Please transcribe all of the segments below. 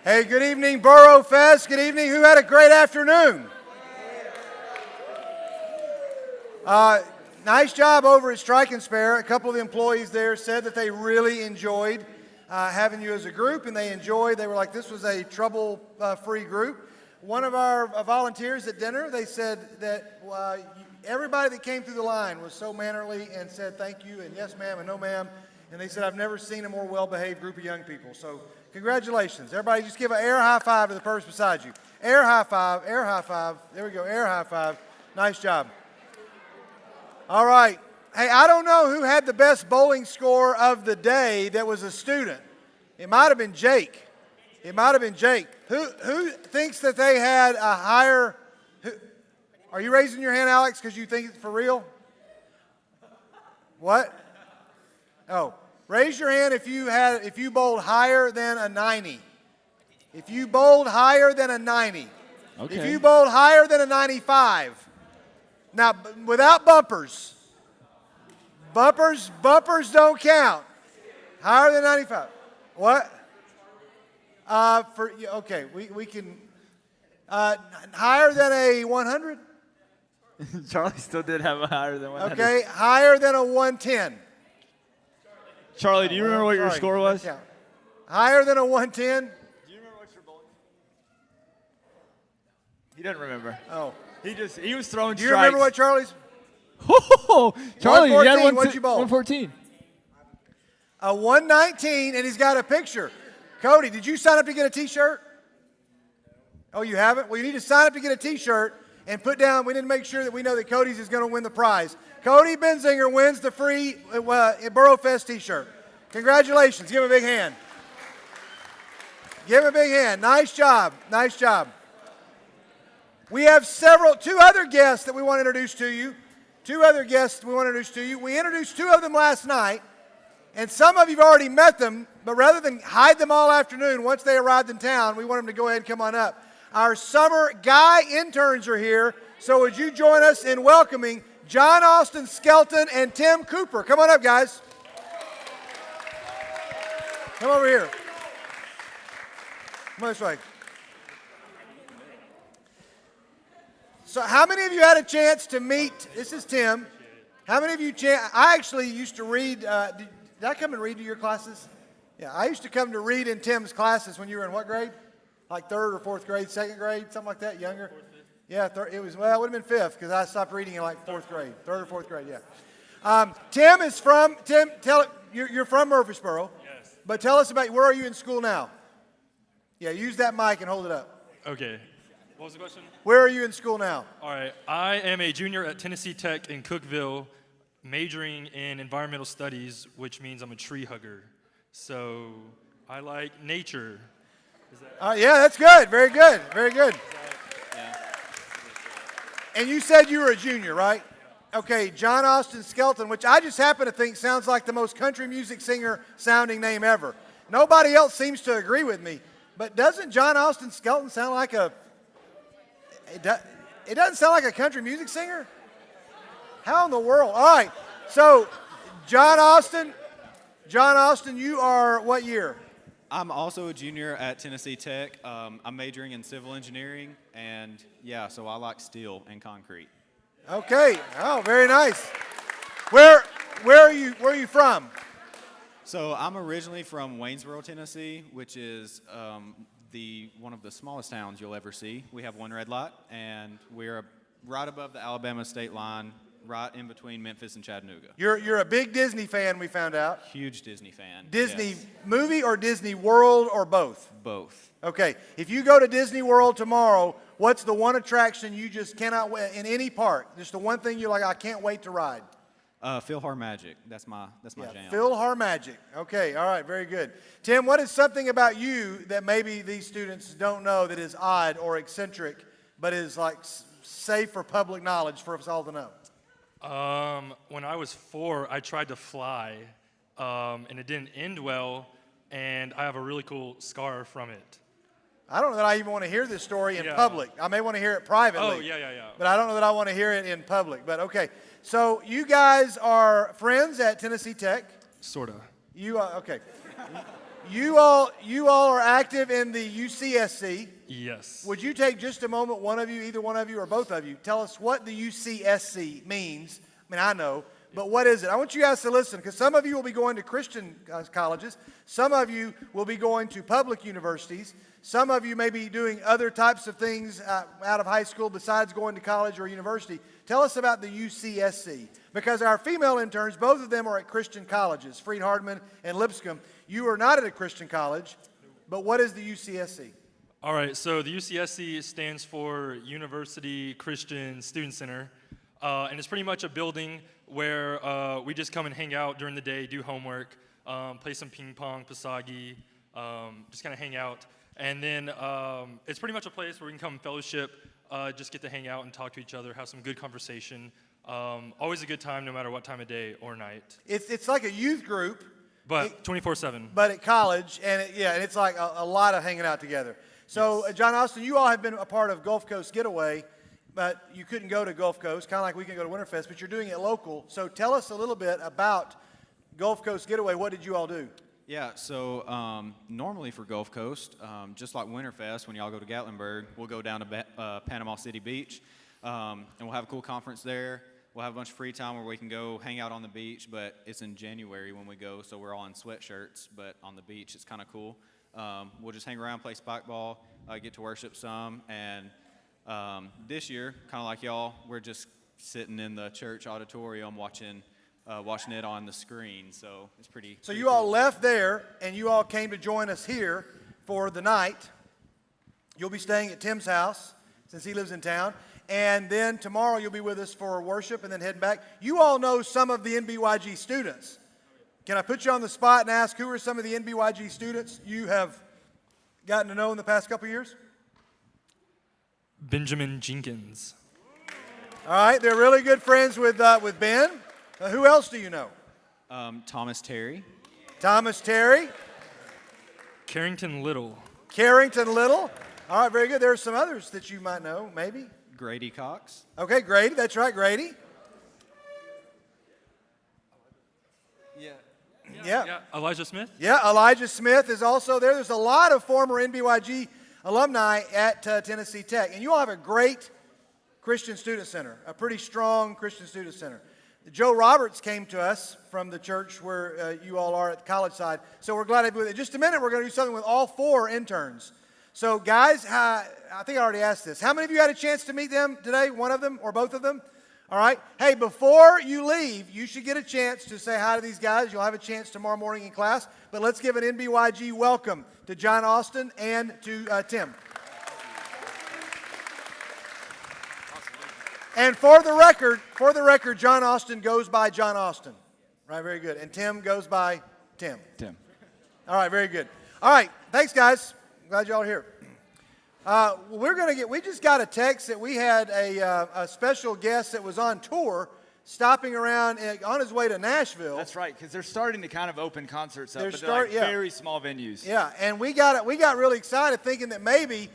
Hey, good evening, Borofest. Good evening. Who had a great afternoon? Nice job over at Strike and Spare. A couple of the employees there said that they really enjoyed having you as a group, and they were like, this was a trouble-free group. One of our volunteers at dinner, they said that everybody that came through the line was so mannerly and said thank you and yes, ma'am, and no, ma'am. And they said, I've never seen a more well-behaved group of young people. So congratulations. Everybody just give an air high five to the person beside you. Air high five, air high five. There we go, air high five. Nice job. All right. Hey, I don't know who had the best bowling score of the day that was a student. It might have been Jake. It might have been Jake. Who thinks that they had a higher... Are you raising your hand, Alex, because you think it's for real? What? Oh, raise your hand if you bowled higher than a 90. If you bowled higher than a 90. Okay. If you bowled higher than a 95. Now, without bumpers. Bumpers don't count. Higher than 95. What? Okay, we can. Higher than a 100. Charlie still did have a higher than 100. Okay, higher than a 110. Charlie, do you remember what your score was? Yeah. Higher than a 110? Do you remember what your bowling? He doesn't remember. Oh. He was throwing strikes. Do you remember what Charlie's? Oh, Charlie, you had what'd you bowl? 114. A 119, and he's got a picture. Cody, did you sign up to get a T-shirt? Oh, you haven't? Well, you need to sign up to get a T-shirt and put down, we need to make sure that we know that Cody's is going to win the prize. Cody Benzinger wins the free Borofest T-shirt. Congratulations. Give him a big hand. Give him a big hand. Nice job. Nice job. We have two other guests that we want to introduce to you. We introduced two of them last night, and some of you have already met them, but rather than hide them all afternoon, once they arrived in town, we want them to go ahead and come on up. Our summer guy interns are here, so would you join us in welcoming John Austin Skelton and Tim Cooper. Come on up, guys. Come over here. Come on this way. So how many of you had a chance to meet, this is Tim. How many of you, I actually used to read, did I come and read to your classes? Yeah, I used to come to read in Tim's classes when you were in what grade? Like third or fourth grade, second grade, something like that, younger? Yeah, it would have been fifth because I stopped reading in like fourth grade, third or fourth grade, yeah. Tim, you're from Murfreesboro. Yes. But tell us about, where are you in school now? Yeah, use that mic and hold it up. Okay. What was the question? Where are you in school now? All right. I am a junior at Tennessee Tech in Cookeville, majoring in environmental studies, which means I'm a tree hugger. So I like nature. Yeah, that's good. Very good. Very good. And you said you were a junior, right? Okay, John Austin Skelton, which I just happen to think sounds like the most country music singer sounding name ever. Nobody else seems to agree with me, but doesn't John Austin Skelton sound like it doesn't sound like a country music singer? How in the world? All right, so John Austin, you are what year? I'm also a junior at Tennessee Tech. I'm majoring in civil engineering, and yeah, so I like steel and concrete. Okay. Oh, very nice. Where are you from? So I'm originally from Waynesboro, Tennessee, which is one of the smallest towns you'll ever see. We have one red light, and we're right above the Alabama state line, right in between Memphis and Chattanooga. You're a big Disney fan, we found out. Huge Disney fan. Disney yes. movie or Disney World or both? Both. Okay, if you go to Disney World tomorrow, what's the one attraction you just cannot wait in any park? Just the one thing you're like, I can't wait to ride. PhilharMagic. That's my jam. PhilharMagic. Okay, all right, very good. Tim, what is something about you that maybe these students don't know that is odd or eccentric, but is like safe for public knowledge for us all to know? When I was 4, I tried to fly, and it didn't end well, and I have a really cool scar from it. I don't know that I even want to hear this story in Yeah. public. I may want to hear it privately. Oh, yeah. But I don't know that I want to hear it in public. But okay, so you guys are friends at Tennessee Tech. Sorta. You okay? You all are active in the UCSC. Yes. Would you take just a moment, one of you, either one of you or both of you, tell us what the UCSC means? I mean, I know, but what is it? I want you guys to listen, because some of you will be going to Christian colleges. Some of you will be going to public universities. Some of you may be doing other types of things out of high school besides going to college or university. Tell us about the UCSC, because our female interns, both of them are at Christian colleges, Freed-Hardeman and Lipscomb. You are not at a Christian college, but what is the UCSC? All right, so the UCSC stands for University Christian Student Center, and it's pretty much a building where we just come and hang out during the day, do homework, play some ping pong, pasagi, just kind of hang out. And then it's pretty much a place where we can come fellowship, just get to hang out and talk to each other, have some good conversation. Always a good time no matter what time of day or night. It's like a youth group. But 24/7. But at college, and it's like a lot of hanging out together. So, Yes. John Austin, you all have been a part of Gulf Coast Getaway, but you couldn't go to Gulf Coast, kind of like we can go to Winterfest, but you're doing it local. So tell us a little bit about Gulf Coast Getaway. What did you all do? Yeah, so normally for Gulf Coast, just like Winterfest, when y'all go to Gatlinburg, we'll go down to Panama City Beach, and we'll have a cool conference there. We'll have a bunch of free time where we can go hang out on the beach, but it's in January when we go, so we're all in sweatshirts, but on the beach, it's kind of cool. We'll just hang around, play spike ball, get to worship some, and this year, kind of like y'all, we're just sitting in the church auditorium watching it on the screen, so it's pretty. So you all left there, and you all came to join us here for the night. You'll be staying at Tim's house, since he lives in town, and then tomorrow you'll be with us for worship and then heading back. You all know some of the NBYG students. Can I put you on the spot and ask who are some of the NBYG students you have gotten to know in the past couple years? Benjamin Jenkins. All right, they're really good friends with Ben. Who else do you know? Thomas Terry. Thomas Terry. Carrington Little. Carrington Little. All right, very good. There are some others that you might know, maybe. Grady Cox. Okay, Grady. That's right, Grady. Yeah. Elijah Smith. Yeah, Elijah Smith is also there. There's a lot of former NBYG alumni at Tennessee Tech. And you all have a great Christian Student Center, a pretty strong Christian Student Center. Joe Roberts came to us from the church where you all are at the college side. So we're glad to be with you. In just a minute, we're going to do something with all 4 interns. So guys, I think I already asked this. How many of you had a chance to meet them today? One of them or both of them? All right. Hey, before you leave, you should get a chance to say hi to these guys. You'll have a chance tomorrow morning in class. But let's give an NBYG welcome to John Austin and to Tim. And for the record, John Austin goes by John Austin. Right, very good. And Tim goes by Tim. Tim. All right, very good. All right, thanks, guys. Glad y'all are here. We just got a text that we had a special guest that was on tour stopping around on his way to Nashville. That's right, because they're starting to kind of open concerts up, but they're like very small venues. Yeah, and we got really excited thinking that maybe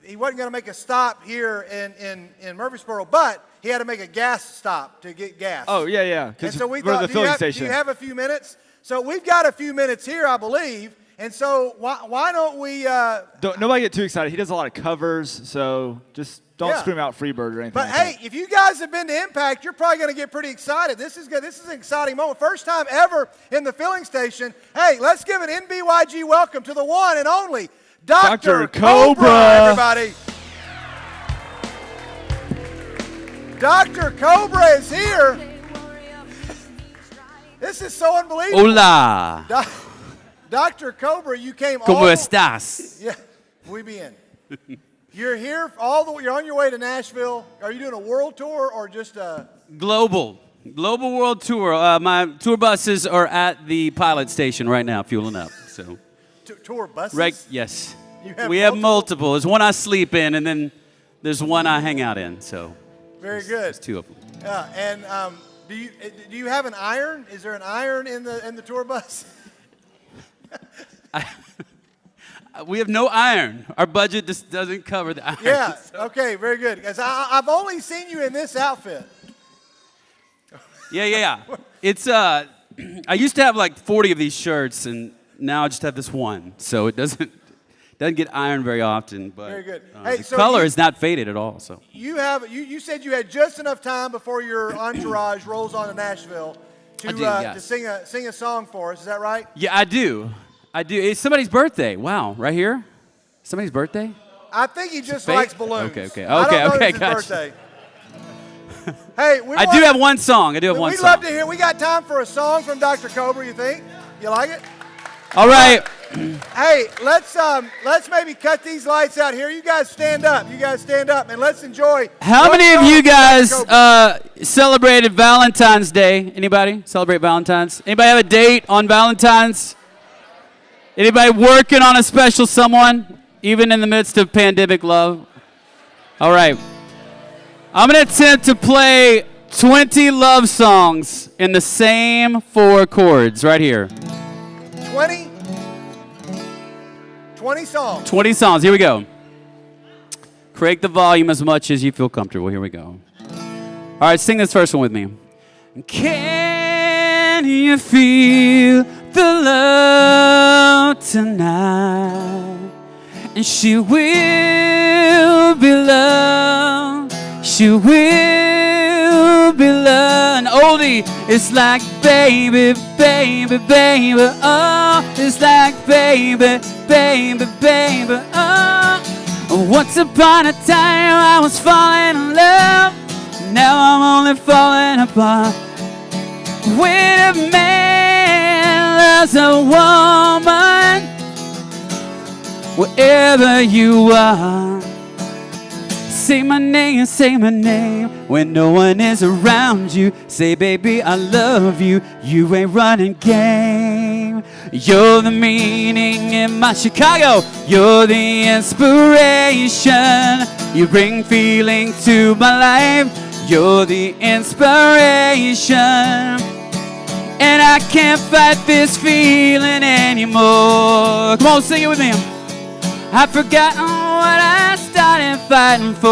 he wasn't going to make a stop here in Murfreesboro, but he had to make a gas stop to get gas. Oh, yeah. And so we we're thought, the filling station. do you have a few minutes? So we've got a few minutes here, I believe. And so why don't we... Nobody get too excited. He does a lot of covers, so just don't scream out Freebird or anything But like hey, that. if you guys have been to Impact, you're probably going to get pretty excited. This is good. This is an exciting moment. First time ever in the filling station. Hey, let's give an NBYG welcome to the one and only Dr. Cobra, everybody. Dr. Cobra is here. This is so unbelievable. Hola. Dr. Cobra, you came ¿Cómo estás? Yeah, muy bien. You're here you're on your way to Nashville. Are you doing a world tour or just a... Global world tour. My tour buses are at the pilot station right now, fueling up. So, tour buses? yes. We have multiple. There's one I sleep in, and then there's one I hang out in. So, very good. There's two of them. And do you have an iron? Is there an iron in the tour bus? We have no iron. Our budget just doesn't cover the iron. Yeah. So. Okay. Very good. Because I've only seen you in this outfit. Yeah. It's I used to have like 40 of these shirts, and now I just have this one. So it doesn't get ironed very often. But very good. The color is not faded at all. So you said you had just enough time before your entourage rolls on to Nashville to sing a song for us. Is that right? Yeah, I do. It's somebody's birthday. Wow, right here? Somebody's birthday? I think he just likes balloons. Okay. I don't know it's his Gotcha. birthday. Hey, I do have one song. We'd love to hear. We got time for a song from Dr. Cobra, you think? You like it? All right. Hey, let's maybe cut these lights out here. You guys stand up. And let's enjoy. How many of you guys celebrated Valentine's Day? Anybody celebrate Valentine's? Anybody have a date on Valentine's? Anybody working on a special someone, even in the midst of pandemic love? All right. I'm going to attempt to play 20 love songs in the same 4 chords right here. 20 songs. 20 songs. Here we go. Crank the volume as much as you feel comfortable. Here we go. All right, sing this first one with me. Can you feel the love tonight? And she will be loved. She will be loved. An oldie. It's like baby, baby, baby. Oh, it's like baby, baby, baby. Oh, once upon a time I was falling in love. Now I'm only falling apart. When a man loves a woman, wherever you are, say my name when no one is around you. Say, baby, I love you. You ain't running game. You're the meaning in my Chicago. You're the inspiration. You bring feeling to my life. You're the inspiration. And I can't fight this feeling anymore. Come on, sing it with me. I've forgotten what I started fighting for.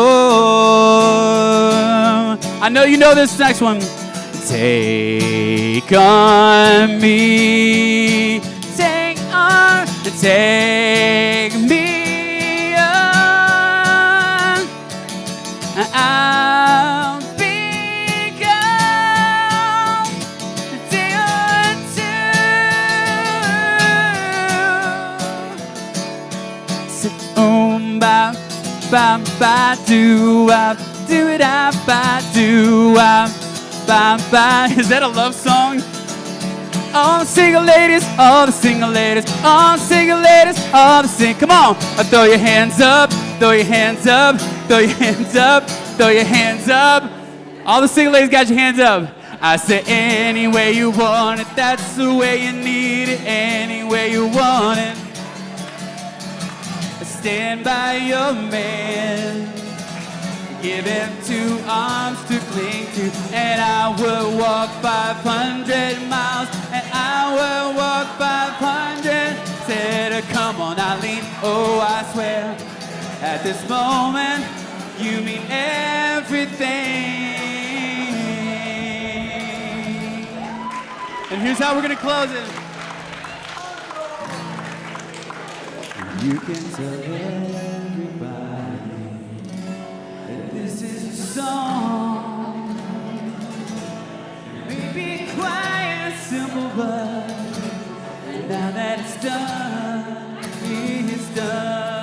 I know you know this next one. Take on me. Take me on. I'll be gone. Take on two. Ba do it ba do ba. Is that a love song? All the single ladies, all the single ladies, all the single ladies, all the sing. Come on, throw your hands up, throw your hands up, throw your hands up, throw your hands up. All the single ladies got your hands up. I said any way you want it, that's the way you need it, any way you want it. Stand by your man. Give him 2 arms to cling to. And I will walk 500 miles. And I will walk 500. Said, come on, Eileen. Oh, I swear. At this moment, you mean everything. And here's how we're going to close it. You can tell everybody that this is a song. Maybe quiet, simple, but now that it's done, it's done.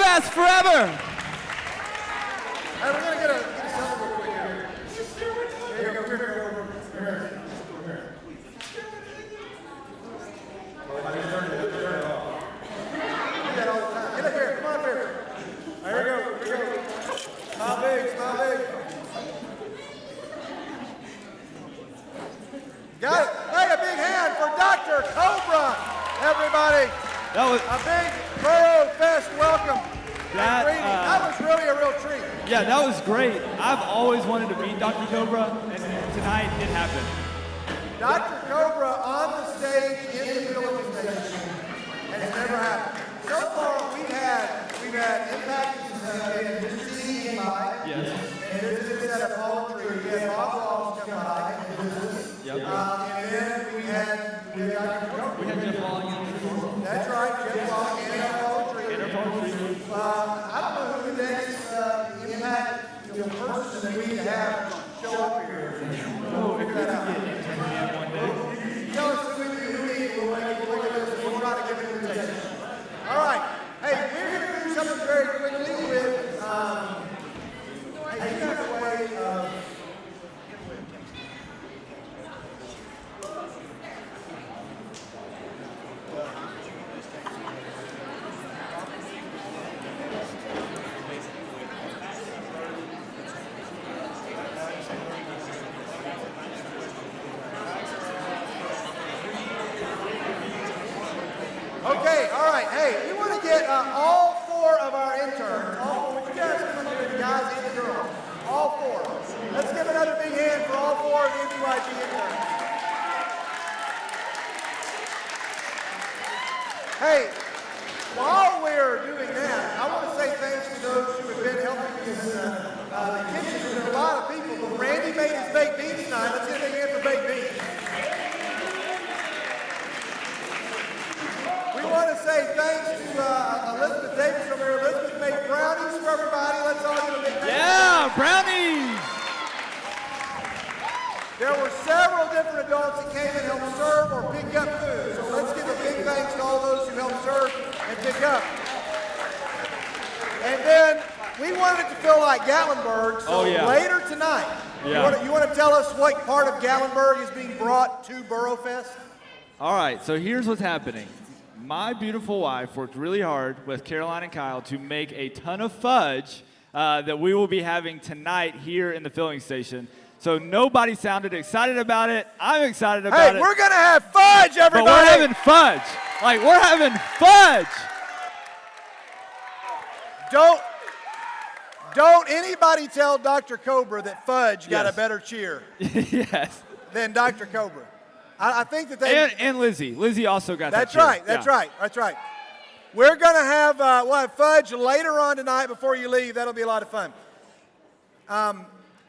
last forever. Hey, we're gonna get a selfie real quick here. Here you go. Here. Do that all the time. Get up here. Come on up here. Here we go. Smile big. Smile big. Got it. Hey, a big hand for Dr. Cobra, everybody. That was A big Borofest welcome. That, And greeting. That was really a real treat. yeah, that was great. I've always wanted to meet Dr. Cobra, and tonight it happened. Dr. Cobra on the stage in the filling station has never happened. So far, we've had Impact and just came by. Yes. And visited at a palm tree. We had Bob Walls come by and visit us. Yep. And then we had Dr. Cobra. We had Jeff Walling in That's right, Jeff Walls and our palm tree. our phone tree. I don't know who the next Impact person that we need to have show up here. We'll figure that out. Tell us who we need. We'll make it look at this. We'll try to give it a invitation. All right. Hey, we're going to do something very quickly with, hey, you got a way of, okay, all right. Hey, we want to get all four of our interns, would you guys come up here, the guys and the girls? All four. Let's give another big hand for all four of the NBYG interns. Hey, while we're doing that, I want to say thanks to those who have been helping us. The kitchen, there's been a lot of people, but Randy made his baked beans tonight. Let's give a big hand for baked beans. We want to say thanks to Elizabeth Davis over here. Elizabeth made brownies for everybody. Let's all give a big thank you. Yeah, brownies. There were several different adults that came and helped serve or pick up food. So let's give a big thanks to all those who helped serve and pick up. And then we wanted it to feel like Gatlinburg. So later tonight, you want to tell us what part of Gatlinburg is being brought to Borofest? All right, so here's what's happening. My beautiful wife worked really hard with Caroline and Kyle to make a ton of fudge that we will be having tonight here in the filling station. So nobody sounded excited about it. I'm excited about it. Hey, we're going to have fudge, everybody. But we're having fudge. Like, we're having fudge. Don't anybody tell Dr. Cobra that fudge got a better cheer Yes. than Dr. Cobra. I think that they... And Lizzie. Lizzie also got that That's cheer. right. That's right. That's right. We're going to have, we'll have fudge later on tonight before you leave. That'll be a lot of fun.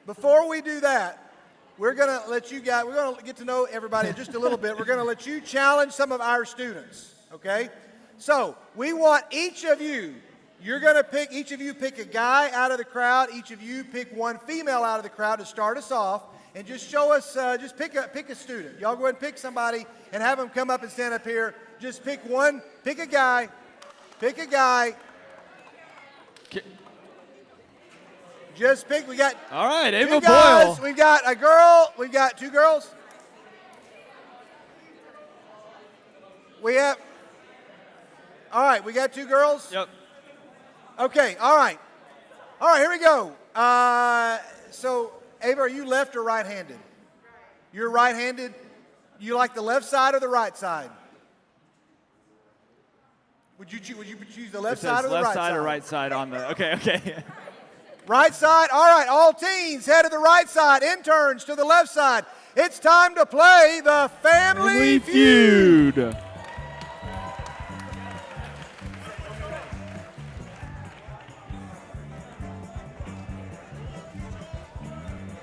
Before we do that, we're going to let you guys, we're going to get to know everybody just a little bit. We're going to let you challenge some of our students, okay? So we want each of you, each of you pick a guy out of the crowd. Each of you pick one female out of the crowd to start us off. And just show us, just pick a student. Y'all go ahead and pick somebody and have them come up and stand up here. Just pick one, pick a guy. Just pick, we got all right, two Ava guys. Boyle. We've got a girl, we've got two girls. We have, all right, we got two girls? Yep. Okay, all right. All right, here we go. So, Ava, are you left or right-handed? You're right-handed? You like the left side or the right side? Would you choose the left side or the right side? Left side or right side on the, okay. Right side? All right, all teens, head to the right side. Interns to the left side. It's time to play the Family Feud.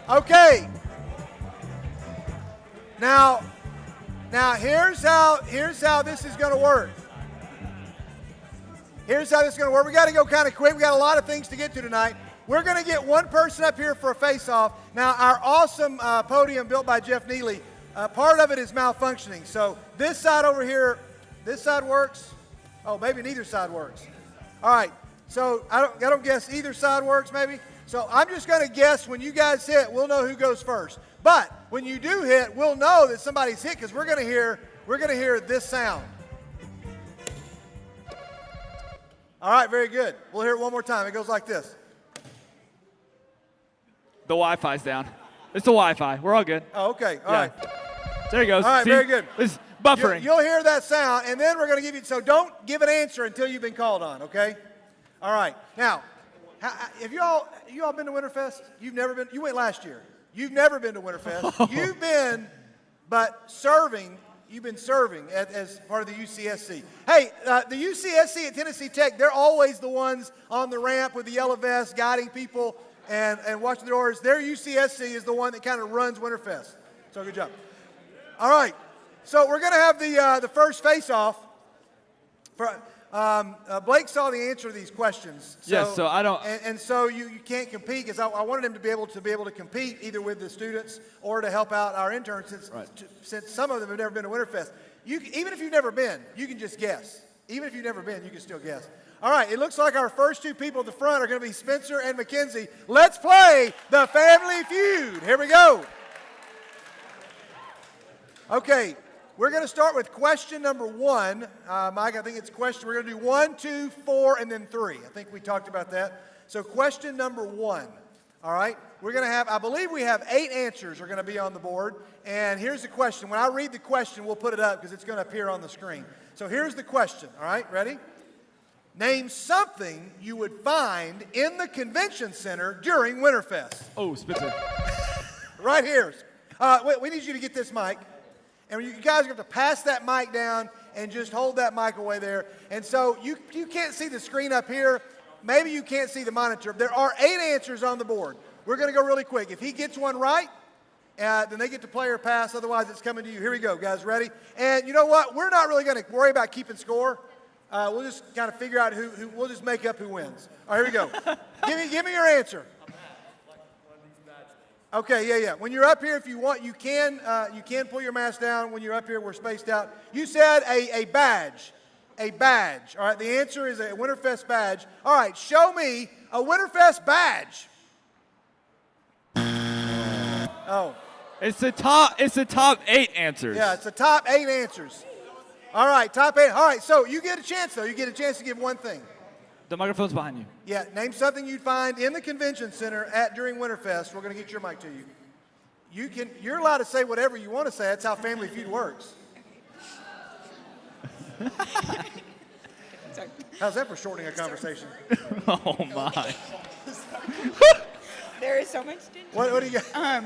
Okay. Now here's how this is going to work. Here's how this is going to work. We got to go kind of quick. We got a lot of things to get to tonight. We're going to get one person up here for a face-off. Now, our awesome podium built by Jeff Neely, part of it is malfunctioning. So this side over here, this side works. Oh, maybe neither side works. All right. So I don't guess either side works maybe. So I'm just going to guess when you guys hit, we'll know who goes first. But when you do hit, we'll know that somebody's hit because we're going to hear this sound. All right, very good. We'll hear it one more time. It goes like this. The Wi-Fi's down. It's the Wi-Fi. We're all good. Oh, okay. All Yeah. right. There he goes. All right, See? very good. It's buffering. You'll hear that sound, and then we're going to give you, so don't give an answer until you've been called on, okay? All right. Now, have you all been to Winterfest? You've never been? You went last year. You've never been to Winterfest. You've been, but serving. You've been serving as part of the UCSC. Hey, the UCSC at Tennessee Tech, they're always the ones on the ramp with the yellow vest guiding people and watching the doors. Their UCSC is the one that kind of runs Winterfest. So good job. All right. So we're going to have the first face-off. Blake saw the answer to these questions. So, Yes, so I don't. And so you can't compete because I wanted him to be able to compete either with the students or to help out our interns since some of them have never been to Winterfest. Even if you've never been, you can just guess. Even if you've never been, you can still guess. All right, it looks like our first two people at the front are going to be Spencer and Mackenzie. Let's play the Family Feud. Here we go. Okay. We're going to start with question number 1. Mike, I think it's question. We're going to do 1, 2, 4, and then 3. I think we talked about that. So question number 1. All right. We're going to have, I believe we have 8 answers are going to be on the board. And here's the question. When I read the question, we'll put it up because it's going to appear on the screen. So here's the question. All right. Ready? Name something you would find in the convention center during Winterfest. Oh, Spencer. Right here. We need you to get this mic. And you guys are going to pass that mic down and just hold that mic away there. And so you can't see the screen up here. Maybe you can't see the monitor. There are 8 answers on the board. We're going to go really quick. If he gets one right, then they get to play or pass. Otherwise, it's coming to you. Here we go, guys. Ready? And you know what? We're not really going to worry about keeping score. We'll just kind of figure out who. We'll just make up who wins. All right, here we go. Give me your answer. Okay, yeah. When you're up here, if you want, you can pull your mask down. When you're up here, we're spaced out. You said a badge. A badge. All right, the answer is a Winterfest badge. All right, show me a Winterfest badge. Oh. It's the top 8 answers. Yeah, it's the top 8 answers. All right, top 8. All right, so you get a chance, though. You get a chance to give one thing. The microphone's behind you. Yeah, name something you'd find in the convention center during Winterfest. We're going to get your mic to you. You're allowed to say whatever you want to say. That's how Family Feud works. How's that for shortening a conversation? Oh my. There is so much tension. What do you got?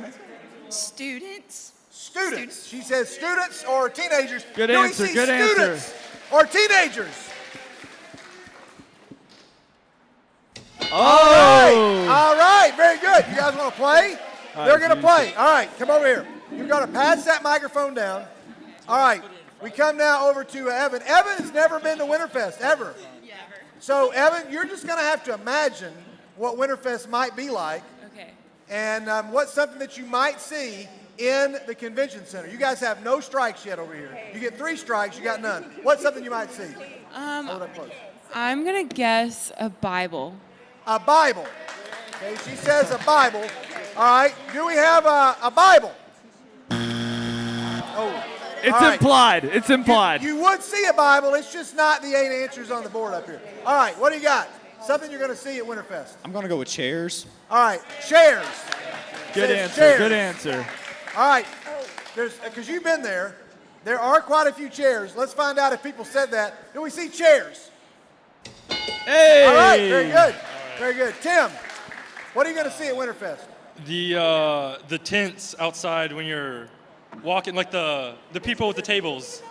Students. Students. She says students or teenagers. Good Do we answer, see good students answer. or teenagers? Oh! All right, very good. You guys want to play? They're going to you play. All right, come over here. You've got to pass that microphone down. All right, we come now over to Evan. Evan has never been to Winterfest, ever. So, Evan, you're just going to have to imagine what Winterfest might be like. Okay. And what's something that you might see in the convention center. You guys have no strikes yet over here. You get 3 strikes, you got none. What's something you might see? Hold up close. I'm going to guess a Bible. A Bible. Okay, she says a Bible. All right, do we have a Bible? Oh. It's all right. implied. It's implied. You would see a Bible, it's just not the 8 answers on the board up here. All right, what do you got? Something you're going to see at Winterfest. I'm going to go with chairs. All right, chairs. Good Says answer. chairs. Good answer. All right, because you've been there, there are quite a few chairs. Let's find out if people said that. Do we see chairs? Hey! All right, very good. Very good. Tim, what are you going to see at Winterfest? The tents outside when you're walking, like the people with the tables.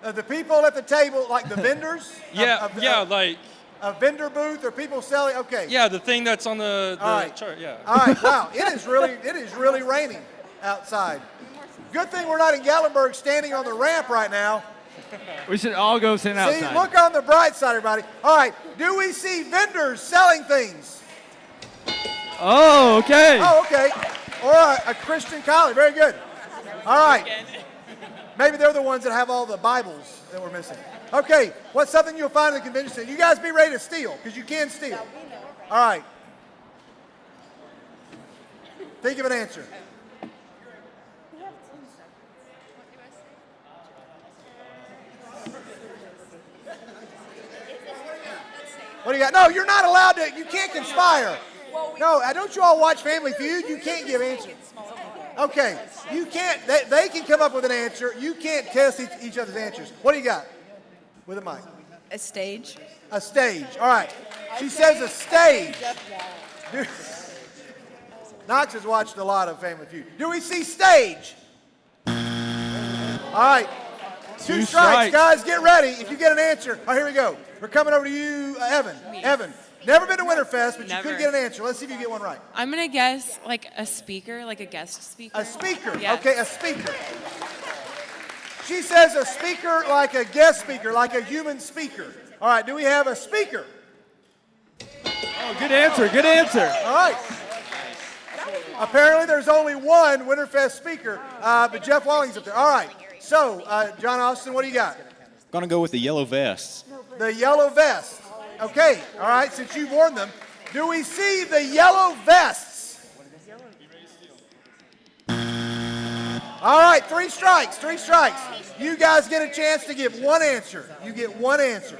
The people at the table, like the vendors? Like a vendor booth or people selling? Okay. yeah, the thing that's on the All right. chart. Yeah. All right. Wow. It is really raining outside. Good thing we're not in Gatlinburg standing on the ramp right now. We should all go stand See, outside. look on the bright side, everybody. All right. Do we see vendors selling things? Oh, okay. Oh, okay. Or a Christian college. Very good. All right. Maybe they're the ones that have all the Bibles that we're missing. Okay, what's something you'll find in the convention center? You guys be ready to steal, because you can steal. All right. Think of an answer. What do you got? No, you're not allowed to. You can't conspire. No, don't you all watch Family Feud? You can't give answers. Okay, you can't. They can come up with an answer. You can't test each other's answers. What do you got? With a mic. A stage. A stage. All right. She says a stage. Knox has watched a lot of Family Feud. Do we see stage? All right. Two strikes. Guys, get ready. If you get an answer. Oh, here we go. We're coming over to you, Evan. Evan. Never been to Winterfest, but you could get an answer. Let's see if you get one right. I'm going to guess like a speaker, like a guest speaker. A speaker. Yes. Okay, a speaker. She says a speaker like a guest speaker, like a human speaker. All right, do we have a speaker? Oh, good answer, good answer. All right. Apparently there's only one Winterfest speaker, but Jeff Walling's up there. All right, so John Austin, what do you got? Gonna go with the yellow vests. The yellow vest. Okay, all right, since you've worn them, do we see the yellow vests? All right, three strikes. You guys get a chance to give one answer. You get one answer.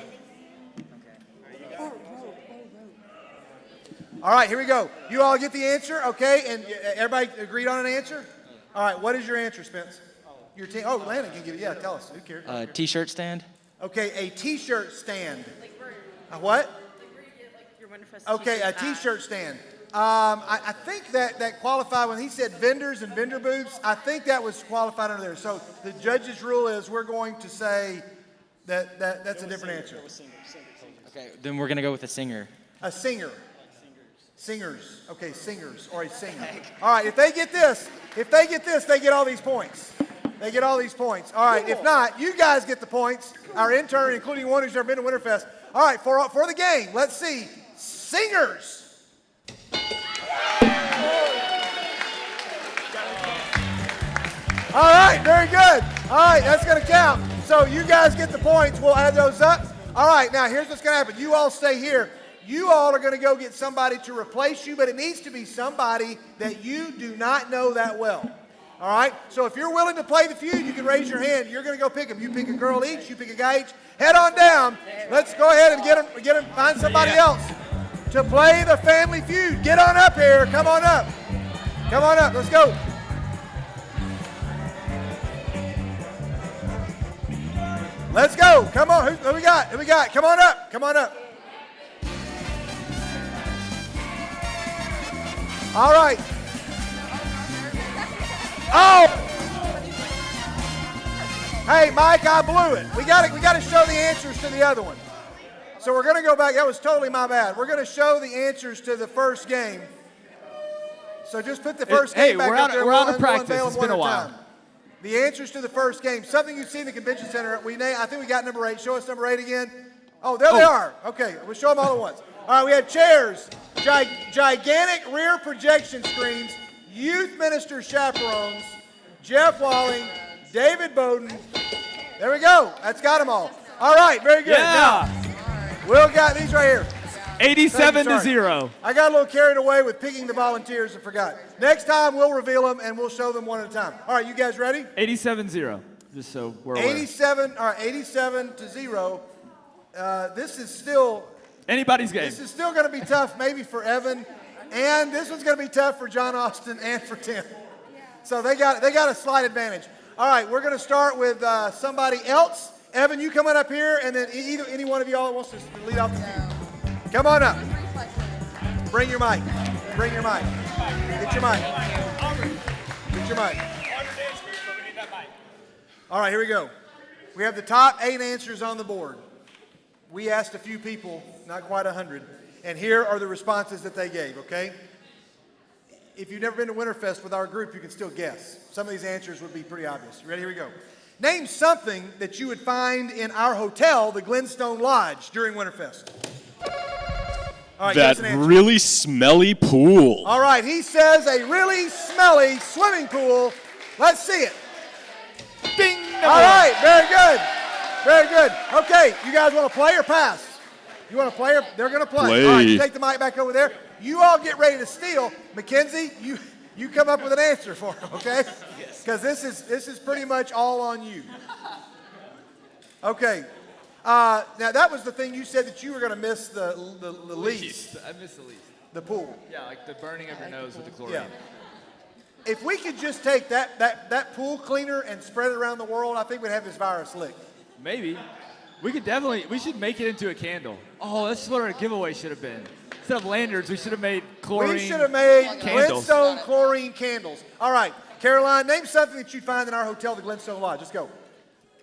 All right, here we go. You all get the answer, okay? And everybody agreed on an answer? All right, what is your answer, Spence? Your team. Oh, Landon can give it. Yeah, tell us. Who cares? T-shirt stand. Okay, a T-shirt stand. A what? Okay, a T-shirt stand. I think that qualified when he said vendors and vendor booths. I think that was qualified under there. So the judge's rule is we're going to say that's a different answer. Okay, then we're gonna go with a singer. A singer. Singers. Okay, singers or a singer. All right, if they get this, they get all these points. They get all these points. All right, if not, you guys get the points. Our intern, including one who's never been to Winterfest. All right, for the game, let's see. Singers. All right, very good. All right, that's going to count. So you guys get the points. We'll add those up. All right, now here's what's going to happen. You all stay here. You all are going to go get somebody to replace you, but it needs to be somebody that you do not know that well. All right? So if you're willing to play the feud, you can raise your hand. You're going to go pick them. You pick a girl each. You pick a guy each. Head on down. Let's go ahead and get them. Find somebody else to play the family feud. Get on up here. Come on up. Come on up. Let's go. Let's go. Come on. Who we got? Who we got? Come on up. Come on up. All right. Oh! Hey, Mike, I blew it. We got to show the answers to the other one. So we're going to go back. That was totally my bad. We're going to show the answers to the first game. So just put the first game back up there. We're out of practice. It's been a while. The answers to the first game. Something you see in the convention center. I think we got number 8. Show us number 8 again. Oh, there they are. Okay, we'll show them all at once. All right, we have chairs, gigantic rear projection screens, youth minister chaperones, Jeff Walling, David Bowden. There we go. That's got them all. All right, very good. Yeah. Now, Will got these right here. 87-0. I got a little carried away with picking the volunteers and forgot. Next time, we'll reveal them and we'll show them one at a time. All right, you guys ready? 87-0. Just so we're aware. 87-0. This is still anybody's game. This is still going to be tough, maybe for Evan, and this one's going to be tough for John Austin and for Tim. So they got a slight advantage. All right, we're going to start with somebody else. Evan, you coming up here, and then any one of y'all wants to lead off the team. Come on up. Bring your mic. Bring your mic. Get your mic. Get your mic. All right, here we go. We have the top 8 answers on the board. We asked a few people, not quite 100, and here are the responses that they gave, okay? If you've never been to Winterfest with our group, you can still guess. Some of these answers would be pretty obvious. You ready? Here we go. Name something that you would find in our hotel, the Glenstone Lodge, during Winterfest. All right, that really smelly pool. All right, he says a really smelly swimming pool. Let's see it. Ding! All right, very good. Very good. Okay, you guys want to play or pass? You want to play or they're going to play. Play. All right, you take the mic back over there. You all get ready to steal. Mackenzie, you come up with an answer for them, okay? Because this is pretty much all on you. Okay. Now that was the thing you said that you were going to miss the least. I missed the least. The pool. Yeah, like the burning of your nose with the chlorine. Yeah. If we could just take that pool cleaner and spread it around the world, I think we'd have this virus licked. Maybe. We should make it into a candle. Oh, that's what our giveaway should have been. Instead of lanyards, we should have made chlorine We should have made candles. Glintstone chlorine candles. All right, Caroline, name something that you'd find in our hotel, the Glintstone Lodge. Let's go.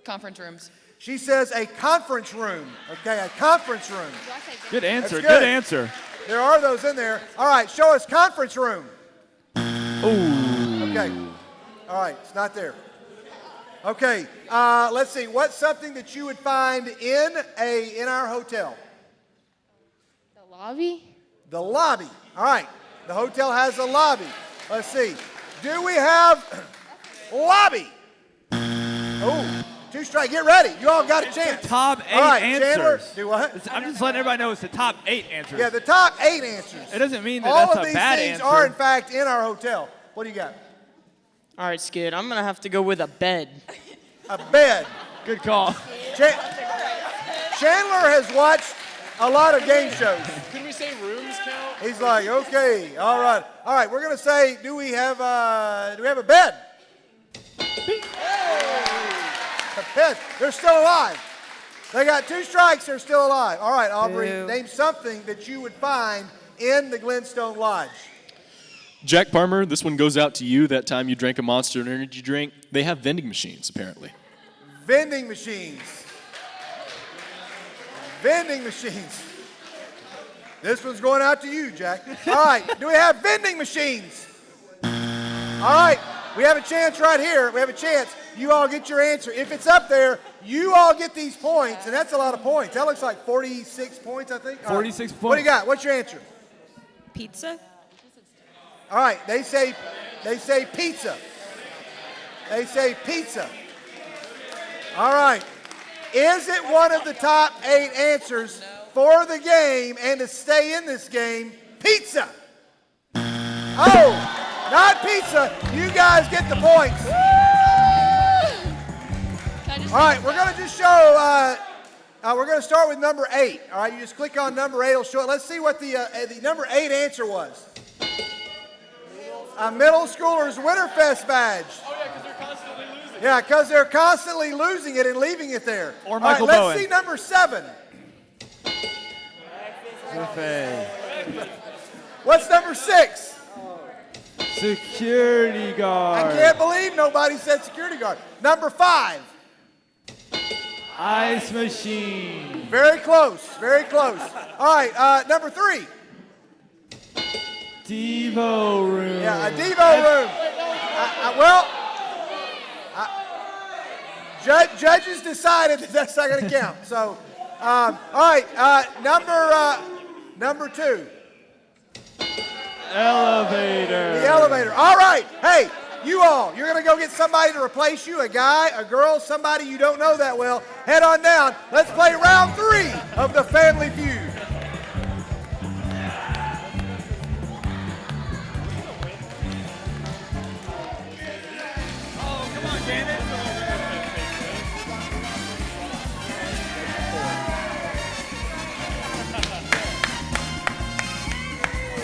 Conference rooms. She says a conference room. Okay, a conference room. Good answer. That's good. Good answer. There are those in there. All right, show us conference room. Ooh. Okay. All right, it's not there. Okay, let's see. What's something that you would find in our hotel? The lobby? The lobby. All right. The hotel has a lobby. Let's see. Do we have lobby? Oh, two strike. Get ready. You all got a chance. Top 8 all right, answers. Chandler, do what? I'm just letting everybody know it's the top 8 answers. Yeah, the top 8 answers. It doesn't mean that all that's of a these bad things answer. are, in fact, in our hotel. What do you got? All right, Skid, I'm going to have to go with a bed. A bed. Good call. Chandler has watched a lot of game shows. Can we say rooms count? He's like, okay, all right. All right, we're going to say, do we have a bed? A bed. They're still alive. They got 2 strikes, they're still alive. All right, Aubrey, name something that you would find in the Glintstone Lodge. Jack Parmer, this one goes out to you. That time you drank a Monster Energy drink. They have vending machines, apparently. Vending machines. Vending machines. This one's going out to you, Jack. All right, do we have vending machines? All right, we have a chance right here. We have a chance. You all get your answer. If it's up there, you all get these points, and that's a lot of points. That looks like 46 points, I think. 46 points. What do you got? What's your answer? Pizza? All right, they say pizza. They say pizza. All right. Is it one of the top 8 answers for the game and to stay in this game? Pizza. Oh, not pizza. You guys get the points. All right, we're going to just show, we're going to start with number 8. All right, you just click on number 8. It'll show it. Let's see what the number 8 answer was. A middle schooler's Winterfest badge. Oh, yeah, because they're constantly losing. Yeah, because they're constantly losing it and leaving it there. Or Michael All right, Bowen. let's see number 7. Buffet. What's number 6? Security guard. I can't believe nobody said security guard. Number 5. Ice machine. Very close, very close. All right, number 3. Devo room. Yeah, a Devo room. Judges decided that that's not going to count. So, all right, number 2. Elevator. The elevator. All right, hey, you all, you're going to go get somebody to replace you, a guy, a girl, somebody you don't know that well. Head on down. Let's play round 3 of the Family Feud.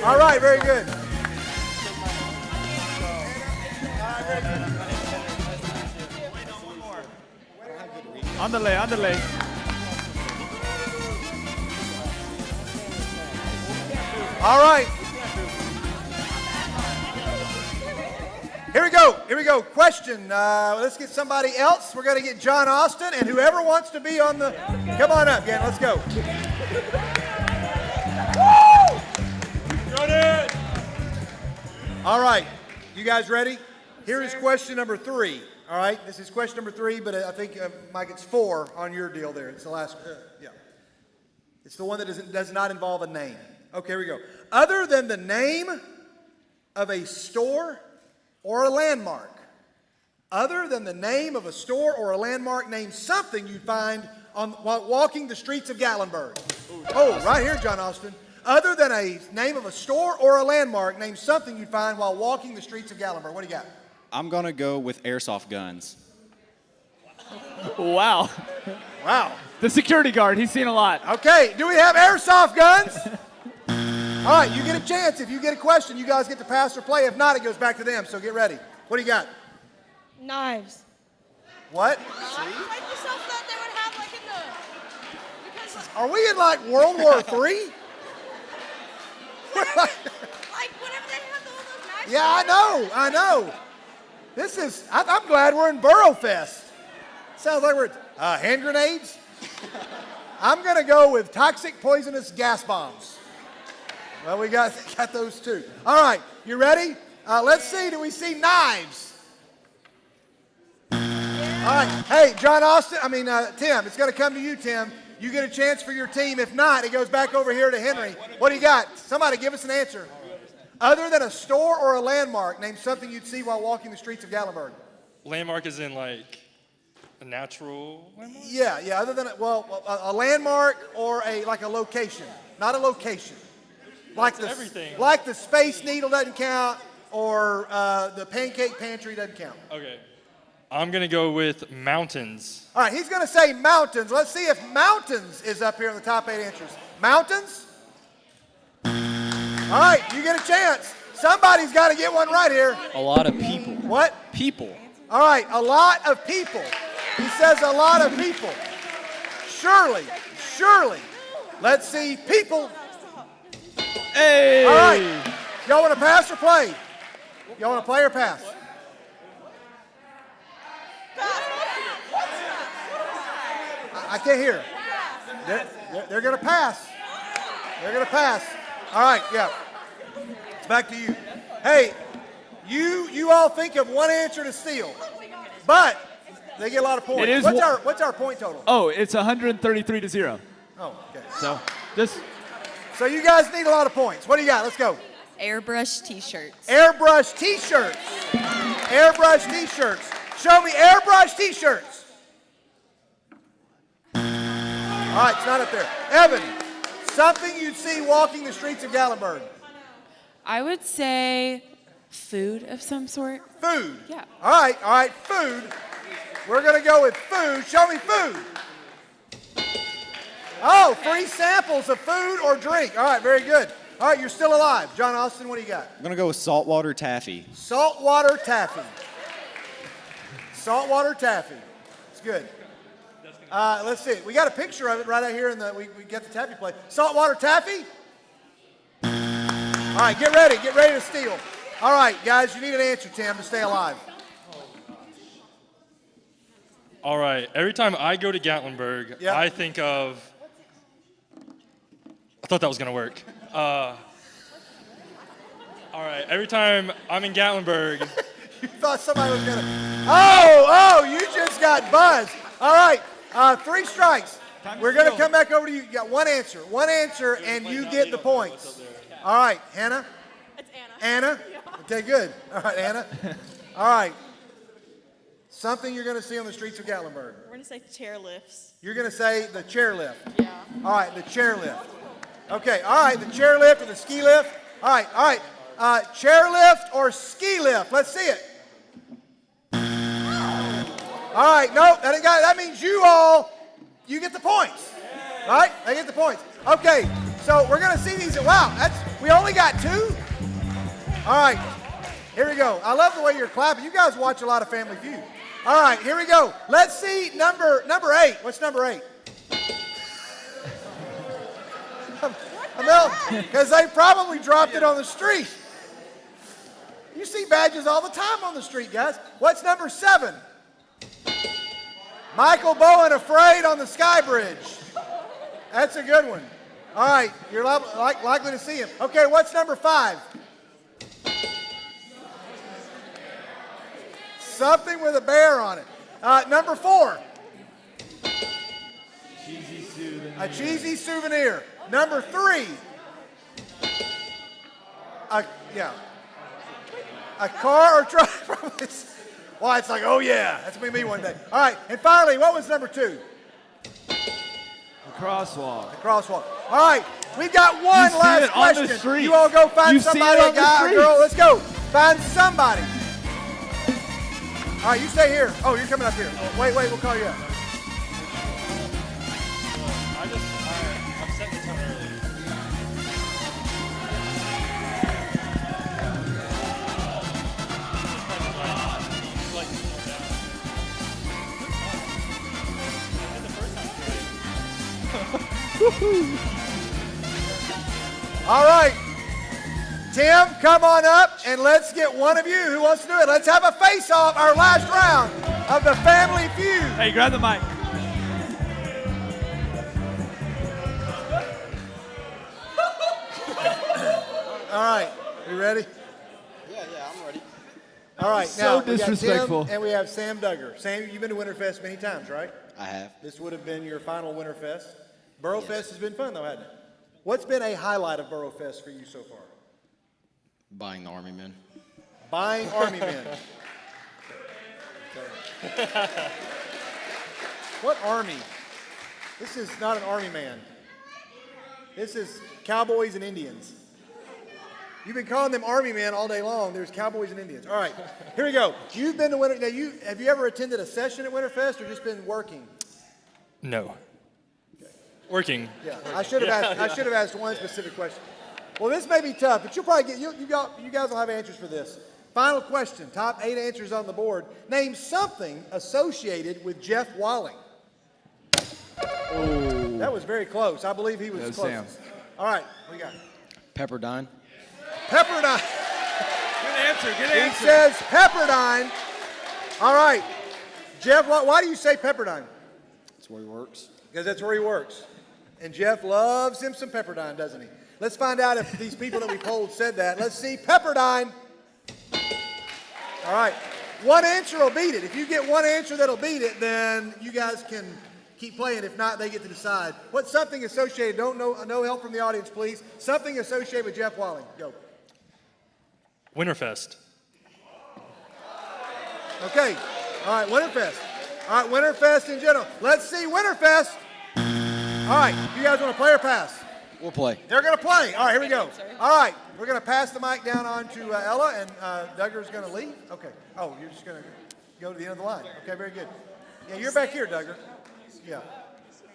All right, very good. Underlay. All right. Here we go. Question. Let's get somebody else. We're going to get John Austin and whoever wants to be on the. Come on up, again. Let's go. Woo! All right. You guys ready? Here is question number 3. All right. This is question number 3, but I think, Mike, it's 4 on your deal there. It's the last. Yeah. It's the one that does not involve a name. Okay, here we go. Other than the name of a store or a landmark, Other than the name of a store or a landmark, name something you'd find while walking the streets of Gatlinburg. Oh, right here, John Austin. Other than a name of a store or a landmark, name something you'd find while walking the streets of Gatlinburg. What do you got? I'm going to go with airsoft guns. Wow. Wow. The security guard, he's seen a lot. Okay, do we have airsoft guns? All right, you get a chance. If you get a question, you guys get to pass or play. If not, it goes back to them, so get ready. What do you got? Knives. What? Like yourself that they would have like in the. Because Are we in like World War III? like whenever they have all those knives. Yeah, I know. I'm glad we're in Borofest. Sounds like we're hand grenades. I'm gonna go with toxic poisonous gas bombs. Well, we got those too. All right, you ready? Let's see, do we see knives? All right, hey, Tim, it's gonna come to you, Tim. You get a chance for your team. If not, it goes back over here to Henry. What do you got? Somebody give us an answer. Other than a store or a landmark, name something you'd see while walking the streets of Gatlinburg. Landmark is in like a natural landmark? Yeah, other than, a landmark or a location. Not a location. Everything. Like the Space Needle doesn't count, or the Pancake Pantry doesn't count. Okay. I'm going to go with mountains. All right, he's going to say mountains. Let's see if mountains is up here in the top 8 answers. Mountains? All right, you get a chance. Somebody's got to get one right here. A lot of people. What? People. All right, a lot of people. He says a lot of people. Surely. Let's see, people. Hey! All right, y'all want to pass or play? Y'all want to play or pass? I can't hear. They're going to pass. They're going to pass. All right, yeah. It's back to you. Hey, you all think of one answer to steal, but they get a lot of points. It is What's our point total? Oh, it's 133-0. Oh, okay. So you guys need a lot of points. What do you got? Let's go. Airbrush t-shirts. Airbrush t-shirts. Airbrush t-shirts. Show me airbrush t-shirts. All right, it's not up there. Evan, something you'd see walking the streets of Gatlinburg. I would say food of some sort. Food. Yeah. All right, food. We're going to go with food. Show me food. Oh, free samples of food or drink. All right, very good. All right, you're still alive. John Austin, what do you got? I'm going to go with saltwater taffy. Saltwater taffy. Saltwater taffy. It's good. Let's see. We got a picture of it right out here we got the taffy plate. Saltwater taffy? All right, get ready to steal. All right, guys, you need an answer, Tim, to stay alive. All right. Every time I go to Gatlinburg, Yep. I think of. I thought that was going to work. All right. Every time I'm in Gatlinburg. You thought somebody was going to. Oh, you just got buzzed. All right, 3 strikes. We're going to come back over to you. You got one answer, and you get the points. All right, Hannah? It's Anna. Anna? Okay, good. All right, Anna. All right. Something you're going to see on the streets of Gatlinburg. We're gonna say chair lifts. You're going to say the chairlift. Yeah. All right, the chairlift. Okay, all right, the chairlift or the ski lift. All right. Chairlift or ski lift. Let's see it. All right, nope, that ain't got it. That means you get the points. Right? They get the points. Okay, so we're going to see these. Wow, we only got 2? All right, here we go. I love the way you're clapping. You guys watch a lot of Family Feud. All right, here we go. Let's see number 8. What's number 8? Because they probably dropped it on the street. You see badges all the time on the street, guys. What's number 7? Michael Bowen afraid on the Sky Bridge. That's a good one. All right, you're likely to see him. Okay, what's number 5? Something with a bear on it. Number 4. A cheesy souvenir. Number 3. A car or truck. Well, it's like, oh yeah, that's gonna be me one day. All right, and finally, what was number 2? A crosswalk. The crosswalk. All right, we've got one You see last it on the question. streets. You all go find You see somebody, it a on the guy, a streets. girl. Let's go. Find somebody. All right, you stay here. Oh, you're coming up here. Oh, wait, we'll call you up. I'm setting the tone early. All right. Tim, come on up and let's get one of you who wants to do it. Let's have a face-off, our last round of the Family Feud. Hey, grab the mic. All right, you ready? Yeah, I'm ready. All right, So now we got disrespectful. Tim and we have Sam Duggar. Sam, you've been to Winterfest many times, right? I have. This would have been your final Winterfest. Borofest has been fun, though, hasn't it? What's been a highlight of Borofest for you so far? Buying the Army men. Buying Army men. Okay. What army? This is not an army man. This is cowboys and Indians. You've been calling them army men all day long. There's cowboys and Indians. All right, here we go. You've been to Winter. Now, have you ever attended a session at Winterfest or just been working? No. Working. Yeah, I should have asked one specific question. Well, this may be tough, but you'll probably get you guys will have answers for this. Final question. Top 8 answers on the board. Name something associated with Jeff Walling. Oh. That was very close. I believe he was That's closest. Sam. All right, what you got? Pepperdine. Pepperdine. Good answer. Good He answer. says Pepperdine. All right, Jeff. Why do you say Pepperdine? That's where he works. Because that's where he works. And Jeff loves him some Pepperdine, doesn't he? Let's find out if these people that we polled said that. Let's see. Pepperdine. All right. One answer will beat it. If you get one answer that'll beat it, then you guys can keep playing. If not, they get to decide. What's something associated? No help from the audience, please. Something associated with Jeff Walling. Go. Winterfest. Okay. All right, Winterfest. All right, Winterfest in general. Let's see Winterfest. All right, you guys want to play or pass? We'll play. They're going to play. All right, here we go. All right, we're going to pass the mic down on to Ella, and Duggar's going to leave. Okay. Oh, you're just going to go to the end of the line. Okay, very good. Yeah, you're back here, Duggar. Yeah.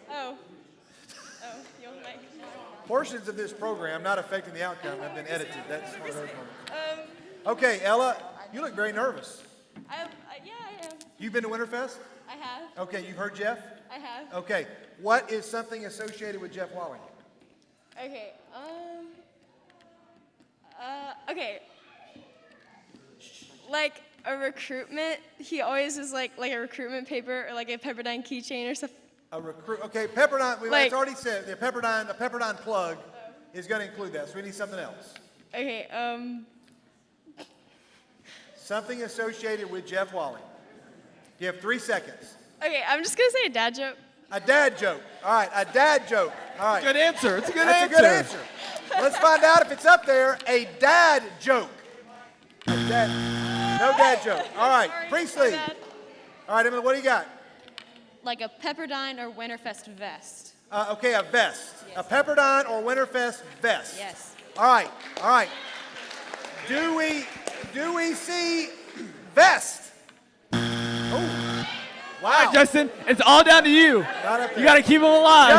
Oh, you want the mic? Portions of this program not affecting the outcome have been edited. That's one of those moments. Okay, Ella, you look very nervous. Yeah, I am. You've been to Winterfest? I have. Okay, you've heard Jeff? I have. Okay, what is something associated with Jeff Walling? Okay. Okay. Like a recruitment. He always is like a recruitment paper or like a Pepperdine keychain or stuff. A recruit. Okay, Pepperdine. It's already said the Pepperdine plug is going to include that. So we need something else. Okay. Something associated with Jeff Walling. You have 3 seconds. Okay, I'm just gonna say a dad joke. A dad joke. All right, a dad joke. All right. Good answer. It's a good That's answer. a good answer. Let's find out if it's up there. A dad joke. No dad joke. All right, Priestley. Dad. All right, Emily, what do you got? Like a Pepperdine or Winterfest vest. Okay, a vest. Yes. A Pepperdine or Winterfest vest. Yes. All right, all right. Do we see vest? Oh, wow. All right, Justin, it's all down to you. Not up there. You got to keep them alive.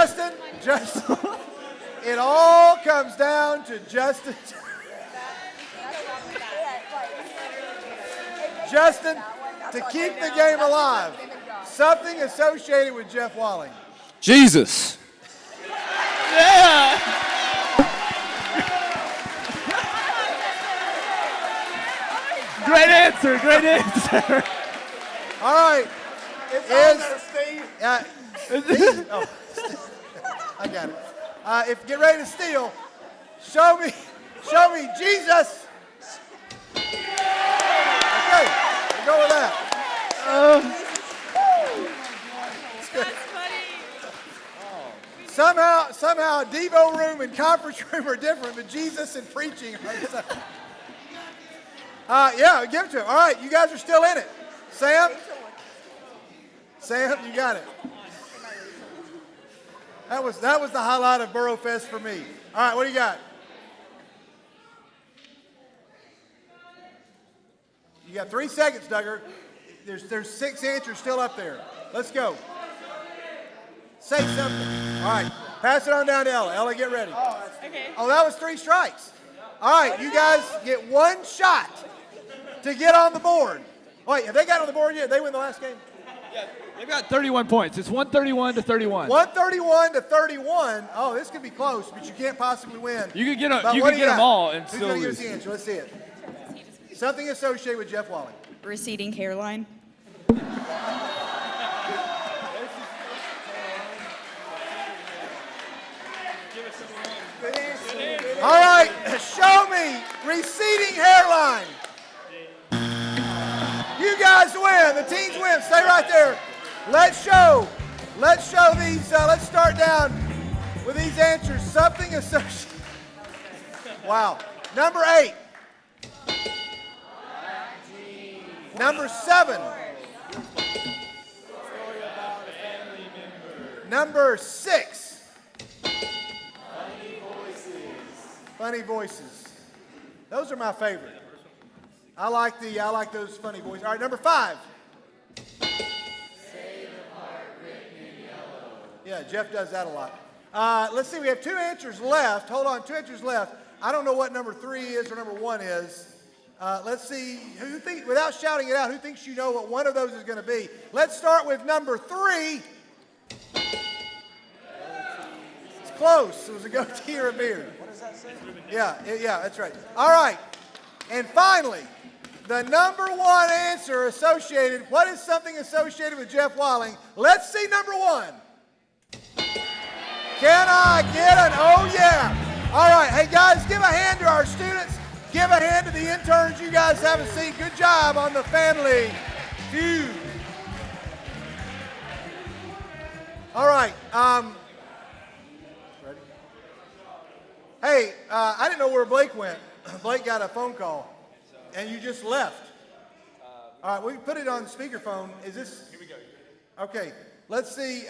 Justin, it all comes down to Justin. Justin, to keep the game alive, something associated with Jeff Walling. Jesus. Yeah. Great answer. Great answer. All right. Steve. Oh, I got it. Get ready to steal. Show me Jesus. Okay, we'll go with that. That's funny. Somehow, Devo room and conference room are different, but Jesus and preaching are the same. Yeah, give it to him. All right, you guys are still in it. Sam? Sam, you got it. That was the highlight of Borofest for me. All right, what do you got? You got 3 seconds, Duggar. There's 6 answers still up there. Let's go. Say something. All right, pass it on down to Ella. Ella, get ready. Okay. Oh, that was 3 strikes. All right, you guys get 1 shot to get on the board. Wait, have they got on the board yet? They win the last game? They've got 31 points. It's 131 to 31. 131 to 31. Oh, this could be close, but you can't possibly win. You could get But you what could do get them got? all and Who's still going to give us lose. the answer? Let's see it. Something associated with Jeff Walling. Receding hairline. All right, show me receding hairline. You guys win. The teams win. Stay right there. Let's show these. Let's start down with these answers. Something associated. Wow. Number 8. Number 7. Number 6. Funny voices. Those are my favorite. I like those funny voices. All right, number 5. Yeah, Jeff does that a lot. Let's see, we have 2 answers left. Hold on, 2 answers left. I don't know what number 3 is or number 1 is. Let's see, without shouting it out, who thinks you know what one of those is going to be? Let's start with number 3. It's close. It was a goatee or a beard. What does that say? Yeah, that's right. All right. And finally, the number 1 answer associated, what is something associated with Jeff Walling? Let's see number 1. Can I get an oh yeah? All right, hey guys, give a hand to our students. Give a hand to the interns. You guys have a seat. Good job on the Family Feud. All right. Ready? Hey, I didn't know where Blake went. Blake got a phone call, and you just left. All right, we put it on speakerphone. Is this? Here we go. Okay, let's see.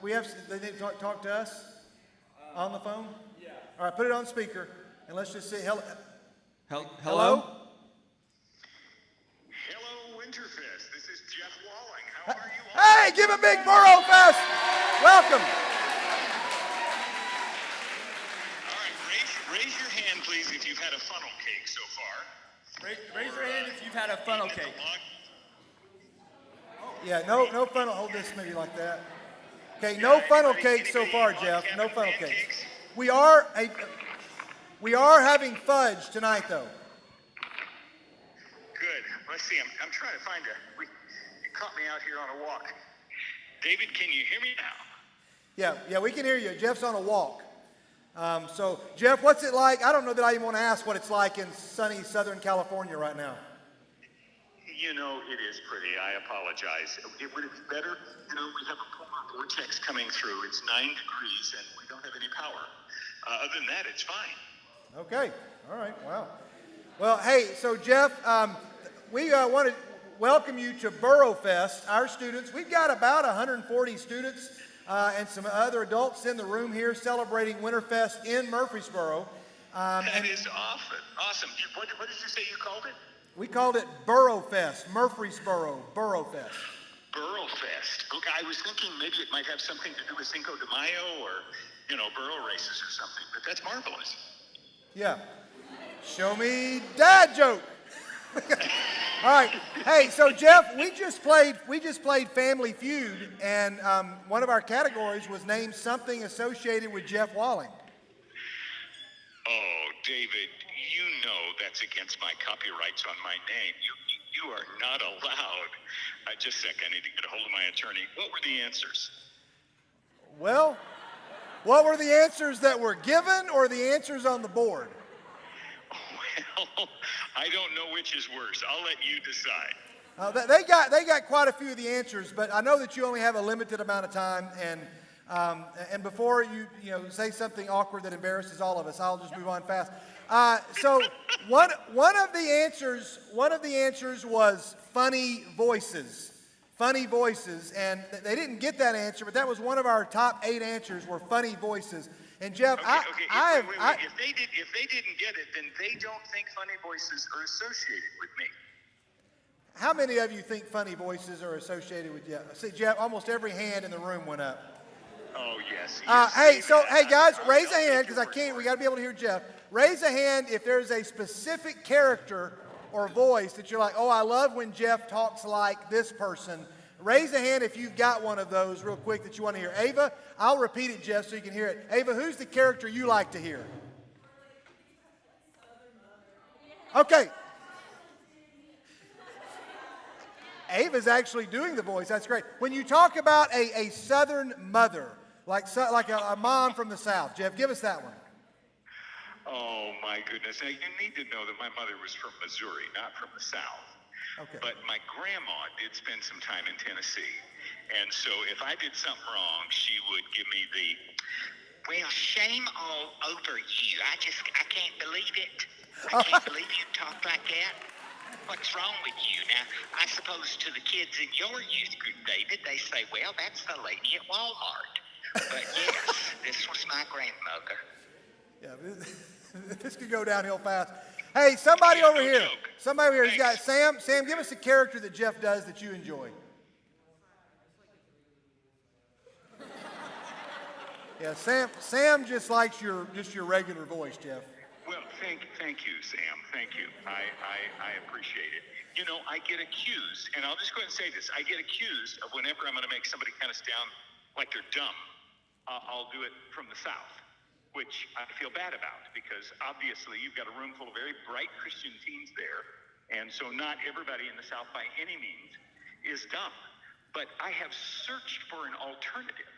We have. They need to talk to us on the phone. Yeah. All right, put it on speaker, and let's just see. Hello. Hello? Hello, Winterfest. This is Jeff Walling. How are you all? Hey, give a big Borofest. Welcome. All right, raise your hand, please, if you've had a funnel cake so far. Raise your hand if you've had a funnel cake. Yeah, no funnel. Hold this maybe like that. Okay, no funnel cakes so far, Jeff. No funnel cakes. We are having fudge tonight, though. Good. Let's see. I'm trying to find you caught me out here on a walk. David, can you hear me now? Yeah, we can hear you. Jeff's on a walk. So, Jeff, what's it like? I don't know that I even want to ask what it's like in sunny Southern California right now. You know, it is pretty. I apologize. It would have been better. You know, we have a polar vortex coming through. It's 9 degrees, and we don't have any power. Other than that, it's fine. Okay. All right. Wow. Well, hey, so Jeff, we want to welcome you to Borofest. Our students, we've got about 140 students and some other adults in the room here celebrating Winterfest in Murfreesboro. That is awesome. What did you say you called it? We called it Borofest, Murfreesboro, Borofest. Borofest. Okay, I was thinking maybe it might have something to do with Cinco de Mayo or, you know, burro races or something, but that's marvelous. Yeah. Show me dad joke. All right. Hey, so Jeff, we just played Family Feud, and one of our categories was named something associated with Jeff Walling. Oh, David, you know that's against my copyrights on my name. You are not allowed. Just a sec, I need to get a hold of my attorney. What were the answers? Well, what were the answers that were given or the answers on the board? Well, I don't know which is worse. I'll let you decide. They got quite a few of the answers, but I know that you only have a limited amount of time, and before you say something awkward that embarrasses all of us, I'll just move on fast. So one of the answers was funny voices. Funny voices, and they didn't get that answer, but that was one of our top 8 answers were funny voices. And Jeff, Okay, if they didn't get it, then they don't think funny voices are associated with me. how many of you think funny voices are associated with Jeff? See, Jeff, almost every hand in the room went up. Oh yes. Hey guys, raise a hand because we got to be able to hear Jeff. Raise a hand if there's a specific character or voice that you're like, oh, I love when Jeff talks like this person. Raise a hand if you've got one of those real quick that you want to hear. Ava, I'll repeat it, Jeff, so you can hear it. Ava, who's the character you like to hear? Okay. Ava's actually doing the voice. That's great. When you talk about a Southern mother, like a mom from the South, Jeff, give us that one. Oh my goodness! Now you need to know that my mother was from Missouri, not from the South. Okay. But my grandma did spend some time in Tennessee, and so if I did something wrong, she would give me the, well, shame all over you. I can't believe it. I can't believe you talk like that. What's wrong with you? Now, I suppose to the kids in your youth group, David, they say, well, that's the lady at Walmart. But yes, this was my grandmother. Yeah, this could go downhill fast. Hey, somebody over here. Joke. Somebody over here. You got Sam. Sam, give us a character that Jeff does that you enjoy. Yeah, Sam just likes your regular voice, Jeff. Well, thank you, Sam. Thank you. I appreciate it. You know, I get accused, and I'll just go ahead and say this. I get accused of whenever I'm going to make somebody kind of sound like they're dumb, I'll do it from the South, which I feel bad about because obviously you've got a room full of very bright Christian teens there, and so not everybody in the South by any means is dumb. But I have searched for an alternative.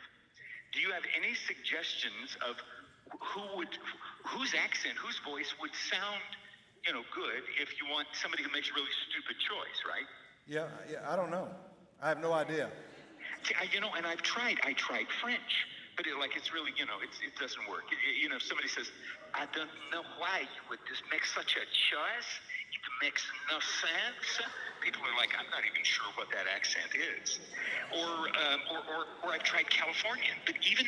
Do you have any suggestions of whose accent, whose voice would sound, good if you want somebody who makes a really stupid choice, right? Yeah, I don't know. I have no idea. See, and I tried French, but it's really, it doesn't work. If somebody says, I don't know why you would just make such a choice. It makes no sense. People are like, I'm not even sure what that accent is. Or I've tried Californian, but even,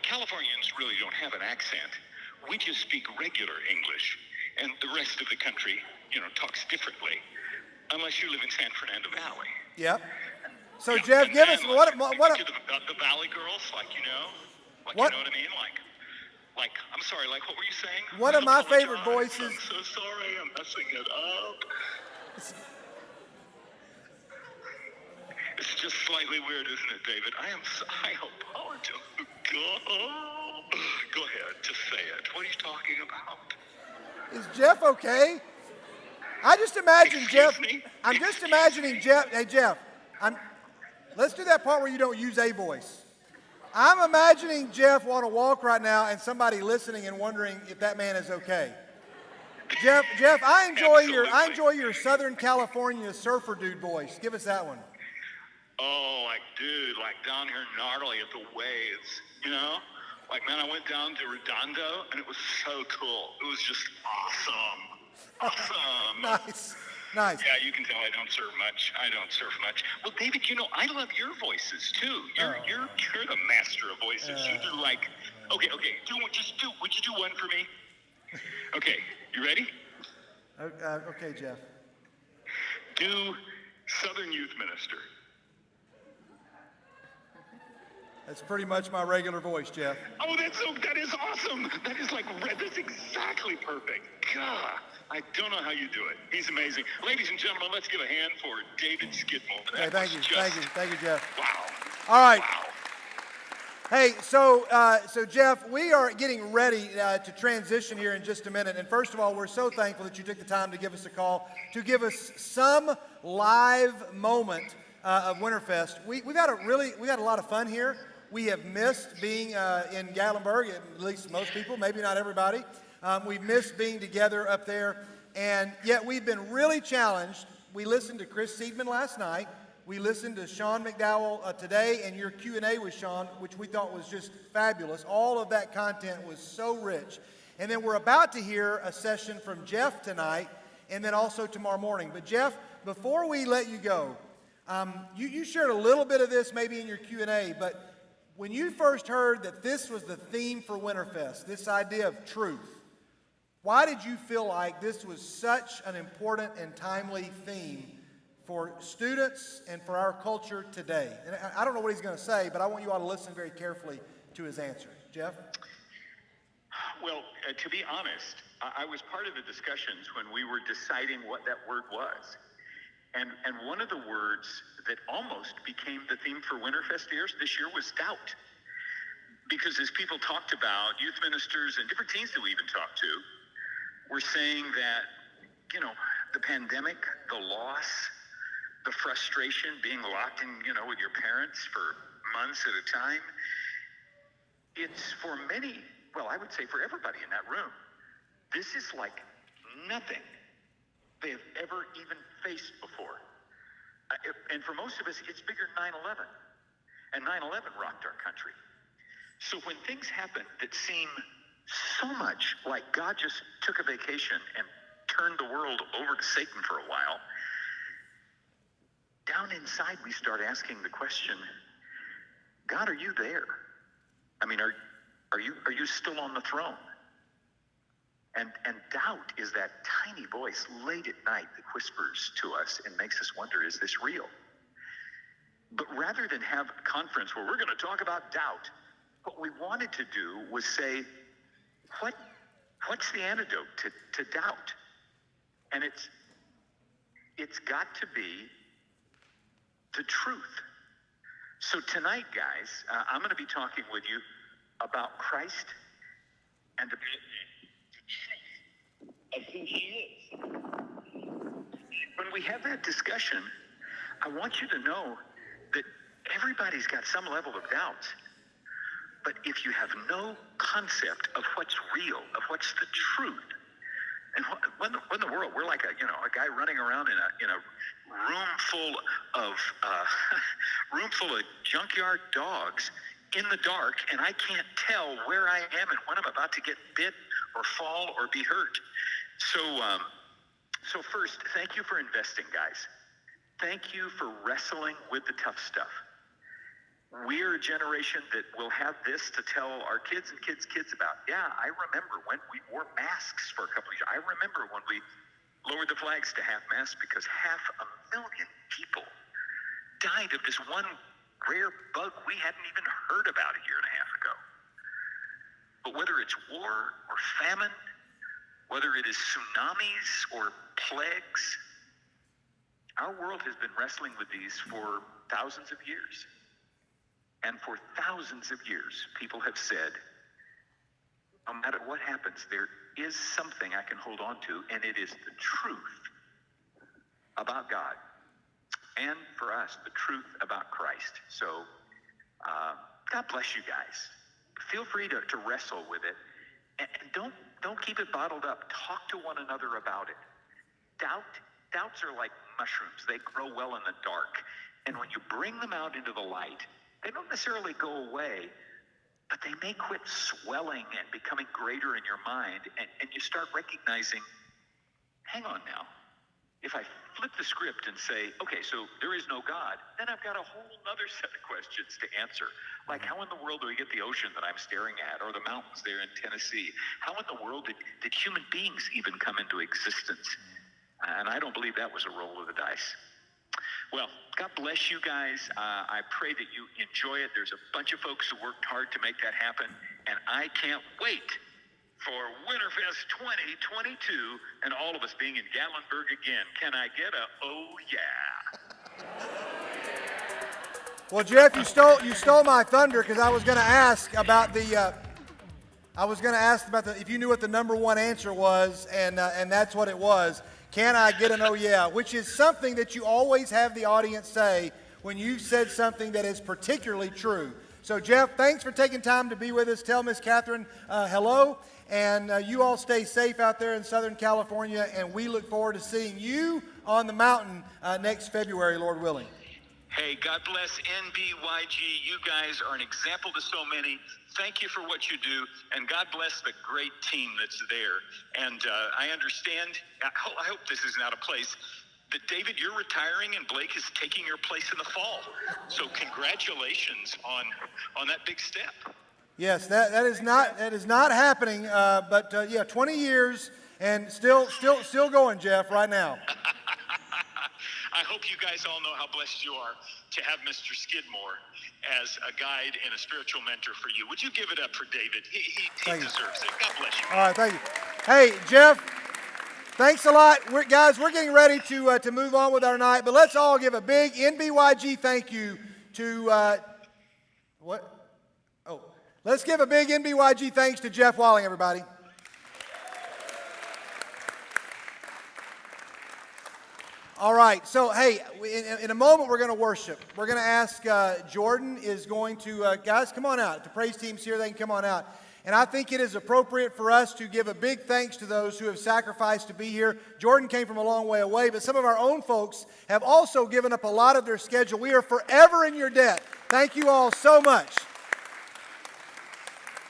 Californians really don't have an accent. We just speak regular English, and the rest of the country, talks differently, unless you live in San Fernando Valley. Yep. So Jeff, give us what the Valley girls, you know what I mean? Like, I'm sorry, what were you saying? One of my favorite voices. I'm so sorry, I'm messing it up. It's just slightly weird, isn't it, David? I apologize. Go ahead, just say it. What are you talking about? Is Jeff okay? I just imagine Jeff. Me? I'm just imagining Jeff. Hey, Jeff. Let's do that part where you don't use a voice. I'm imagining Jeff want to walk right now and somebody listening and wondering if that man is okay. Jeff, I enjoy your Southern California surfer dude voice. Give us that one. Oh, dude, down here gnarly at the waves, man, I went down to Redondo and it was so cool. It was just awesome. Nice. Yeah, you can tell I don't surf much. Well, David, I love your voices too. You're the master of voices. You do okay. Would you do one for me? Okay, you ready? Okay, Jeff. Do Southern Youth Minister. That's pretty much my regular voice, Jeff. Oh, that is awesome. That's exactly perfect. God, I don't know how you do it. He's amazing. Ladies and gentlemen, let's give a hand for David Skidmore. Okay, thank you, Jeff. Wow. All right. Wow. Hey, so Jeff, we are getting ready to transition here in just a minute. And first of all, we're so thankful that you took the time to give us a call, to give us some live moment of Winterfest. We've had a lot of fun here. We have missed being in Gatlinburg, at least most people, maybe not everybody. We've missed being together up there, and yet we've been really challenged. We listened to Chris Seidman last night. We listened to Sean McDowell today, and your Q&A with Sean, which we thought was just fabulous. All of that content was so rich. And then we're about to hear a session from Jeff tonight, and then also tomorrow morning. But Jeff, before we let you go, you shared a little bit of this maybe in your Q&A, but when you first heard that this was the theme for Winterfest, this idea of truth, why did you feel like this was such an important and timely theme for students and for our culture today? And I don't know what he's going to say, but I want you all to listen very carefully to his answer. Jeff? Well, to be honest, I was part of the discussions when we were deciding what that word was. And one of the words that almost became the theme for Winterfest this year was doubt. Because as people talked about, youth ministers and different teens that we even talked to, were saying that, you know, the pandemic, the loss, the frustration, being locked in, you know, with your parents for months at a time, it's for many, well, I would say for everybody in that room, this is like nothing they have ever even faced before. And for most of us, it's bigger than 9/11. And 9/11 rocked our country. So when things happen that seem so much like God just took a vacation and turned the world over to Satan for a while, down inside we start asking the question, God, are you there? I mean, are you still on the throne? And doubt is that tiny voice late at night that whispers to us and makes us wonder, is this real? But rather than have a conference where we're going to talk about doubt, what we wanted to do was say, what's the antidote to doubt? And it's got to be the truth. So tonight, guys, I'm going to be talking with you about Christ and the truth of who he is. When we have that discussion, I want you to know that everybody's got some level of doubt. But if you have no concept of what's real, of what's the truth, and when the world, we're like a guy running around in a room full of junkyard dogs in the dark, and I can't tell where I am and when I'm about to get bit or fall or be hurt. So first, thank you for investing, guys. Thank you for wrestling with the tough stuff. We're a generation that will have this to tell our kids and kids' kids about. Yeah, I remember when we wore masks for a couple of years. I remember when we lowered the flags to half mast because 500,000 people died of this one rare bug we hadn't even heard about a year and a half ago. But whether it's war or famine, whether it is tsunamis or plagues, our world has been wrestling with these for thousands of years. And for thousands of years, people have said, no matter what happens, there is something I can hold on to, and it is the truth about God. And for us, the truth about Christ. So, God bless you guys. Feel free to wrestle with it. And don't keep it bottled up. Talk to one another about it. Doubts are like mushrooms. They grow well in the dark. And when you bring them out into the light, they don't necessarily go away, but they may quit swelling and becoming greater in your mind, and you start recognizing, hang on now, if I flip the script and say, okay, so there is no God, then I've got a whole other set of questions to answer. Like, how in the world do we get the ocean that I'm staring at, or the mountains there in Tennessee? How in the world did human beings even come into existence? And I don't believe that was a roll of the dice. Well, God bless you guys. I pray that you enjoy it. There's a bunch of folks who worked hard to make that happen, and I can't wait for Winterfest 2022 and all of us being in Gatlinburg again. Can I get a oh yeah? Well, Jeff, you stole my thunder because I was going to ask about if you knew what the number one answer was, and that's what it was. Can I get an oh yeah? Which is something that you always have the audience say when you've said something that is particularly true. So, Jeff, thanks for taking time to be with us. Tell Miss Catherine hello, and you all stay safe out there in Southern California, and we look forward to seeing you on the mountain next February, Lord willing. Hey, God bless NBYG. You guys are an example to so many. Thank you for what you do, and God bless the great team that's there. And I understand, I hope this is not a place that David, you're retiring and Blake is taking your place in the fall. So congratulations on that big step. Yes, that is not happening. But yeah, 20 years and still going, Jeff, right now. I hope you guys all know how blessed you are to have Mr. Skidmore as a guide and a spiritual mentor for you. Would you give it up for David? He deserves it. God bless you. All right, thank you. Hey, Jeff, thanks a lot. We're getting ready to move on with our night, but let's all give a big NBYG thank you to let's give a big NBYG thanks to Jeff Walling, everybody. All right, so hey, in a moment we're going to worship. We're going to ask, Jordan is going to, guys, come on out. The praise team's here, they can come on out. And I think it is appropriate for us to give a big thanks to those who have sacrificed to be here. Jordan came from a long way away, but some of our own folks have also given up a lot of their schedule. We are forever in your debt. Thank you all so much.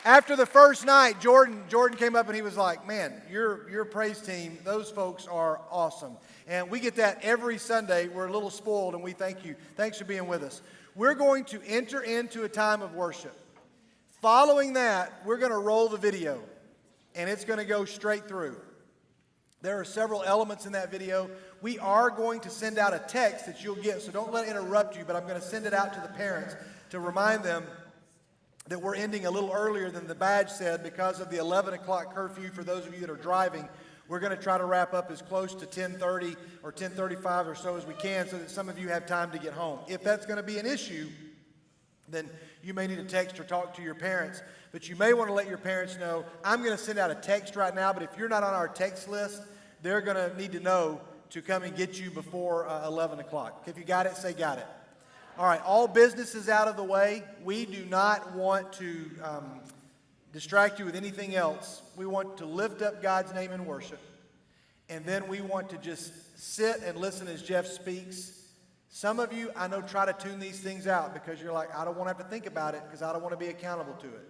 After the first night, Jordan came up and he was like, man, your praise team, those folks are awesome. And we get that every Sunday. We're a little spoiled, and we thank you. Thanks for being with us. We're going to enter into a time of worship. Following that, we're going to roll the video, and it's going to go straight through. There are several elements in that video. We are going to send out a text that you'll get, so don't let it interrupt you, but I'm going to send it out to the parents to remind them that we're ending a little earlier than the badge said because of the 11 o'clock curfew for those of you that are driving. We're going to try to wrap up as close to 10:30 or 10:35 or so as we can so that some of you have time to get home. If that's going to be an issue, then you may need to text or talk to your parents. But you may want to let your parents know, I'm going to send out a text right now, but if you're not on our text list, they're going to need to know to come and get you before 11 o'clock. If you got it, say got it. All right, all business is out of the way. We do not want to distract you with anything else. We want to lift up God's name in worship. And then we want to just sit and listen as Jeff speaks. Some of you, I know, try to tune these things out because you're like, I don't want to have to think about it because I don't want to be accountable to it.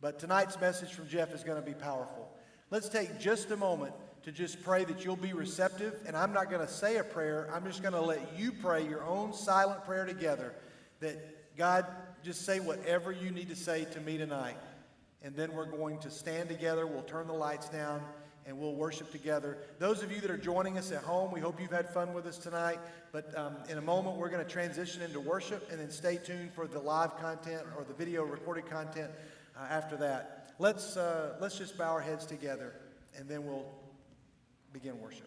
But tonight's message from Jeff is going to be powerful. Let's take just a moment to just pray that you'll be receptive. And I'm not going to say a prayer. I'm just going to let you pray your own silent prayer together that God, just say whatever you need to say to me tonight. And then we're going to stand together. We'll turn the lights down and we'll worship together. Those of you that are joining us at home, we hope you've had fun with us tonight. But in a moment, we're going to transition into worship, and then stay tuned for the live content or the video recorded content after that. Let's just bow our heads together, and then we'll begin worship.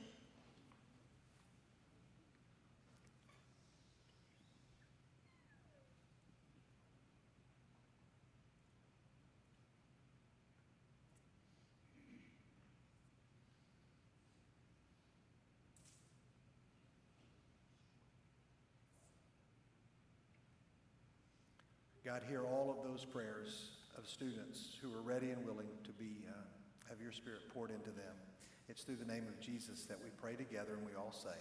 God, hear all of those prayers of students who are ready and willing to have your Spirit poured into them. It's through the name of Jesus that we pray together, and we all say,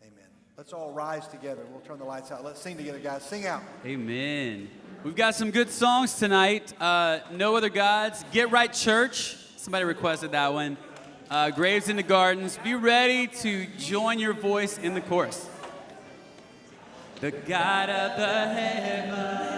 amen. Let's all rise together. We'll turn the lights out. Let's sing together, guys. Sing out. Amen. We've got some good songs tonight. No Other Gods, Get Right Church. Somebody requested that one. Graves in the Gardens. Be ready to join your voice in the chorus. The God of the heavens.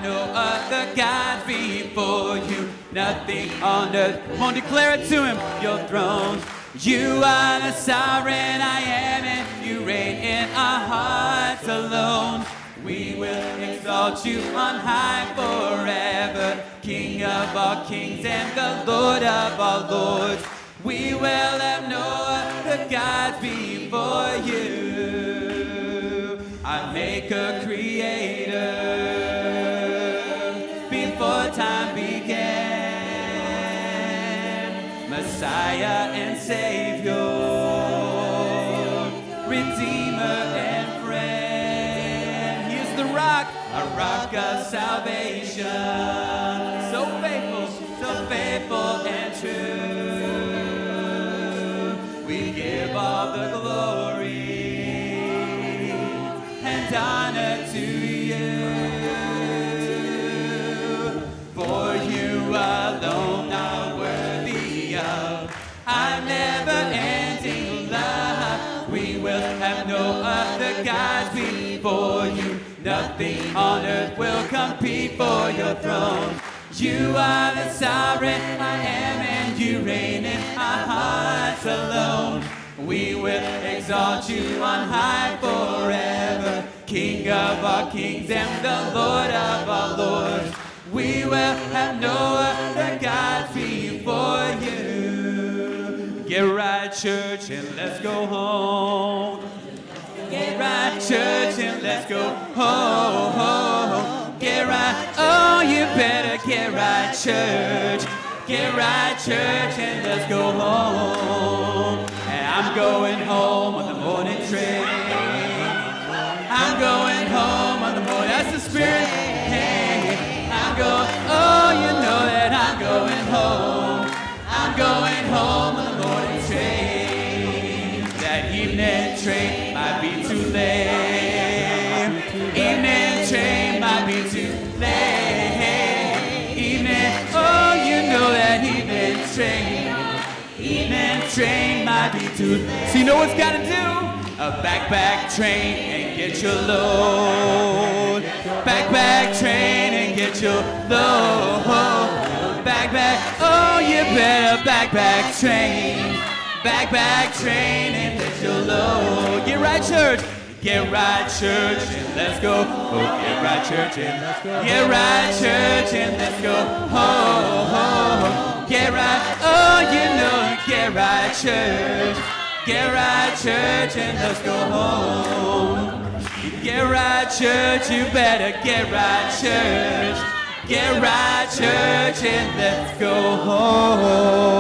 No other God before you, nothing on earth. Come on, declare it to him. Your throne, you are the sovereign I am, and you reign in our hearts alone. We will exalt you on high forever, King of all kings and the Lord of all lords. We will have no other gods before you, our maker, creator. Messiah and Savior, Redeemer and friend. He is the rock, a rock of salvation. So faithful and true. We give all the glory and honor to you. For you alone are worthy of our never-ending love. We will have no other gods before you. Nothing on earth will compete for your throne. You are the sovereign I am, and you reign in our hearts alone. We will exalt you on high forever, King of all kings and the Lord of all lords. We will have no other gods before you. Get right, church, and let's go home. Get right, church, and let's go home. Get right, oh, you better get right, church. Get right, church, and let's go home. And I'm going home on the morning train. I'm going home on the morning, that's the spirit. Hey, I'm going, oh, you know that I'm going home. I'm going home on the morning train. That evening train might be too late. Evening train might be too late. Evening, oh, you know that evening train might be too late. So you know what's gotta do? A backpack train and get your load. Backpack train and get your load. Backpack, oh, you better backpack train. Backpack train and get your load. Get right, church. Get right, church, and let's go. Oh, get right, church, and let's go. Get right, church, and let's go. Ho, ho, ho. Get right, oh, you know, get right, church. Get right, church, and let's go home. Get right, church, you better get right, church. Get right, church, and let's go home.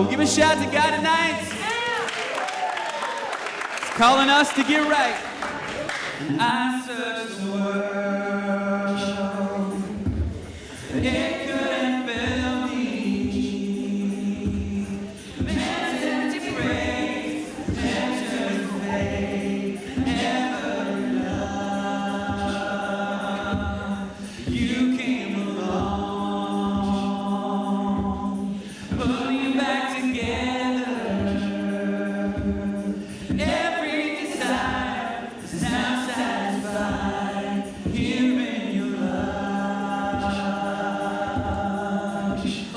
Give a shout to God tonight. He's calling us to get right. I searched the world. It couldn't fill me. Meant to praise, meant to faith, ever love. You came along, put me back together. Every desire is now satisfied here in your love.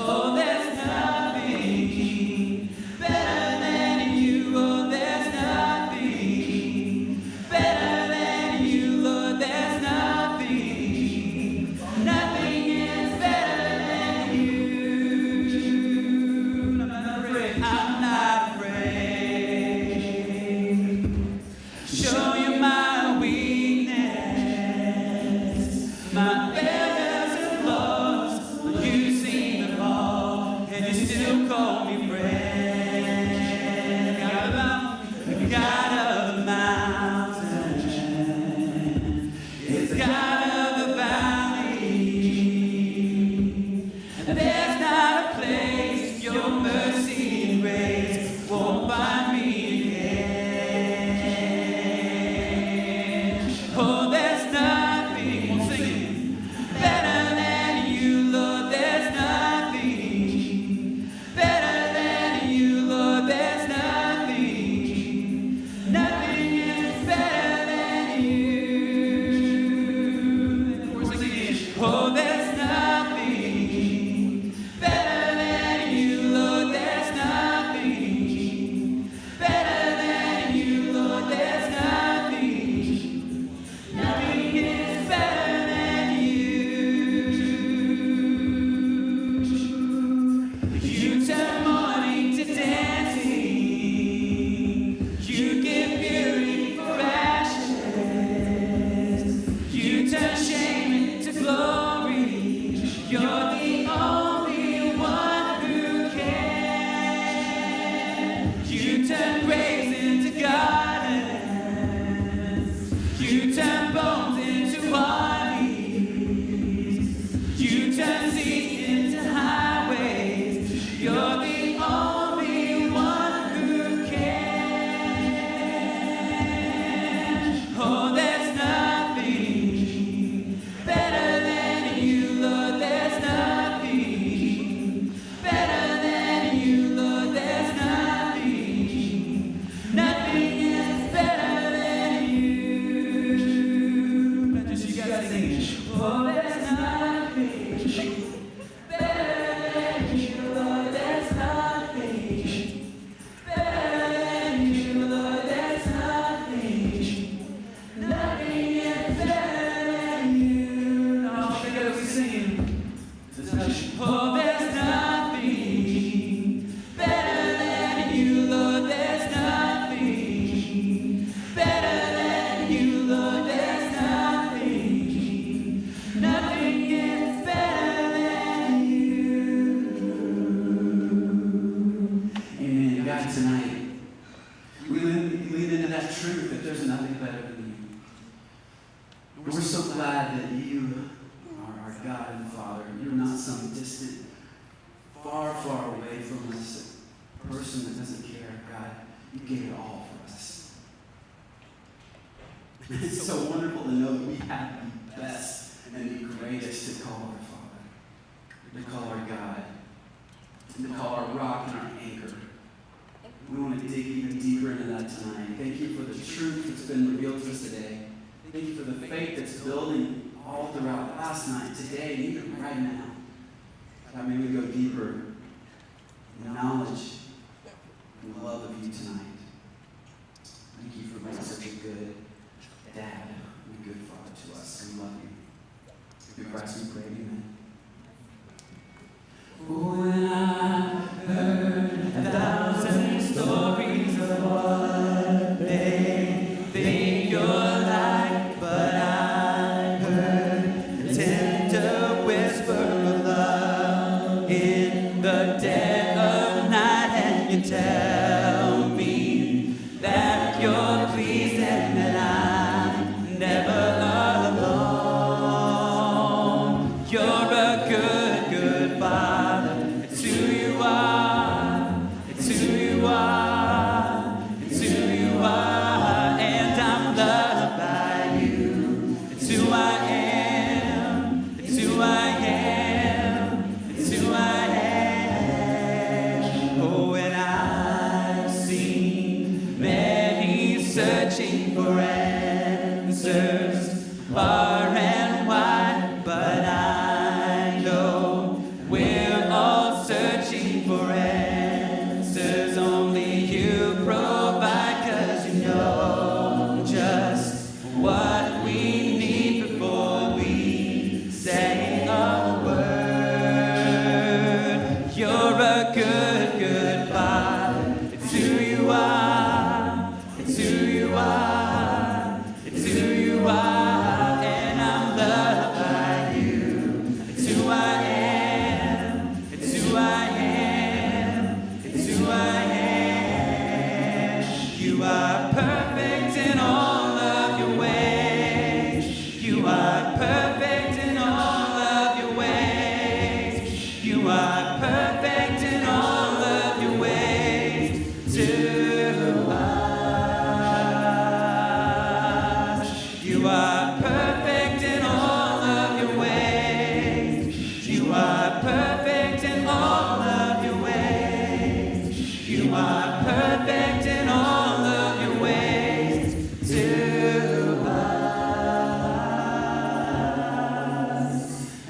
Oh, there's nothing better than you. Oh, there's nothing better than you. Lord, there's nothing. Nothing is better than you. I'm not afraid. I'm not afraid. Show you my weakness, my failures and flaws, but you've seen them all, and you still call me friend. The God of the mountain, is God of the valley, and there's not a place your mercy and grace won't find me again. Oh, there's nothing, we'll sing it, better than you, Lord. There's nothing better than you, Lord. There's nothing. Nothing is better than you. We're singing, oh, there's nothing better than you, Lord. There's nothing better than you, Lord. There's nothing. Nothing is better than you. You turn mourning to dancing. You give beauty for ashes. You turn shame into glory. You're the only one who can. singing. There's nothing, oh, there's nothing better than you, Lord. There's nothing better than you, Lord. There's nothing. Nothing gets better than you. Amen. God, tonight, we lean into that truth that there's nothing better than you. We're so glad that you are our God and Father. You're not some distant, far, far away from us person that doesn't care. God, you gave it all for us. It's so wonderful to know that we have the best and the greatest to call our Father, to call our God, and to call our rock and our anchor. We want to dig even deeper into that tonight. Thank you for the truth that's been revealed to us today. Thank you for the faith that's building all throughout last night, today, and even right now. God, may we go deeper in knowledge and love of you tonight. Thank you for being such a good dad and a good father to us. We love you. In Christ we pray, amen. When I heard 1,000 stories of what they think you're like, but I heard the tender whisper of love in the dead of night, and you tell me that you're pleased and that I'm never alone. You're a good, good father. It's who you are. It's who you are. It's who you are. And I'm loved by you. It's who I am. It's who I am. It's who I am. Oh, and I've seen many searching for answers far and wide, but I know we're all searching for answers only you provide, 'cause you know just what we need before we say a word. You're a good, good father. It's who you are. It's who you are. It's who you are. And I'm loved by you. It's who I am. It's who I am. It's who I am. You are perfect in all of your ways. You are perfect in all of your ways. You are perfect in all of your ways to us. You are perfect in all of your ways. You are perfect in all of your ways. You are perfect in all of your ways to us.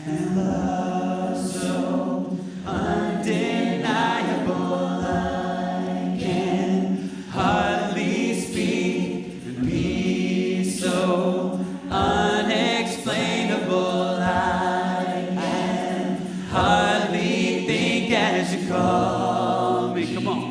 And love so undeniable, I can hardly speak. And peace so unexplainable, I can hardly think as you call me. Come on.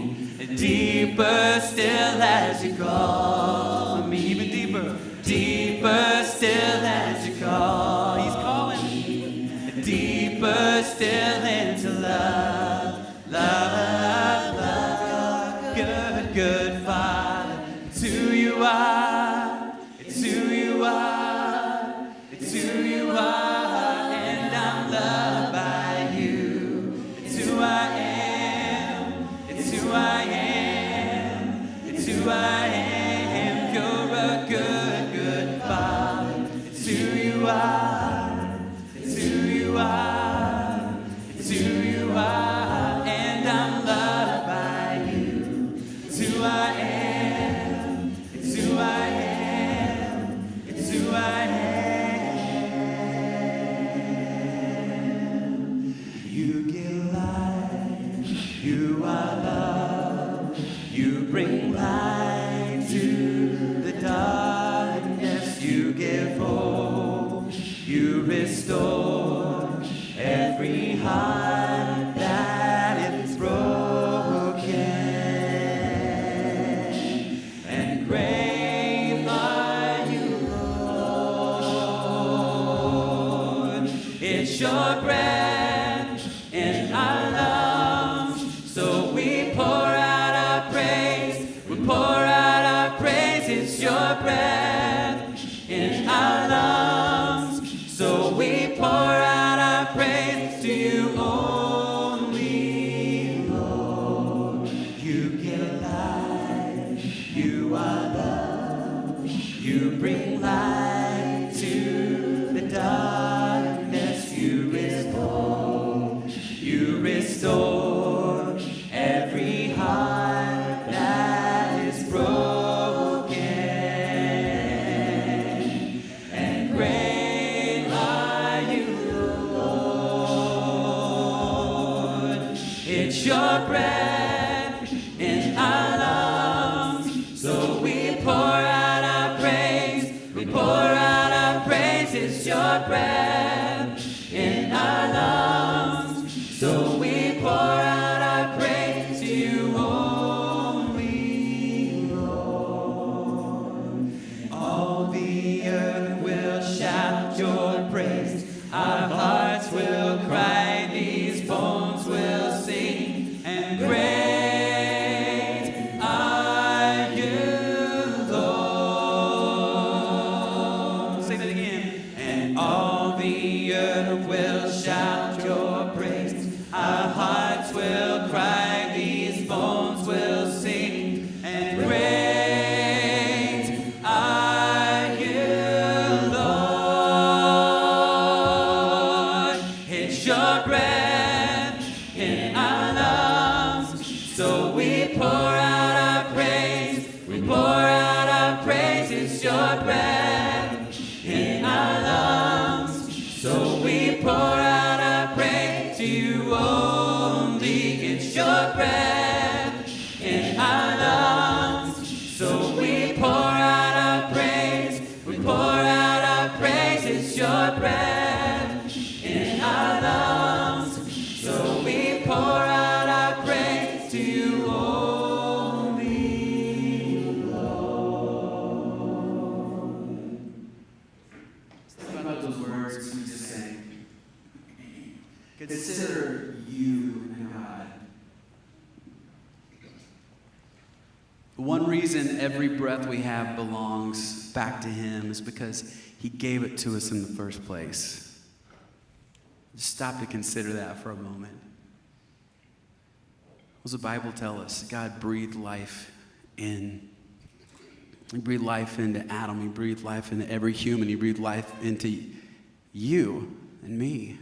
Deeper still as you call me. Even deeper. Deeper still as you call. He's calling me. Deeper still into love. Love, love. Good, good Father. It's who you are. It's who you are. It's who you are. And I'm loved by you. It's who I am. It's who I am. It's who I am. You're a good, good Father. It's who you are. It's who you are. It's who you are. And I'm breath in our lungs. So we pour out our praise. We pour out our praise. It's your breath in our lungs. So we pour out our praise to you only, Lord. You give life. You are love. You bring light to the darkness. You restore every heart that is broken. And great are you, Lord. It's your breath in our lungs. So we pour out our praise. We pour out our praise. It's your breath in our lungs. So we pour out our praise to you only, Lord. All the earth will shout your praise. Our hearts will cry. These bones will sing. And great are you, Lord. Say that again. And all the earth will shout your praise. Our hearts will cry, these bones will sing, and great are you, Lord. It's your breath in our lungs, so we pour out our praise. We pour out our praise. It's your breath in our lungs, so we pour out our praise to you only. It's your breath in our lungs, so we pour out our praise. We pour out our praise. It's your breath in our lungs, so we pour out our praise to you only, Lord. Think about those words we just sang. Consider you and God. One reason every breath we have belongs back to Him is because He gave it to us in the first place. Just stop to consider that for a moment. What does the Bible tell us? God breathed life in. He breathed life into Adam. He breathed life into every human. He breathed life into you and me.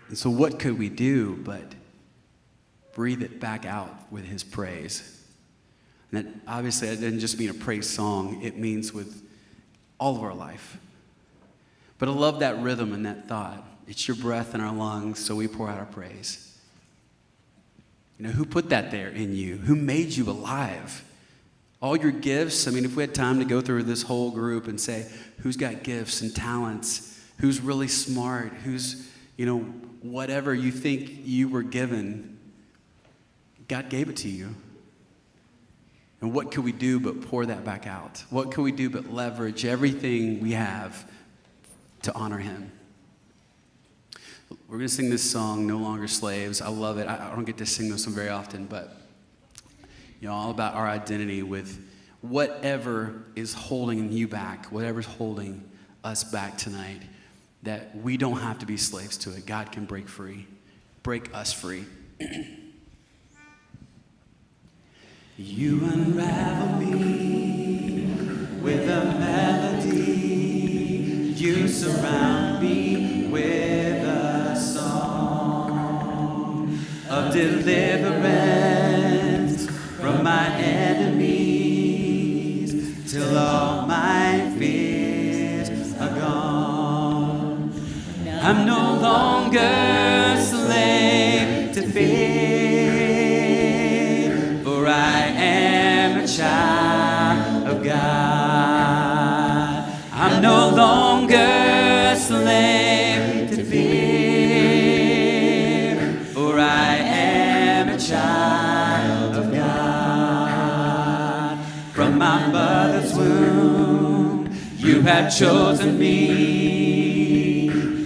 And so what could we do but breathe it back out with His praise? And that, obviously, that doesn't just mean a praise song. It means with all of our life. But I love that rhythm and that thought. It's your breath in our lungs, so we pour out our praise. You know, who put that there in you? Who made you alive? All your gifts. I mean, if we had time to go through this whole group and say, who's got gifts and talents? Who's really smart? Who's, whatever you think you were given, God gave it to you. And what could we do but pour that back out? What could we do but leverage everything we have to honor Him? We're going to sing this song, No Longer Slaves. I love it. I don't get to sing this one very often, but all about our identity with whatever is holding you back, whatever's holding us back tonight, that we don't have to be slaves to it. God can break us free. You unravel me with a melody. You surround me with a song of deliverance from my enemies till all my fears are gone. I'm no longer a slave to fear, for I am a child of God. I'm no longer a slave to fear, for I am a child of God. From my mother's womb, you have chosen me.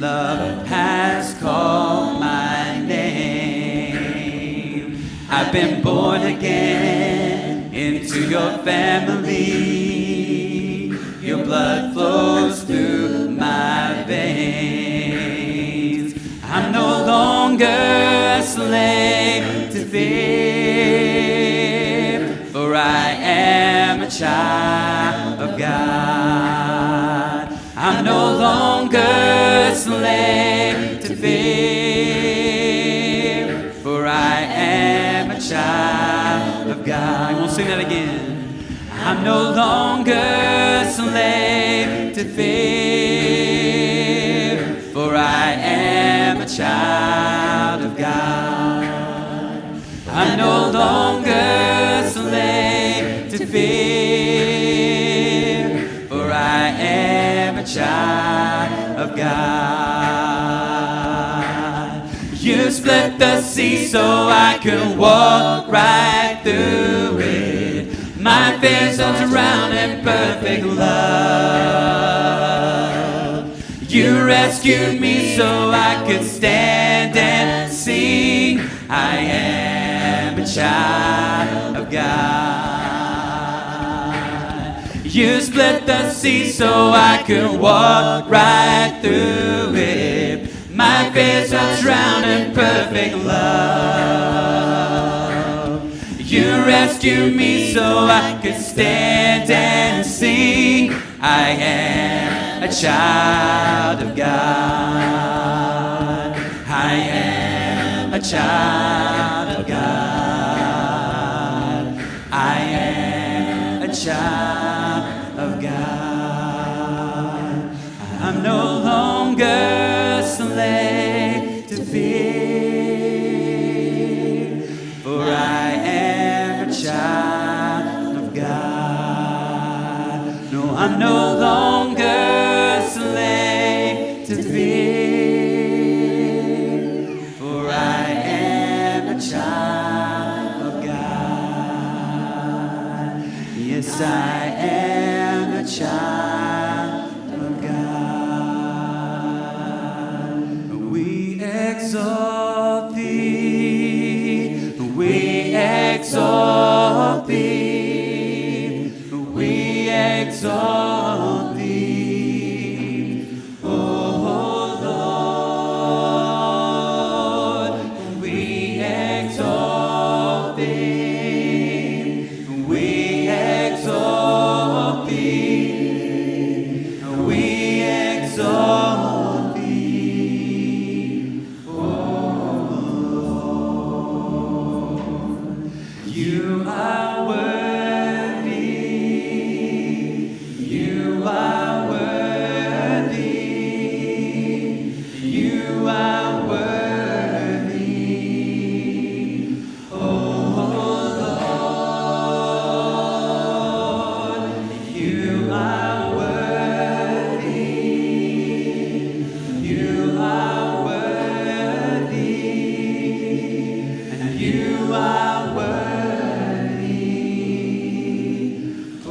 love has called my name. I've been born again into your family. Your blood flows through my veins. I'm no longer a slave to fear, for I am a child of God. I'm no longer a slave to fear, for I am a child of God. We'll sing that again. I'm no longer a slave to fear, for I am a child of God. I'm no longer a slave to fear, for I am a child of God. You split the sea so I could walk right through it. My fears are surrounded in perfect love. You rescued me so I could stand and sing. I am a child of God. You split the sea so I could walk right through it. My fears are drowned in perfect love. You rescued me so I could stand and sing. I am a child of God. I am a child of God. I am a child of God. I'm no longer a slave to fear, for I am a child of God. No, I'm no longer a slave to fear, for I am a child of God. Yes, I am a child of God. We exalt thee, we exalt thee, we exalt thee, oh Lord, we exalt thee, we exalt thee, we exalt thee, oh Lord. You are worthy, you are worthy, you are worthy, oh Lord. You are worthy, you are worthy, and you are worthy, oh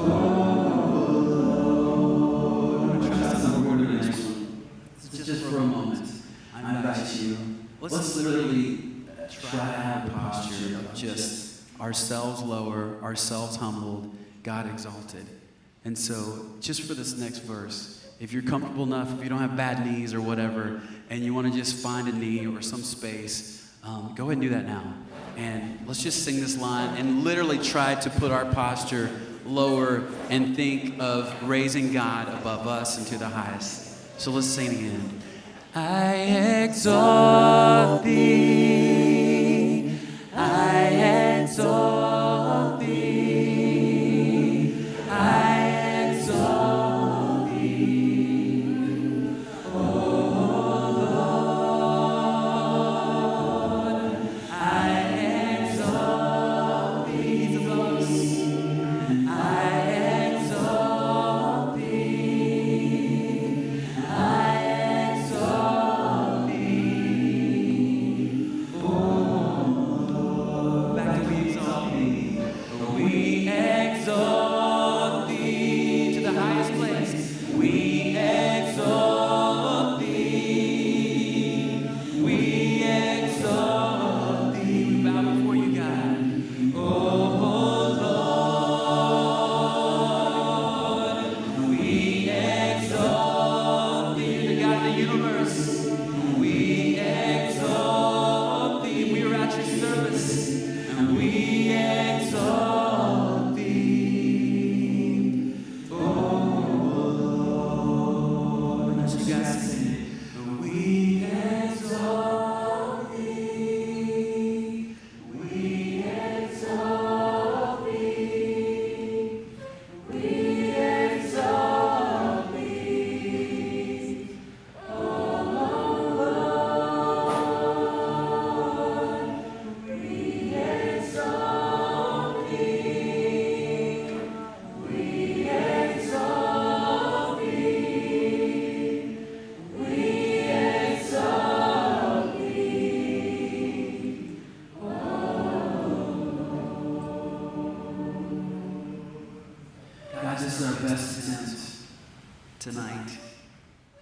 Lord. Trust on the word of the next one. Just for a moment, I invite you. Let's literally try to have a posture of just ourselves lower, ourselves humbled, God exalted. And so, just for this next verse, if you're comfortable enough, if you don't have bad knees or whatever, and you want to just find a knee or some space, go ahead and do that now. And let's just sing this line and literally try to put our posture lower and think of raising God above us and to the highest. So let's sing again. I exalt thee, I exalt thee, I exalt thee, oh Lord, I exalt thee, I exalt thee, I exalt thee,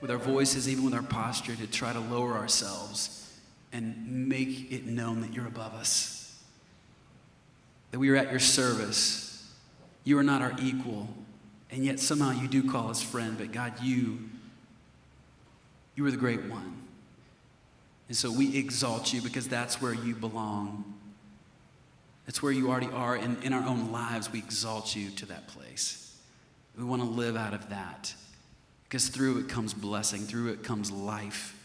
with our voices, even with our posture, to try to lower ourselves and make it known that you're above us, that we are at your service. You are not our equal, and yet somehow you do call us friend, but God, you are the great one. And so we exalt you because that's where you belong. That's where you already are, and in our own lives, we exalt you to that place. We want to live out of that because through it comes blessing, through it comes life,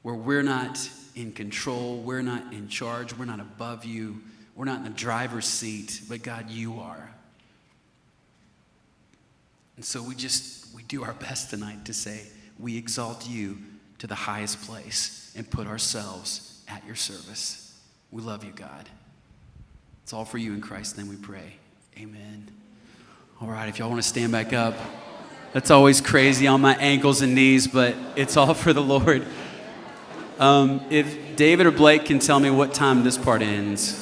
where we're not in control, we're not in charge, we're not above you, we're not in the driver's seat, but God, you are. And so we do our best tonight to say, we exalt you to the highest place and put ourselves at your service. We love you, God. It's all for you in Christ's name we pray. Amen. All right, if y'all want to stand back up. That's always crazy on my ankles and knees, but it's all for the Lord. If David or Blake can tell me what time this part ends.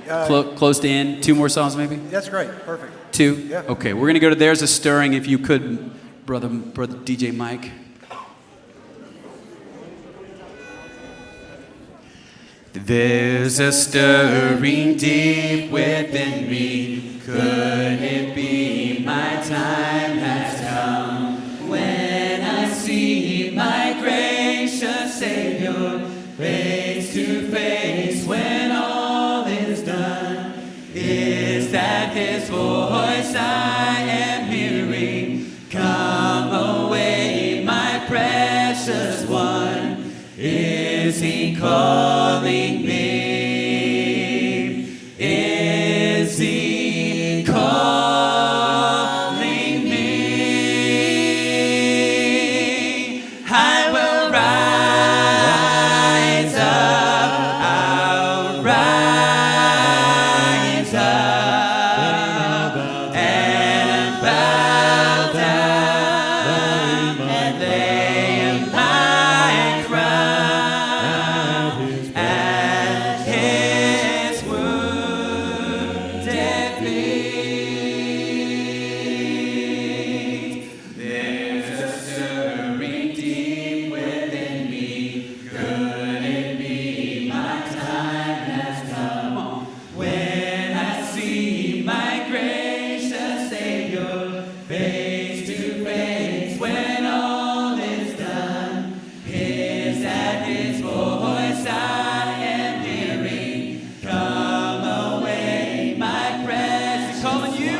Close to end. 2 more songs maybe? That's great. Perfect. 2? Yeah. Okay, we're going to go to There's a Stirring, if you could, brother DJ Mike. There's a stirring deep within me. Could it be my time has come? When I see my gracious Savior face to face, when all is done, is that his voice I am hearing? Come away, my precious one. Is he calling me? Is he calling me? I will rise up, I'll rise up and bow down and lay my crown at his wounded feet. There's a stirring deep within me. Could it be my time has come? When I see my gracious Savior face to face, when all is done, is that his voice I am hearing? Come away, my precious, calling you.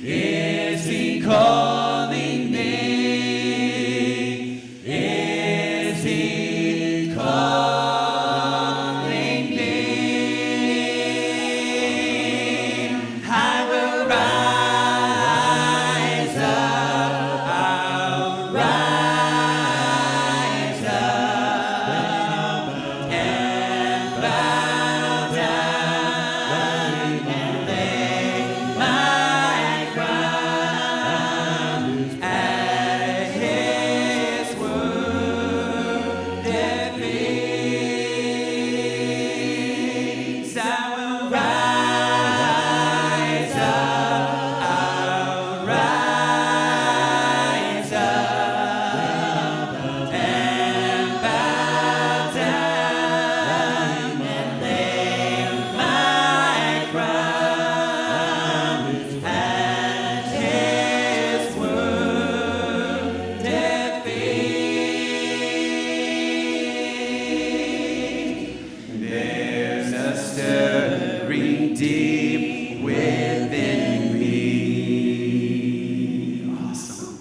Is he calling me? Is he calling me? I will rise up, I'll rise up and bow down and lay my crown at his wounded feet. I will rise up, I'll rise up and bow down and lay my crown at his wounded feet. There's a stirring deep within me. Awesome.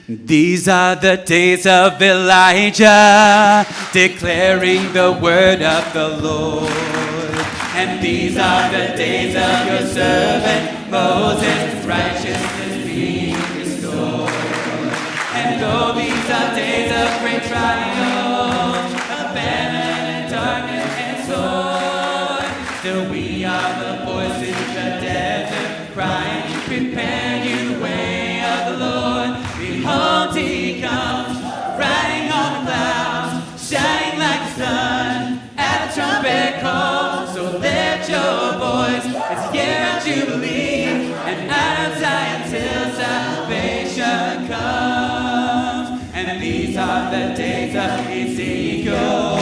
These are the days of Elijah, declaring the word of the Lord. And these are the days of your servant Moses, righteousness being restored. And though these are days of great trial, of famine and darkness and sword, still we are the voices of the desert, crying, prepare you the way of the Lord. Behold, he comes, riding on the clouds, shining like the sun, at a trumpet call. So lift your voice, it's a year of Jubilee, and out of Zion till Zion. are the days of Ezekiel,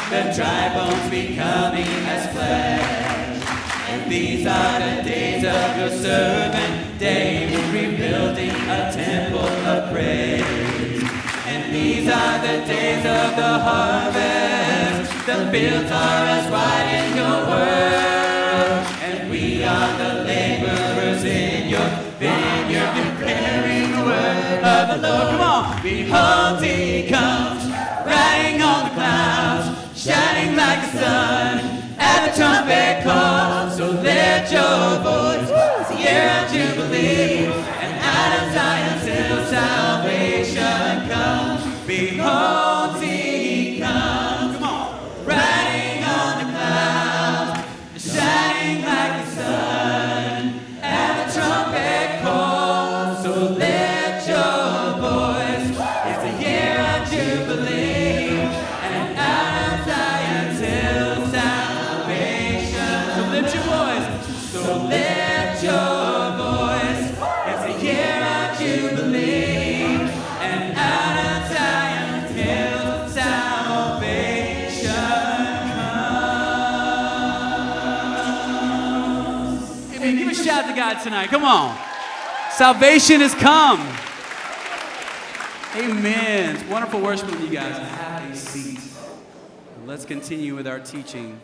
the dry bones becoming as flesh. And these are the days of your servant David, rebuilding a temple of praise. And these are the days of the harvest, the fields are as white in your word. And we are the laborers in your vineyard, declaring the word of the Lord. Come on! Behold, he comes, riding on the clouds, shining like the sun, at the trumpet call. So let your voice, it's the year of Jubilee, and out of Zion till salvation comes. Behold, he comes, come on, riding on the clouds, shining like the sun, at the trumpet call. So let your voice, it's the year of Jubilee, and out of Zion till salvation. So lift your voice, so let your voice, it's the year of Jubilee, and out of Zion till salvation comes. Amen. Give a shout to God tonight. Come on. Salvation has come. Amen. It's wonderful worship with you guys. Have a seat. Let's continue with our teaching.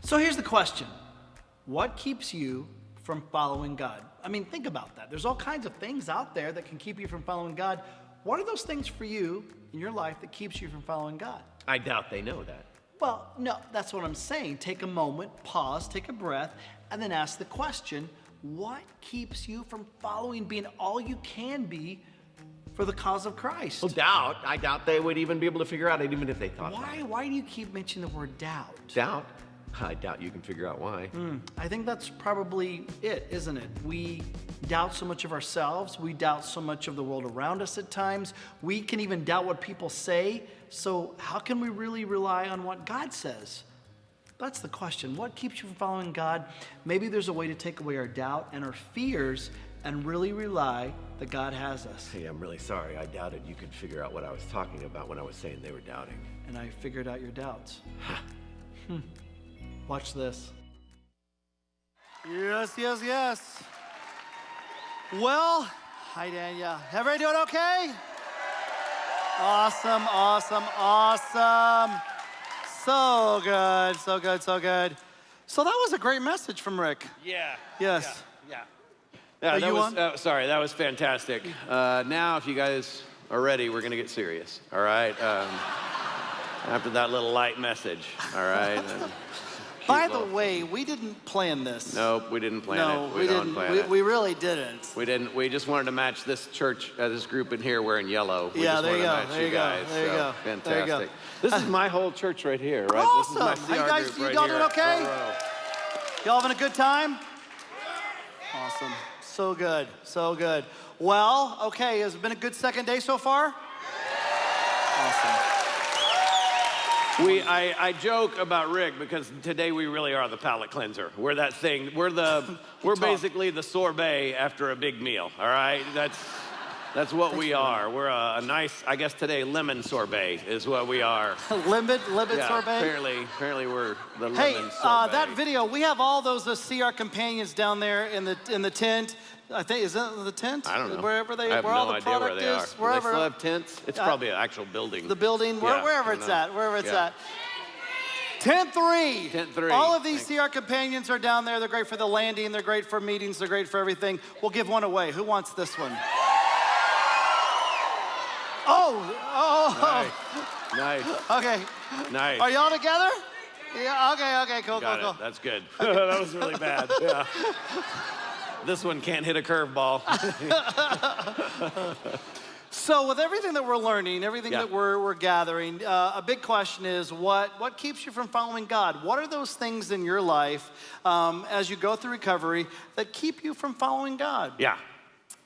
So here's the question. What keeps you from following God? I mean, think about that. There's all kinds of things out there that can keep you from following God. What are those things for you in your life that keeps you from following God? I doubt they know that. Well, no, that's what I'm saying. Take a moment, pause, take a breath, and then ask the question, what keeps you from following, being all you can be for the cause of Christ? Well, I doubt they would even be able to figure out it, even if they thought about it. Why do you keep mentioning the word doubt? Doubt? I doubt you can figure out why. I think that's probably it, isn't it? We doubt so much of ourselves. We doubt so much of the world around us at times. We can even doubt what people say. So how can we really rely on what God says? That's the question. What keeps you from following God? Maybe there's a way to take away our doubt and our fears and really rely that God has us. Hey, I'm really sorry. I doubted you could figure out what I was talking about when I was saying they were doubting. And I figured out your doubts. Watch this. Yes, yes, yes. Well, hi, Danielle. Everybody doing okay? Awesome, awesome, awesome. So good, so good, so good. So that was a great message from Rick. Yeah. Yes. Yeah. Are that you was, on? sorry, that was fantastic. Now, if you guys are ready, we're going to get serious, all right? After that little light message, all right? By the way, we didn't plan this. Nope, we didn't plan No, it. we don't plan it. We really didn't. We didn't. We just wanted to match this church, this group in here wearing yellow. We Yeah, just there you wanted to go, match there you go, guys. there you So, go, fantastic. there you go. This is my whole church right here, right? Awesome. This is my CR you guys, group you right all here. doing okay? Front row. Y'all having a good time? Awesome. So good. So good. Well, okay, has it been a good second day so far? Awesome. I joke about Rick because today we really are the palate cleanser. We're that thing. We're basically the sorbet after a big meal. All right, that's what we are. We're a nice, I guess today, lemon sorbet is what we are. lemon Yeah, sorbet. Apparently we're the Hey, lemon sorbet. that video, we have all those CR companions down there in the tent. I think, is that the tent? I don't know. Wherever I have where no all the idea where product they are. is. Do Wherever. they still have tents? It's probably an actual building. The building, Yeah, wherever I it's don't know. at, wherever it's Yeah. at. Tent 3. Tent 3. All of these CR companions are down there. They're great for the landing. They're great for meetings. They're great for everything. We'll give one away. Who wants this one? Oh. Nice. Okay. Nice. Are y'all together? Yeah, okay, cool, Got cool. it. That's good. That was really bad. Yeah. This one can't hit a curveball. So with everything that we're learning, everything Yeah. that we're gathering, a big question is what keeps you from following God? What are those things in your life as you go through recovery that keep you from following God? Yeah.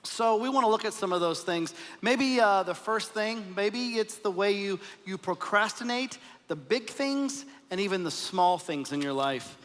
So we want to look at some of those things. Maybe the first thing, maybe it's the way you procrastinate the big things and even the small things in your life.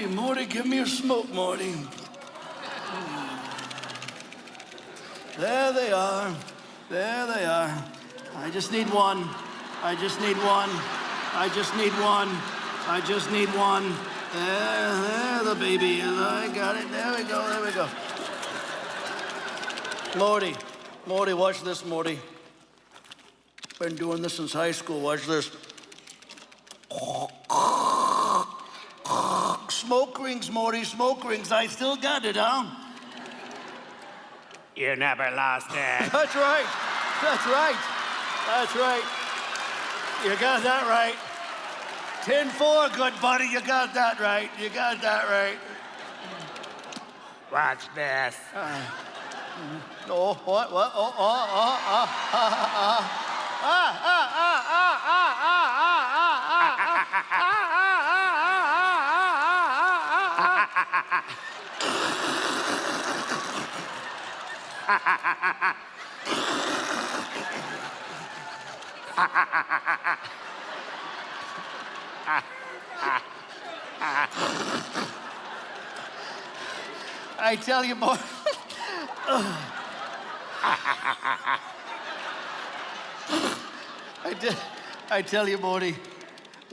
Morty, give me a smoke, Morty. There they are. There they are. I just need one. I just need one. I just need one. I just need one. There the baby is. I got it. There we go. There we go. Morty, watch this, Morty. Been doing this since high school. Watch this. Smoke rings, Morty, smoke rings. I still got it, huh? You never lost it. That's right. That's right. That's right. You got that right. 10-4, good buddy. You got that right. You got that right. Watch this. Oh, what? I tell you, boy. I tell you, Morty,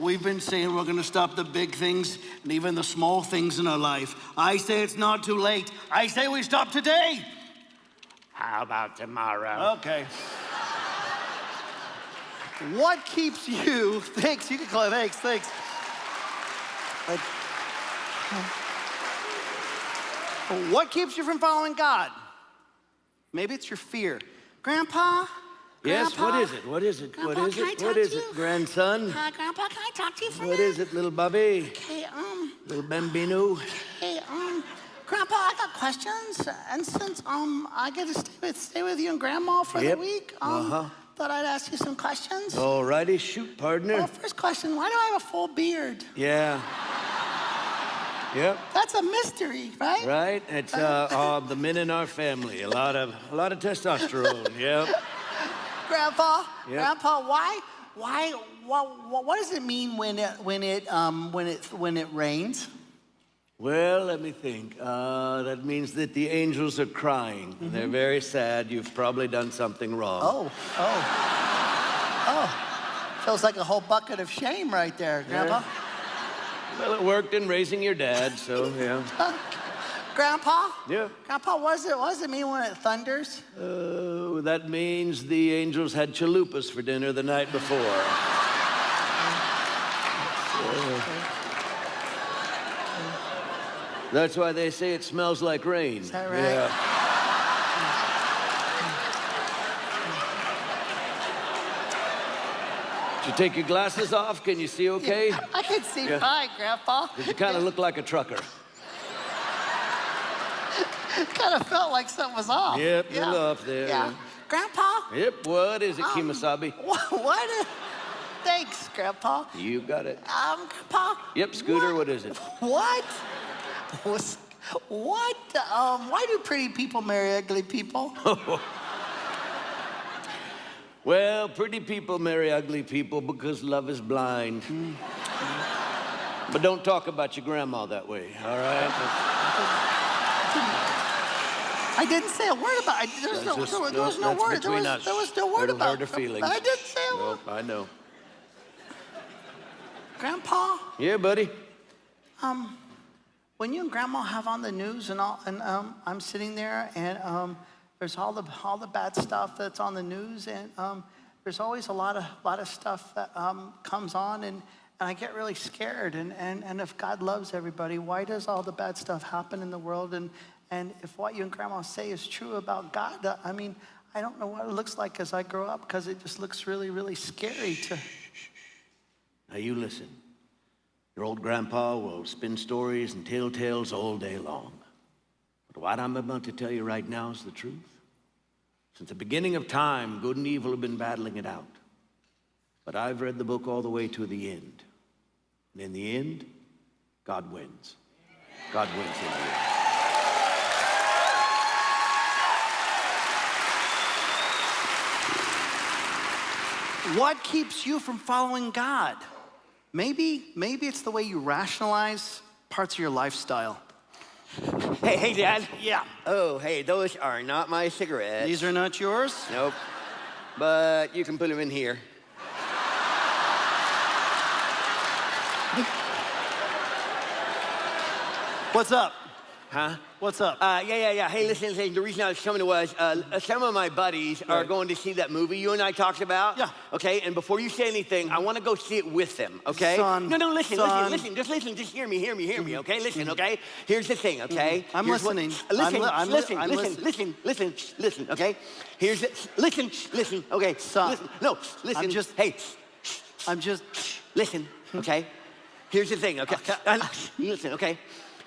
we've been saying we're going to stop the big things and even the small things in our life. I say it's not too late. I say we stop today. How about tomorrow? Okay. What keeps you? Thanks. You can call it. Thanks. What keeps you from following God? Maybe it's your fear. Grandpa? Yes, Grandpa? what is it? What is it? Grandpa, what is can I it? talk What is to it, you? grandson? Grandpa, can I talk to you for a What minute? is it, little Bubby? Okay, Little Bambino? Hey, Grandpa, I got questions. And since I get to stay with you and Grandma for the Yep. week, Uh-huh. thought I'd ask you some questions. All righty, shoot, partner. Well, first question, why do I have a full beard? Yeah. Yep. That's a mystery, right? Right. It's the men in our family. A lot of testosterone. Yep. Grandpa, Yep. Grandpa, what does it mean when it rains? Well, let me think. That means that the angels are crying. They're very sad. You've probably done something wrong. Oh. Feels like a whole bucket of shame right there, Grandpa. Well, it worked in raising your dad, so yeah. Grandpa? Yeah. Grandpa, what does it mean when it thunders? Oh, that means the angels had chalupas for dinner the night before. That's why they say it smells like rain. Is that right? Yeah. Did you take your glasses off? Can you see okay? Yeah, I can see Yeah. fine, Grandpa. Because you kind of look like a trucker. Kind of felt like something was off. Yep, you're off there. Yeah. Grandpa? Yep, what is it, Kimasabi? Thanks, Grandpa. You got it. Grandpa? Yep, Scooter, what is it? What? Why do pretty people marry ugly people? Well, pretty people marry ugly people because love is blind. But don't talk about your grandma that way, all right? I didn't say a word about it. There was no word. There was no word It'll about hurt her feelings. I didn't say a word. Nope, I know. Grandpa? Yeah, buddy? When you and Grandma have on the news and I'm sitting there and there's all the bad stuff that's on the news and there's always a lot of stuff that comes on and I get really scared and if God loves everybody, why does all the bad stuff happen in the world and if what you and Grandma say is true about God, I mean, I don't know what it looks like as I grow up because it just looks really, really scary to... Now you listen. Your old grandpa will spin stories and tell tales all day long. But what I'm about to tell you right now is the truth. Since the beginning of time, good and evil have been battling it out. But I've read the book all the way to the end. And in the end, God wins. God wins in the end. What keeps you from following God? Maybe it's the way you rationalize parts of your lifestyle. Hey, Dad. Yeah. Oh, hey, those are not my cigarettes. These are not yours? Nope. But you can put them in here. What's up? Huh? What's up? Yeah. Hey, listen, the reason I was coming was some of my buddies are going to see that movie you and I talked about. Yeah. Okay, and before you say anything, I want to go see it with them, okay? Son. No, listen, Son. listen, just hear me, okay? Listen, okay? Here's the thing, okay? I'm Here's listening. Listen, okay? Here's it. Listen, okay? Son. Listen. I'm just... Listen, okay? Here's the thing, okay? Listen, okay?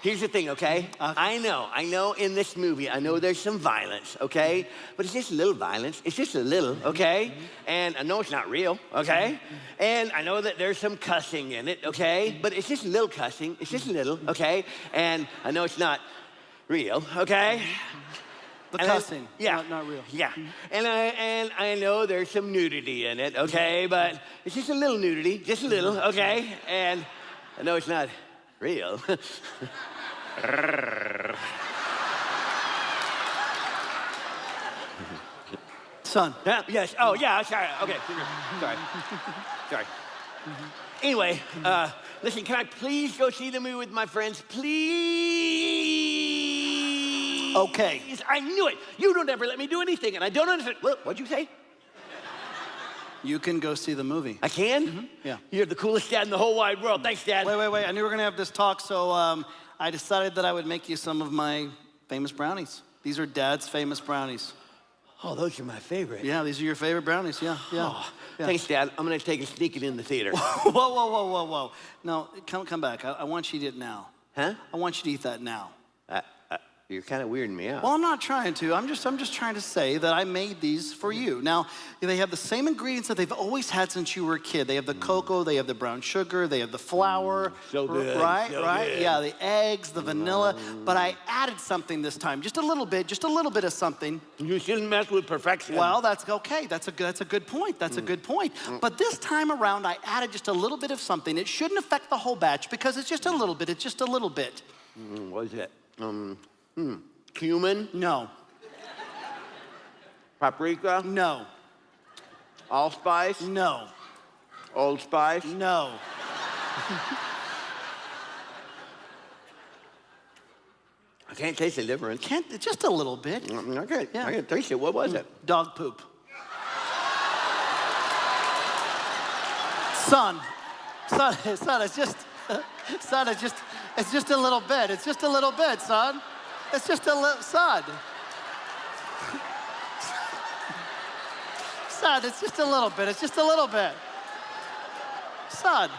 Here's the thing, okay? I know in this movie, I know there's some violence, okay? But it's just a little violence. It's just a little, okay? And I know it's not real, okay? And I know that there's some cussing in it, okay? But it's just a little cussing. It's just a little, okay? And I know it's not real, okay? The cussing, yeah, not real. Yeah, and I know there's some nudity in it, okay? But it's just a little nudity, just a little, okay? And I know it's not real. Son. Huh? Yes. Oh, yeah. Sorry. Okay. Sorry. Anyway, listen. Can I please go see the movie with my friends? Please. Okay. I knew it. You don't ever let me do anything, and I don't understand. What'd you say? You can go see the movie. I can? Yeah. You're the coolest dad in the whole wide world. Thanks, Dad. Wait. I knew we were going to have this talk, so I decided that I would make you some of my famous brownies. These are Dad's famous brownies. Oh, those are my favorite. Yeah, these are your favorite brownies. Yeah. Yeah. Thanks, Dad. I'm going to take and sneak it in the theater. Whoa. No, come back. I want you to eat it now. Huh? I want you to eat that now. You're kind of weirding me out. Well, I'm not trying to. I'm just trying to say that I made these for you. Now, they have the same ingredients that they've always had since you were a kid. They have the cocoa, they have the brown sugar, they have the flour. So good. Right? So Right? good. Yeah, the eggs, the vanilla. But I added something this time. Just a little bit of something. You shouldn't mess with perfection. Well, that's okay. That's a good point. That's a good point. But this time around, I added just a little bit of something. It shouldn't affect the whole batch because it's just a little bit. It's just a little bit. What is it? Cumin? No. Paprika? No. Allspice? No. Old Spice? No. I can't taste the difference. Just a little bit. Okay, Yeah. I can taste it. What was it? Dog poop. Son, it's just a little bit. It's just a little bit, son. It's just a little, son. Son, it's just a little bit. It's just a little bit. Son.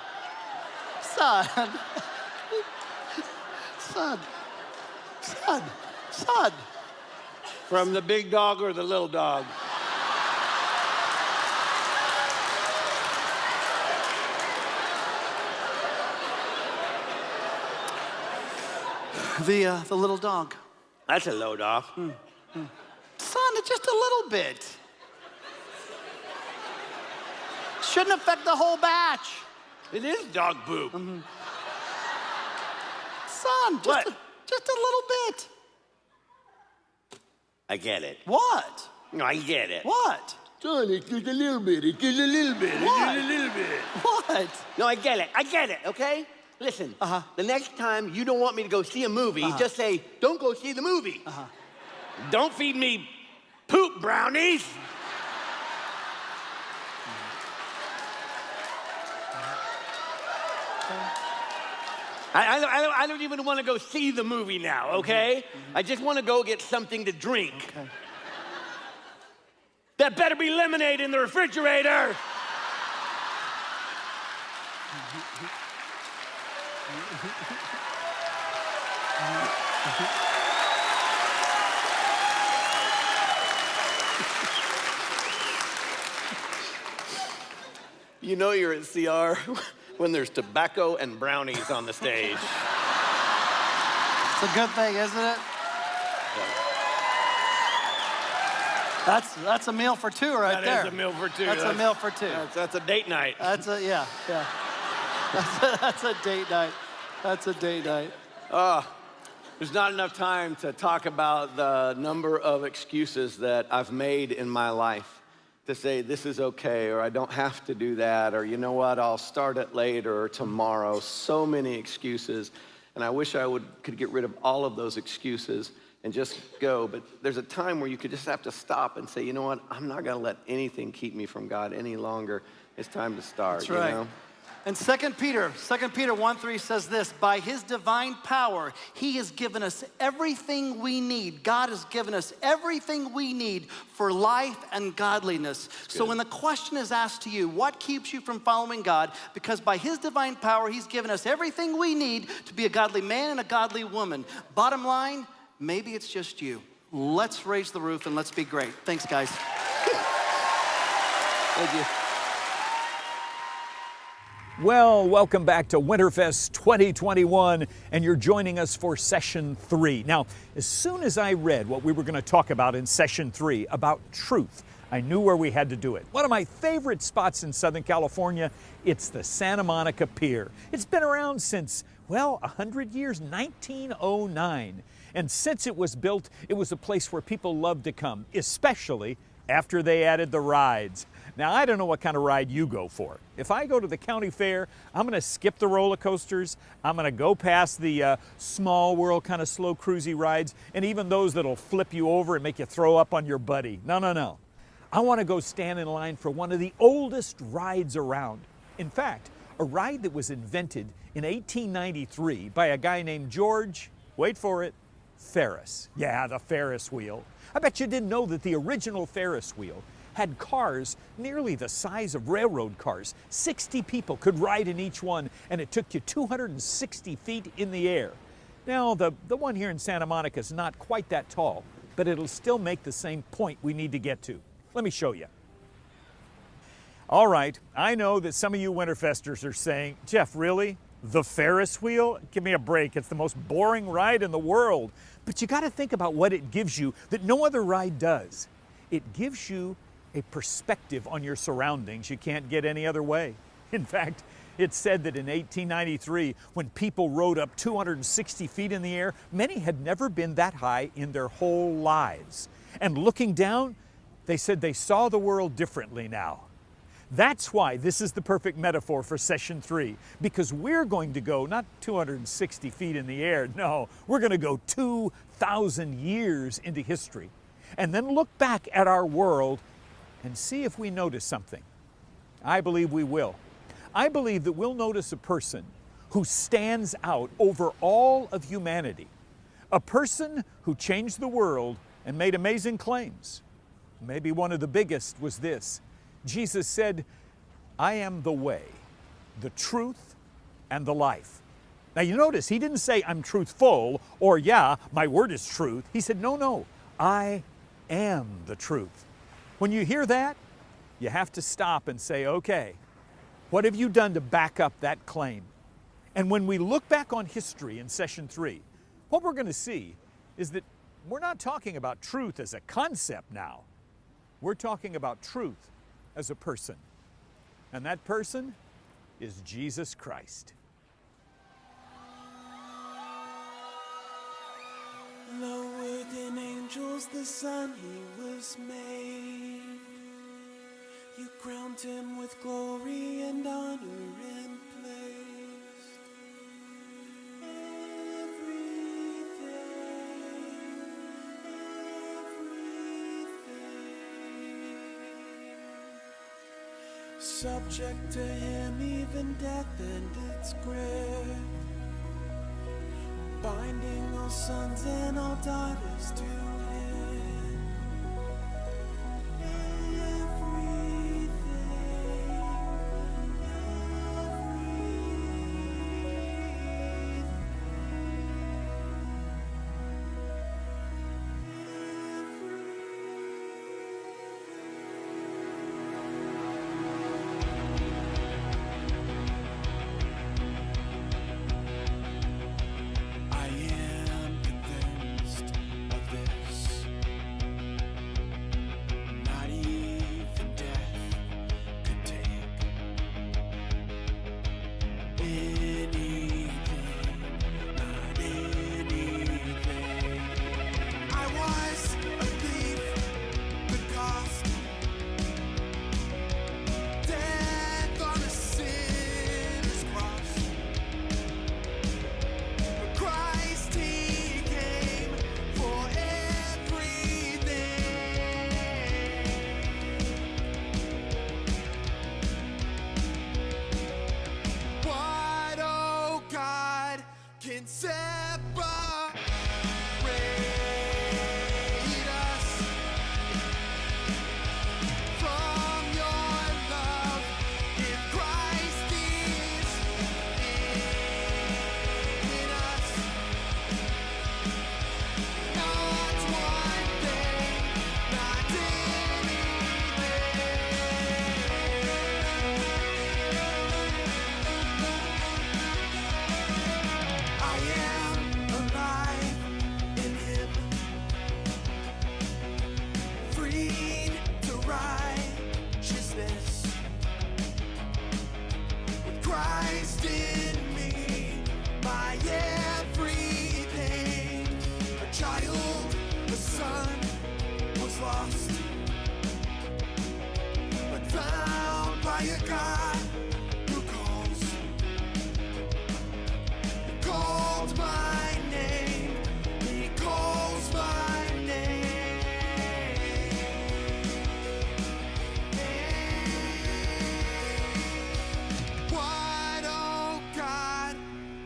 From the big dog or the little dog? The little dog. That's a load off. Son, it's just a little bit. Shouldn't affect the whole batch. It is dog poop. Son, What? just a little bit. I get it. What? No, I get it. What? Son, it's just a little bit. It's just a little bit. It's What? just a little bit. What? No, I get it. I get it, okay? Listen, the next time you don't want me to go see a movie, just say, don't go see the movie. Don't feed me poop brownies. I don't even want to go see the movie now, okay? I just want to go get something to drink. Okay. That better be lemonade in the refrigerator. You know you're at CR when there's tobacco and brownies on the stage. It's a good thing, isn't it? That's a meal for two right there. That is a meal for two. That's a meal for two. That's a date night. That's a That's a date night. That's a date night. There's not enough time to talk about the number of excuses that I've made in my life to say this is okay, or I don't have to do that, or you know what, I'll start it later or tomorrow. So many excuses, and I wish I could get rid of all of those excuses and just go. But there's a time where you could just have to stop and say, you know what, I'm not gonna let anything keep me from God any longer. It's time to start. That's right. You know? And 2 Peter 1:3 says this, by his divine power, he has given us everything we need. God has given us everything we need for life and godliness. So when the question is asked to you, what keeps you from following God? Because by his divine power, he's given us everything we need to be a godly man and a godly woman. Bottom line, maybe it's just you. Let's raise the roof and let's be great. Thanks, guys. Thank you. Well, welcome back to Winterfest 2021, and you're joining us for Session 3. Now, as soon as I read what we were going to talk about in Session 3, about truth, I knew where we had to do it. One of my favorite spots in Southern California, it's the Santa Monica Pier. It's been around since, well, 100 years, 1909. And since it was built, it was a place where people loved to come, especially after they added the rides. Now, I don't know what kind of ride you go for. If I go to the county fair, I'm gonna skip the roller coasters, I'm gonna go past the small world kind of slow cruisy rides, and even those that'll flip you over and make you throw up on your buddy. No. I wanna go stand in line for one of the oldest rides around. In fact, a ride that was invented in 1893 by a guy named George, wait for it, Ferris. Yeah, the Ferris wheel. I bet you didn't know that the original Ferris wheel had cars nearly the size of railroad cars. 60 people could ride in each one, and it took you 260 feet in the air. Now, the one here in Santa Monica is not quite that tall, but it'll still make the same point we need to get to. Let me show you. All right, I know that some of you Winterfesters are saying, Jeff, really? The Ferris wheel? Give me a break. It's the most boring ride in the world. But you got to think about what it gives you that no other ride does. It gives you a perspective on your surroundings you can't get any other way. In fact, it's said that in 1893, when people rode up 260 feet in the air, many had never been that high in their whole lives. And looking down, they said they saw the world differently now. That's why this is the perfect metaphor for Session 3, because we're going to go not 260 feet in the air, no, we're going to go 2,000 years into history, and then look back at our world and see if we notice something. I believe we will. I believe that we'll notice a person who stands out over all of humanity, a person who changed the world and made amazing claims. Maybe one of the biggest was this. Jesus said, I am the way, the truth, and the life. Now you notice he didn't say I'm truthful or yeah, my word is truth. He said, no, I am the truth. When you hear that, you have to stop and say, okay, what have you done to back up that claim? And when we look back on history in Session 3, what we're going to see is that we're not talking about truth as a concept now. We're talking about truth as a person. And that person is Jesus Christ. Lower than angels, the Son, he was made. You crowned him with glory and honor and place. Subject to him, even death and its grave, binding all sons and all daughters to him. Christ in me, my everything. A child, a son, was lost, but found by a God who calls my name. He calls my name. What, oh God,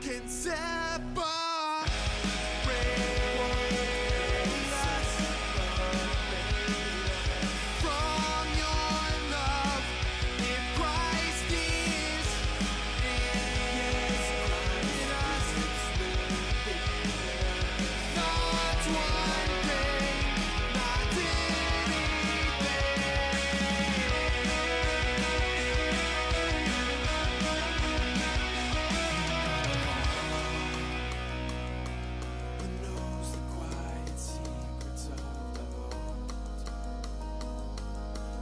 can separate us from your love? If Christ is in us, not one thing, not anything. Who knows the quiet secrets of the heart?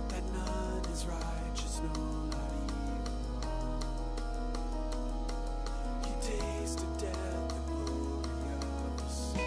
That none is righteous, no, not even one. He tasted death, the glory of the Son.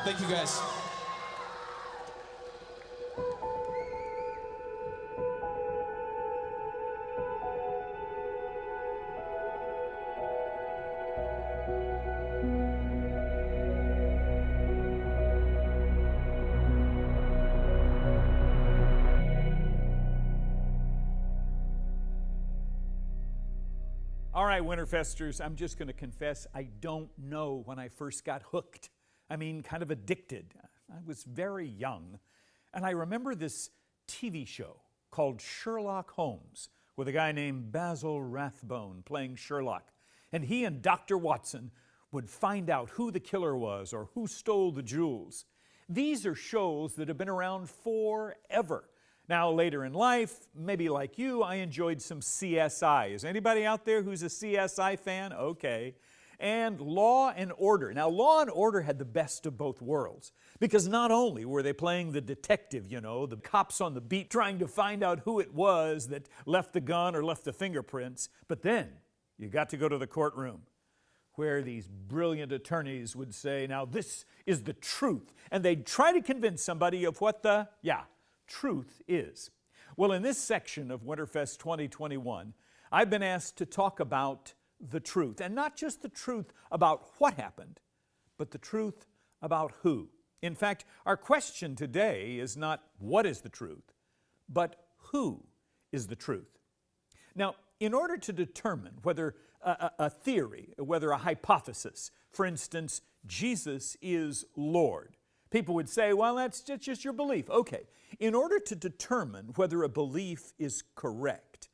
Thank you, guys. All right, Winterfesters, I'm just going to confess I don't know when I first got hooked. I mean, kind of addicted. I was very young. And I remember this TV show called Sherlock Holmes with a guy named Basil Rathbone playing Sherlock. And he and Dr. Watson would find out who the killer was or who stole the jewels. These are shows that have been around forever. Now, later in life, maybe like you, I enjoyed some CSI. Is anybody out there who's a CSI fan? Okay. And Law and Order. Now, Law and Order had the best of both worlds because not only were they playing the detective, you know, the cops on the beat trying to find out who it was that left the gun or left the fingerprints, but then you got to go to the courtroom where these brilliant attorneys would say, now this is the truth. And they'd try to convince somebody of what the, truth is. Well, in this section of Winterfest 2021, I've been asked to talk about the truth, and not just the truth about what happened, but the truth about who. In fact, our question today is not what is the truth, but who is the truth. Now, in order to determine whether a theory, whether a hypothesis, for instance, Jesus is Lord, people would say, well, that's just your belief. Okay, in order to determine whether a belief is correct,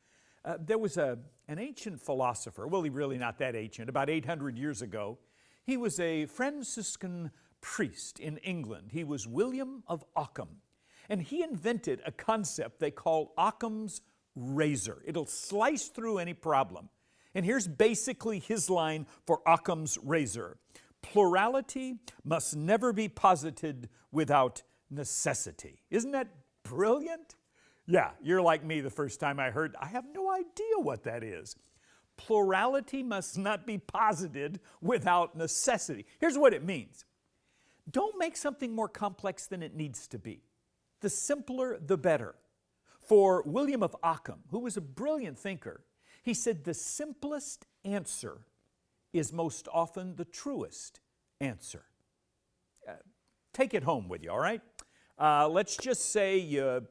there was an ancient philosopher, well, he's really not that ancient, about 800 years ago. He was a Franciscan priest in England. He was William of Ockham. And he invented a concept they call Occam's razor. It'll slice through any problem. And here's basically his line for Occam's razor. Plurality must never be posited without necessity. Isn't that brilliant? Yeah, you're like me the first time I heard. I have no idea what that is. Plurality must not be posited without necessity. Here's what it means. Don't make something more complex than it needs to be. The simpler, the better. For William of Ockham, who was a brilliant thinker, he said the simplest answer is most often the truest answer. Take it home with you, all right? Let's just say you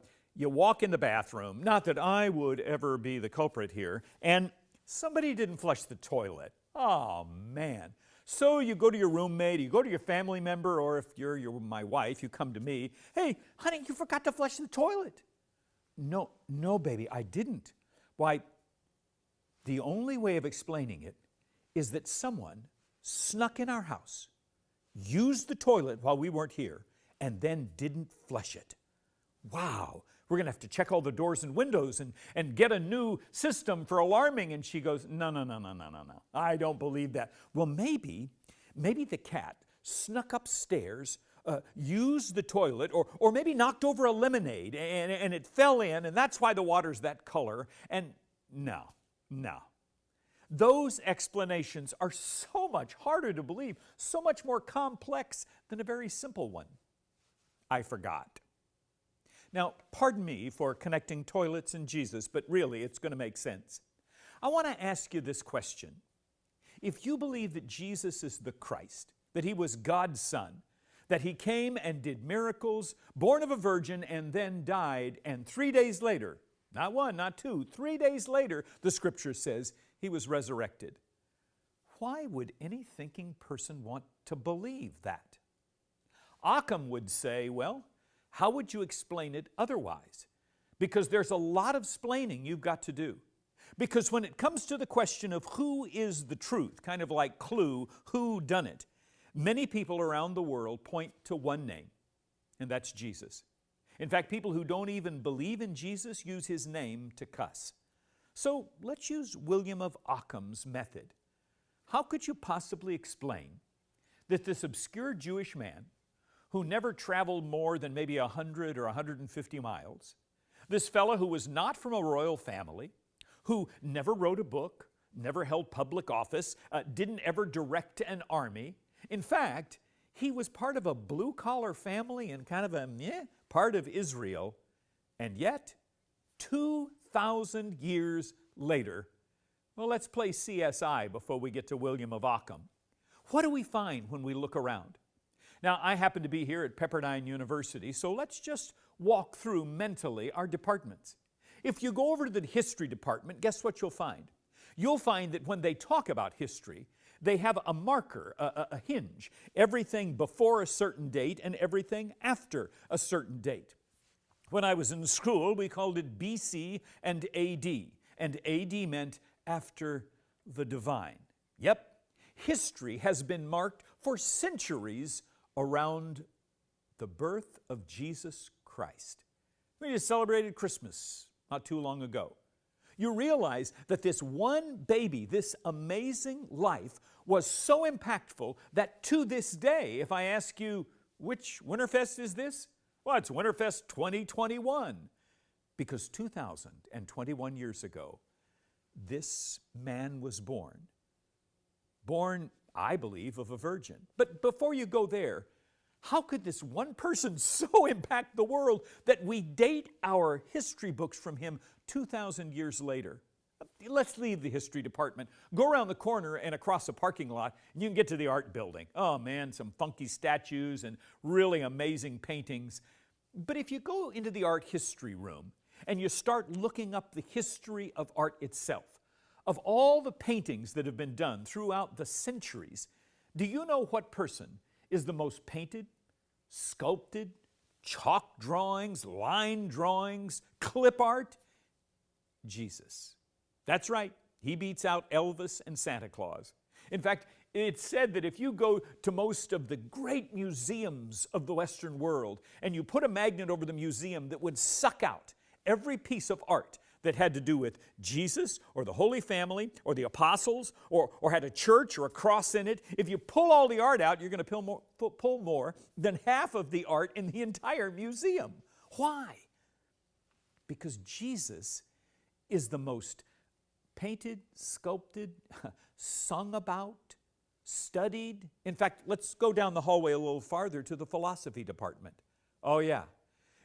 walk in the bathroom, not that I would ever be the culprit here, and somebody didn't flush the toilet. Oh, man. So you go to your roommate, you go to your family member, or if you're my wife, you come to me. Hey, honey, you forgot to flush the toilet. No, baby, I didn't. Why, the only way of explaining it is that someone snuck in our house, used the toilet while we weren't here, and then didn't flush it. Wow, we're going to have to check all the doors and windows and get a new system for alarming. And she goes, no, I don't believe that. Well, maybe the cat snuck upstairs, used the toilet, or maybe knocked over a lemonade and it fell in, and that's why the water's that color. And no. Those explanations are so much harder to believe, so much more complex than a very simple one. I forgot. Now, pardon me for connecting toilets and Jesus, but really it's going to make sense. I want to ask you this question. If you believe that Jesus is the Christ, that he was God's Son, that he came and did miracles, born of a virgin, and then died, and 3 days later, not one, not two, 3 days later, the scripture says he was resurrected. Why would any thinking person want to believe that? Occam would say, well, how would you explain it otherwise? Because there's a lot of splaining you've got to do. Because when it comes to the question of who is the truth, kind of like Clue, who done it, many people around the world point to one name, and that's Jesus. In fact, people who don't even believe in Jesus use his name to cuss. So let's use William of Ockham's method. How could you possibly explain that this obscure Jewish man who never traveled more than maybe 100 or 150 miles, this fellow who was not from a royal family, who never wrote a book, never held public office, didn't ever direct an army. In fact, he was part of a blue-collar family and kind of a part of Israel. And yet, 2,000 years later, well, let's play CSI before we get to William of Ockham. What do we find when we look around? Now, I happen to be here at Pepperdine University, so let's just walk through mentally our departments. If you go over to the history department, guess what you'll find? You'll find that when they talk about history, they have a marker, a hinge, everything before a certain date and everything after a certain date. When I was in school, we called it BC and AD meant after the divine. Yep, history has been marked for centuries around the birth of Jesus Christ. We just celebrated Christmas not too long ago. You realize that this one baby, this amazing life, was so impactful that to this day, if I ask you, which Winterfest is this? Well, it's Winterfest 2021. Because 2021 years ago, this man was born. Born, I believe, of a virgin. But before you go there, how could this one person so impact the world that we date our history books from him 2,000 years later? Let's leave the history department. Go around the corner and across a parking lot, and you can get to the art building. Oh man, some funky statues and really amazing paintings. But if you go into the art history room and you start looking up the history of art itself, of all the paintings that have been done throughout the centuries, do you know what person is the most painted, sculpted, chalk drawings, line drawings, clip art? Jesus. That's right, he beats out Elvis and Santa Claus. In fact, it's said that if you go to most of the great museums of the Western world and you put a magnet over the museum that would suck out every piece of art that had to do with Jesus or the Holy Family or the apostles or had a church or a cross in it, if you pull all the art out, you're going to pull more than half of the art in the entire museum. Why? Because Jesus is the most painted, sculpted, sung about, studied. In fact, let's go down the hallway a little farther to the philosophy department. Oh yeah.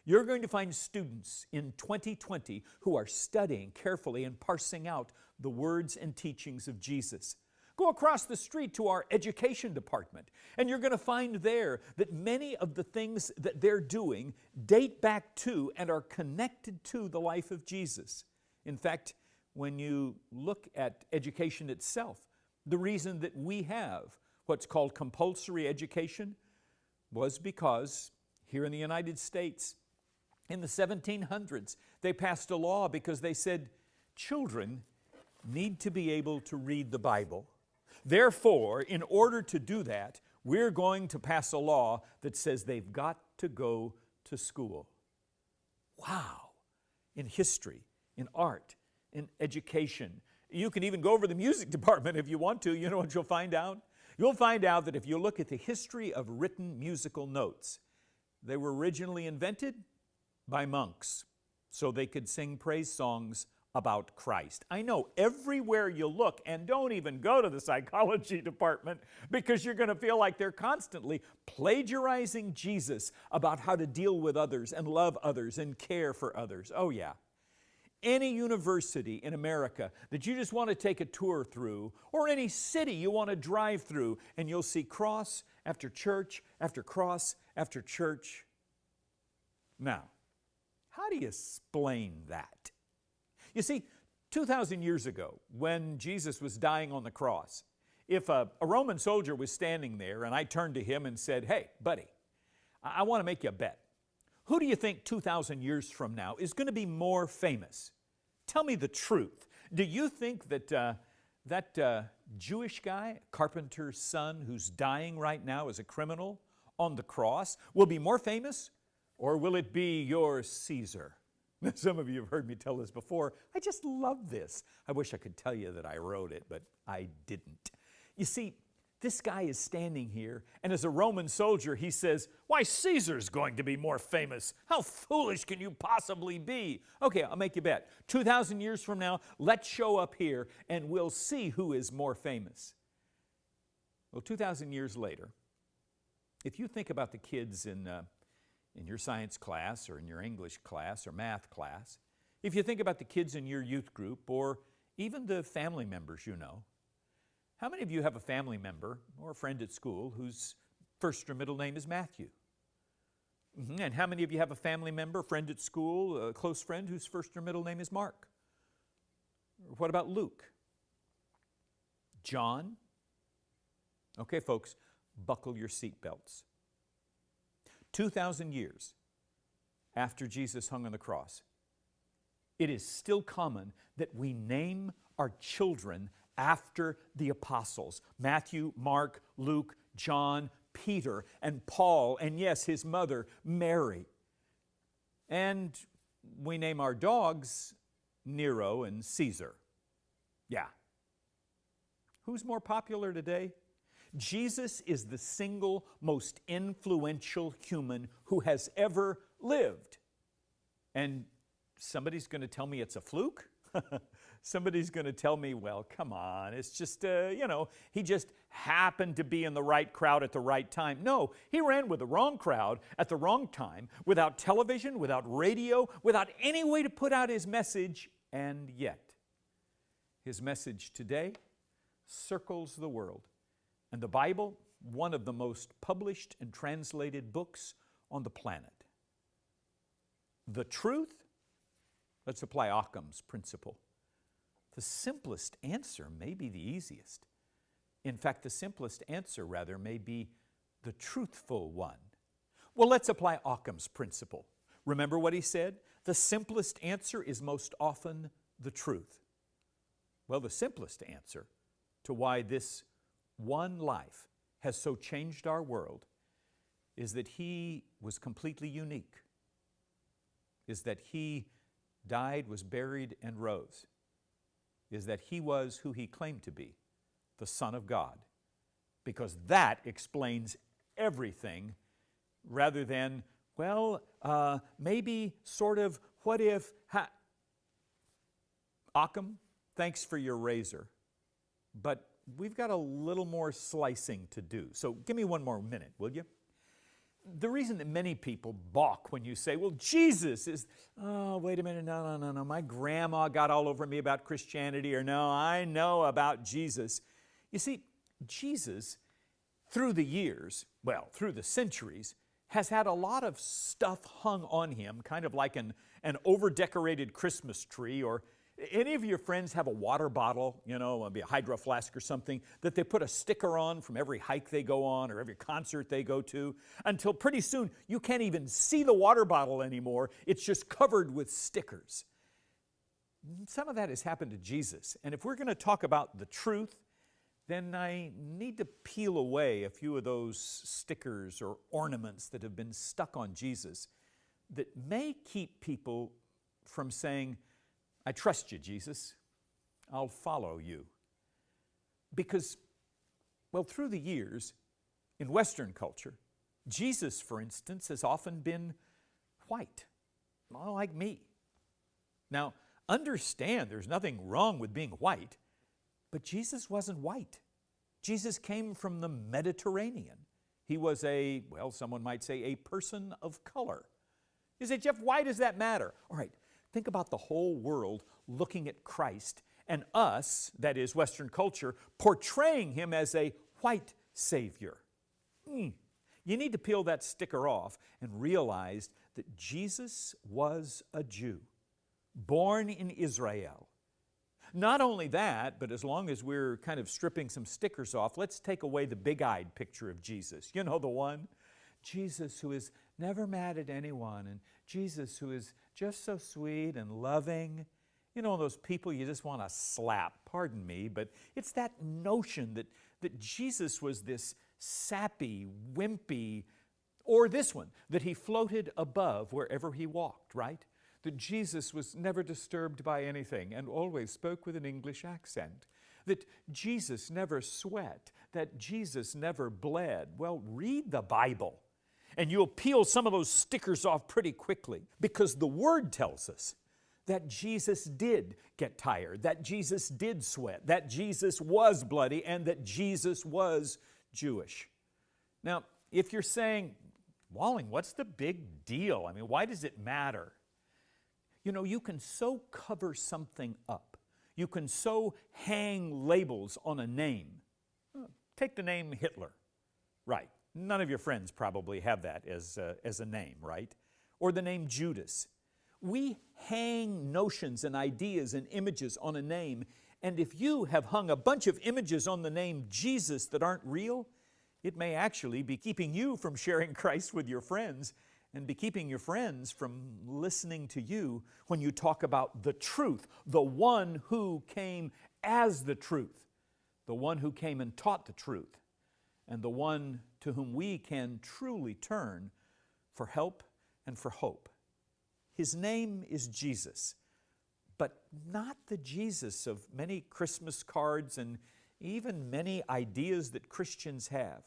You're going to find students in 2020 who are studying carefully and parsing out the words and teachings of Jesus. Go across the street to our education department, and you're going to find there that many of the things that they're doing date back to and are connected to the life of Jesus. In fact, when you look at education itself, the reason that we have what's called compulsory education was because here in the United States, in the 1700s, they passed a law because they said children need to be able to read the Bible. Therefore, in order to do that, we're going to pass a law that says they've got to go to school. Wow! In history, in art, in education. You can even go over the music department if you want to. You know what you'll find out? You'll find out that if you look at the history of written musical notes, they were originally invented by monks so they could sing praise songs about Christ. I know everywhere you look, and don't even go to the psychology department because you're going to feel like they're constantly plagiarizing Jesus about how to deal with others and love others and care for others. Oh yeah. Any university in America that you just want to take a tour through, or any city you want to drive through, and you'll see cross after church after cross after church. Now, how do you explain that? You see, 2,000 years ago, when Jesus was dying on the cross, if a Roman soldier was standing there and I turned to him and said, "Hey, buddy, I want to make you a bet. Who do you think 2,000 years from now is going to be more famous? Tell me the truth. Do you think that that Jewish guy, carpenter's son, who's dying right now as a criminal on the cross, will be more famous? Or will it be your Caesar?" Some of you have heard me tell this before. I just love this. I wish I could tell you that I wrote it, but I didn't. You see, this guy is standing here, and as a Roman soldier, he says, "Why, Caesar's going to be more famous. How foolish can you possibly be?" Okay, I'll make you a bet. 2,000 years from now, let's show up here, and we'll see who is more famous. Well, 2,000 years later, if you think about the kids in your science class or in your English class or math class, if you think about the kids in your youth group or even the family members you know, how many of you have a family member or a friend at school whose first or middle name is Matthew? And how many of you have a family member, friend at school, a close friend whose first or middle name is Mark? What about Luke? John? Okay, folks, buckle your seatbelts. 2,000 years after Jesus hung on the cross, it is still common that we name our children after the apostles. Matthew, Mark, Luke, John, Peter, and Paul, and yes, his mother, Mary. And we name our dogs Nero and Caesar. Yeah. Who's more popular today? Jesus is the single most influential human who has ever lived. And somebody's going to tell me it's a fluke? Somebody's going to tell me, well, come on, it's just, he just happened to be in the right crowd at the right time. No, he ran with the wrong crowd at the wrong time, without television, without radio, without any way to put out his message, and yet his message today circles the world. And the Bible, one of the most published and translated books on the planet. The truth? Let's apply Occam's principle. The simplest answer may be the easiest. In fact, the simplest answer, rather, may be the truthful one. Well, let's apply Occam's principle. Remember what he said? The simplest answer is most often the truth. Well, the simplest answer to why this one life has so changed our world is that he was completely unique, is that he died, was buried, and rose is that he was who he claimed to be, the Son of God. Because that explains everything rather than, well, maybe, sort of, what if, Occam, thanks for your razor, but we've got a little more slicing to do. So give me one more minute, will you? The reason that many people balk when you say, well, Jesus is, oh, wait a minute, no, my grandma got all over me about Christianity, or no, I know about Jesus. You see, Jesus, through the years, well, through the centuries, has had a lot of stuff hung on him, kind of like an over-decorated Christmas tree. Or any of your friends have a water bottle, maybe a hydro flask or something, that they put a sticker on from every hike they go on or every concert they go to, until pretty soon you can't even see the water bottle anymore. It's just covered with stickers. Some of that has happened to Jesus. And if we're going to talk about the truth, then I need to peel away a few of those stickers or ornaments that have been stuck on Jesus that may keep people from saying, I trust you, Jesus. I'll follow you. Because, well, through the years, in Western culture, Jesus, for instance, has often been white, like me. Now, understand there's nothing wrong with being white, but Jesus wasn't white. Jesus came from the Mediterranean. He was someone might say a person of color. You say, Jeff, why does that matter? All right, think about the whole world looking at Christ and us, that is Western culture, portraying him as a white Savior. You need to peel that sticker off and realize that Jesus was a Jew, born in Israel. Not only that, but as long as we're kind of stripping some stickers off, let's take away the big-eyed picture of Jesus. You know the one? Jesus who is never mad at anyone, and Jesus who is just so sweet and loving. You know, those people you just want to slap, pardon me, but it's that notion that Jesus was this sappy, wimpy, or this one, that he floated above wherever he walked, right? That Jesus was never disturbed by anything and always spoke with an English accent. That Jesus never sweat, that Jesus never bled. Well, read the Bible and you'll peel some of those stickers off pretty quickly, because the Word tells us that Jesus did get tired, that Jesus did sweat, that Jesus was bloody, and that Jesus was Jewish. Now, if you're saying, Walling, what's the big deal? I mean, why does it matter? You know, you can so cover something up. You can so hang labels on a name. Take the name Hitler. Right. None of your friends probably have that as a name, right? Or the name Judas. We hang notions and ideas and images on a name, and if you have hung a bunch of images on the name Jesus that aren't real, it may actually be keeping you from sharing Christ with your friends, and be keeping your friends from listening to you when you talk about the truth, the one who came as the truth, the one who came and taught the truth, and the one to whom we can truly turn for help and for hope. His name is Jesus, but not the Jesus of many Christmas cards and even many ideas that Christians have.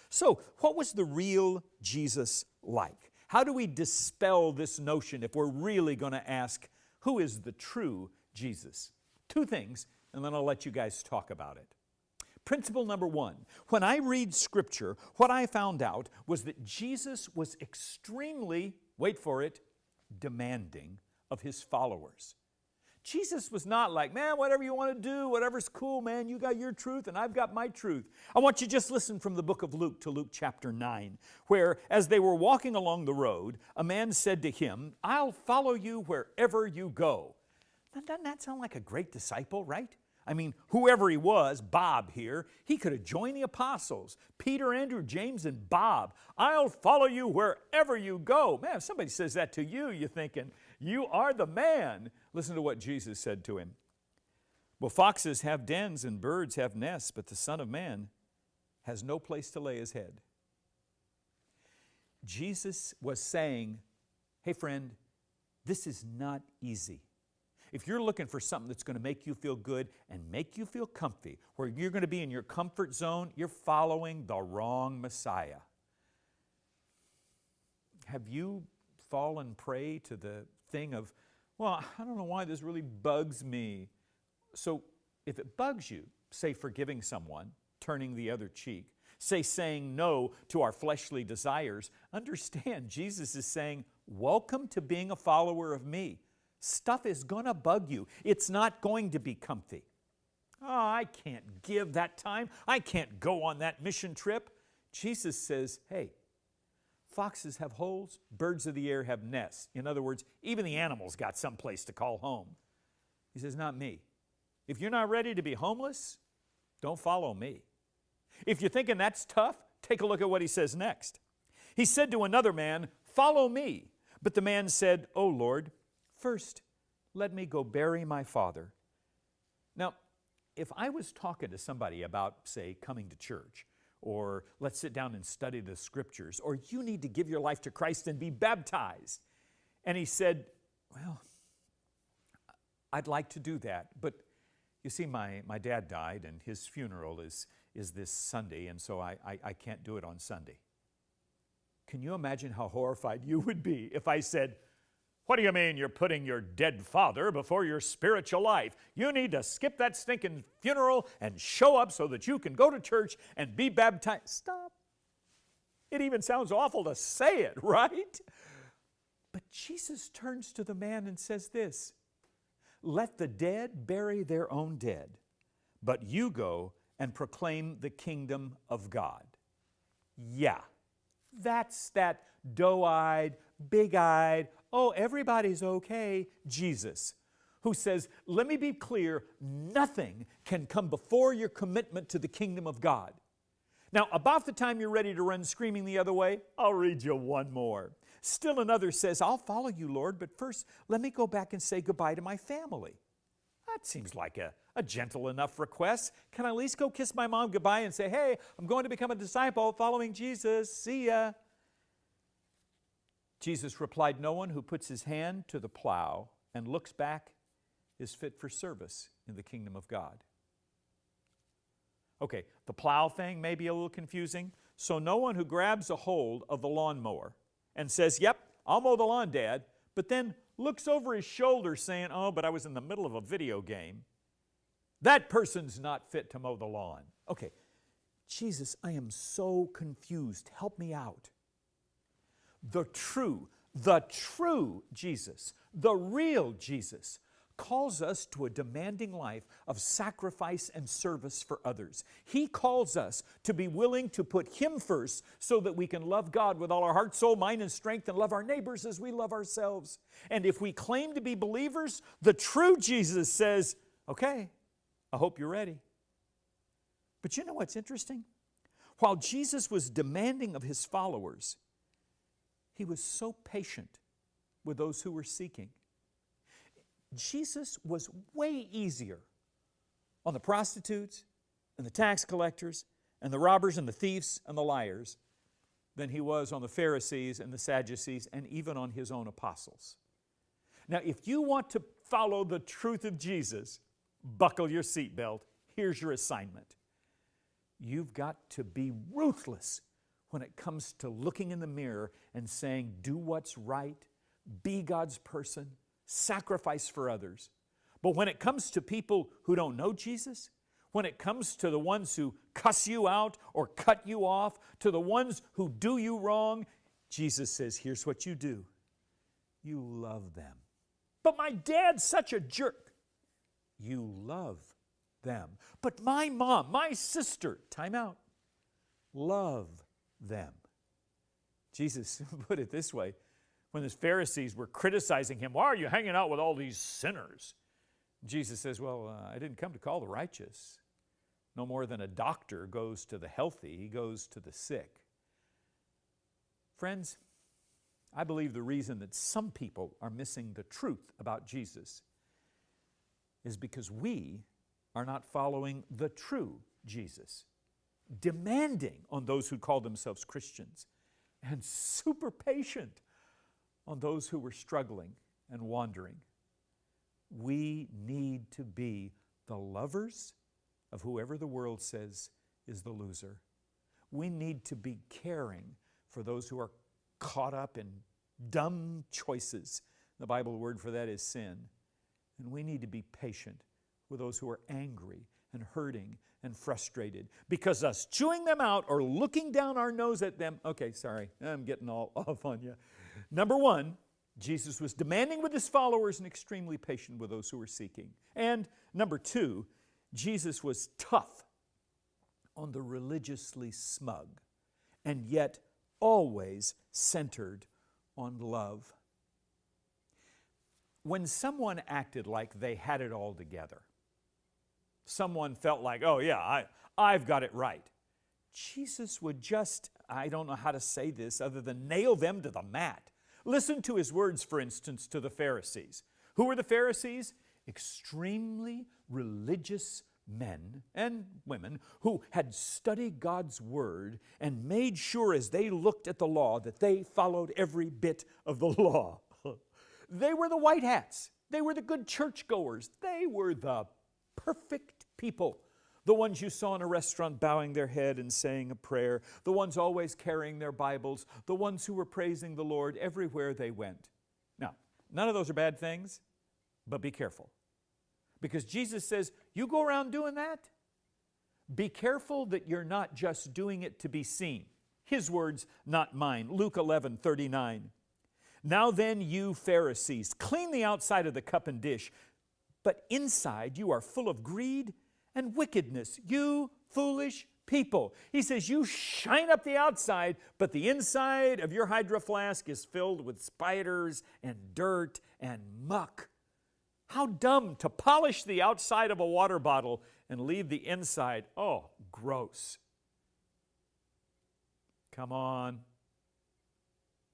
So, what was the real Jesus like? How do we dispel this notion if we're really going to ask, who is the true Jesus? Two things, and then I'll let you guys talk about it. Principle number one, when I read Scripture, what I found out was that Jesus was extremely, wait for it, demanding of His followers. Jesus was not like, man, whatever you want to do, whatever's cool, man, you got your truth and I've got my truth. I want you to just listen from the book of Luke to Luke chapter 9, where as they were walking along the road, a man said to him, I'll follow you wherever you go. Now, doesn't that sound like a great disciple, right? I mean, whoever he was, Bob here, he could have joined the apostles, Peter, Andrew, James, and Bob. I'll follow you wherever you go. Man, if somebody says that to you, you're thinking, you are the man. Listen to what Jesus said to him. Well, foxes have dens and birds have nests, but the Son of Man has no place to lay His head. Jesus was saying, hey friend, This is not easy. If you're looking for something that's going to make you feel good and make you feel comfy, where you're going to be in your comfort zone, you're following the wrong Messiah. Have you fallen prey to the thing of, well, I don't know why this really bugs me. So if it bugs you, say forgiving someone, turning the other cheek, say saying no to our fleshly desires, understand Jesus is saying, welcome to being a follower of me. Stuff is going to bug you. It's not going to be comfy. Oh, I can't give that time. I can't go on that mission trip. Jesus says, hey, foxes have holes, birds of the air have nests. In other words, even the animals got someplace to call home. He says, not me. If you're not ready to be homeless, don't follow me. If you're thinking that's tough, take a look at what he says next. He said to another man, follow me. But the man said, oh Lord, first let me go bury my father. Now, if I was talking to somebody about, say, coming to church, or let's sit down and study the scriptures, or you need to give your life to Christ and be baptized, and he said, well, I'd like to do that, but you see, my dad died, and his funeral is this Sunday, and so I can't do it on Sunday. Can you imagine how horrified you would be if I said, what do you mean you're putting your dead father before your spiritual life? You need to skip that stinking funeral and show up so that you can go to church and be baptized. Stop. It even sounds awful to say it, right? But Jesus turns to the man and says this, let the dead bury their own dead, but you go and proclaim the kingdom of God. Yeah, that's that doe-eyed, big-eyed, oh, everybody's okay, Jesus, who says, let me be clear, nothing can come before your commitment to the kingdom of God. Now, about the time you're ready to run screaming the other way, I'll read you one more. Still another says, I'll follow you, Lord, but first let me go back and say goodbye to my family. That seems like a gentle enough request. Can I at least go kiss my mom goodbye and say, hey, I'm going to become a disciple following Jesus. See ya. Jesus replied, no one who puts his hand to the plow and looks back is fit for service in the kingdom of God. Okay, the plow thing may be a little confusing. So no one who grabs a hold of the lawnmower and says, yep, I'll mow the lawn, Dad, but then looks over his shoulder saying, oh, but I was in the middle of a video game. That person's not fit to mow the lawn. Okay, Jesus, I am so confused. Help me out. The true Jesus, the real Jesus, calls us to a demanding life of sacrifice and service for others. He calls us to be willing to put Him first so that we can love God with all our heart, soul, mind, and strength and love our neighbors as we love ourselves. And if we claim to be believers, the true Jesus says, okay, I hope you're ready. But you know what's interesting? While Jesus was demanding of His followers, He was so patient with those who were seeking. Jesus was way easier on the prostitutes and the tax collectors and the robbers and the thieves and the liars than He was on the Pharisees and the Sadducees and even on His own apostles. Now, if you want to follow the truth of Jesus, buckle your seatbelt. Here's your assignment. You've got to be ruthless when it comes to looking in the mirror and saying, do what's right, be God's person, sacrifice for others. But when it comes to people who don't know Jesus, when it comes to the ones who cuss you out or cut you off, to the ones who do you wrong, Jesus says, here's what you do. You love them. But my dad's such a jerk. You love them. But my mom, my sister, time out, love them. Jesus put it this way, when the Pharisees were criticizing Him, why are you hanging out with all these sinners? Jesus says, well, I didn't come to call the righteous. No more than a doctor goes to the healthy, he goes to the sick. Friends, I believe the reason that some people are missing the truth about Jesus is because we are not following the true Jesus, demanding on those who call themselves Christians, and super patient on those who were struggling and wandering. We need to be the lovers of whoever the world says is the loser. We need to be caring for those who are caught up in dumb choices. The Bible word for that is sin. And we need to be patient with those who are angry and hurting and frustrated, because us chewing them out or looking down our nose at them, okay, sorry, I'm getting all off on you. Number one, Jesus was demanding with his followers and extremely patient with those who were seeking. And number two, Jesus was tough on the religiously smug, and yet always centered on love. When someone acted like they had it all together, someone felt like, oh yeah, I've got it right, Jesus would just, I don't know how to say this other than nail them to the mat. Listen to his words, for instance, to the Pharisees. Who were the Pharisees? Extremely religious men and women who had studied God's Word and made sure as they looked at the law that they followed every bit of the law. They were the white hats. They were the good churchgoers. They were the perfect people. The ones you saw in a restaurant bowing their head and saying a prayer. The ones always carrying their Bibles. The ones who were praising the Lord everywhere they went. Now, none of those are bad things, but be careful. Because Jesus says, you go around doing that, be careful that you're not just doing it to be seen. His words, not mine. Luke 11:39. Now then, you Pharisees, clean the outside of the cup and dish, but inside you are full of greed and wickedness, you foolish people. He says, you shine up the outside, but the inside of your hydro flask is filled with spiders and dirt and muck. How dumb to polish the outside of a water bottle and leave the inside, oh, gross. Come on.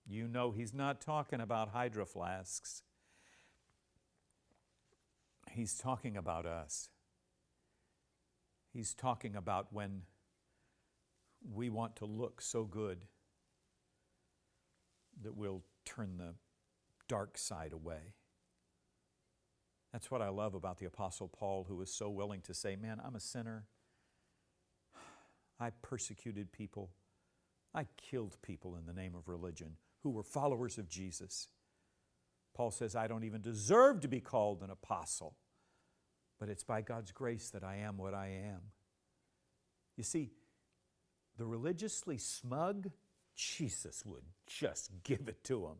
You know he's not talking about hydro flasks. He's talking about us. He's talking about when we want to look so good that we'll turn the dark side away. That's what I love about the Apostle Paul, who was so willing to say, man, I'm a sinner. I persecuted people. I killed people in the name of religion who were followers of Jesus. Paul says, I don't even deserve to be called an apostle, but it's by God's grace that I am what I am. You see, the religiously smug, Jesus would just give it to them.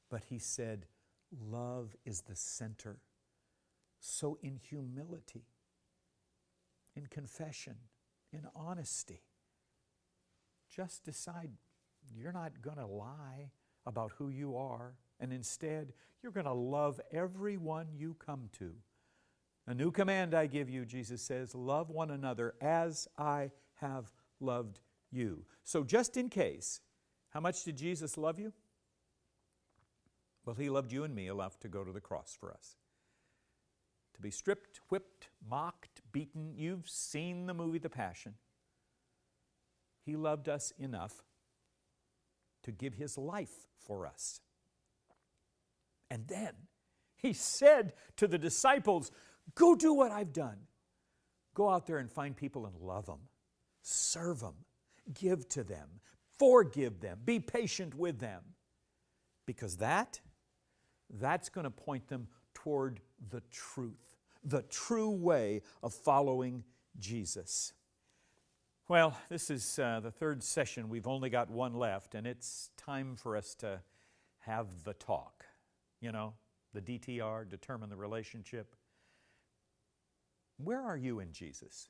But he said, love is the center. So in humility, in confession, in honesty, just decide you're not going to lie about who you are, and instead you're going to love everyone you come to. A new command I give you, Jesus says, love one another as I have loved you. So just in case, how much did Jesus love you? Well, he loved you and me enough to go to the cross for us. To be stripped, whipped, mocked, beaten. You've seen the movie The Passion. He loved us enough to give his life for us. And then he said to the disciples, go do what I've done. Go out there and find people and love them. Serve them. Give to them. Forgive them. Be patient with them. Because that's going to point them toward the truth, the true way of following Jesus. Well, this is the third session. We've only got one left, and it's time for us to have the talk. You know, the DTR, determine the relationship. Where are you in Jesus?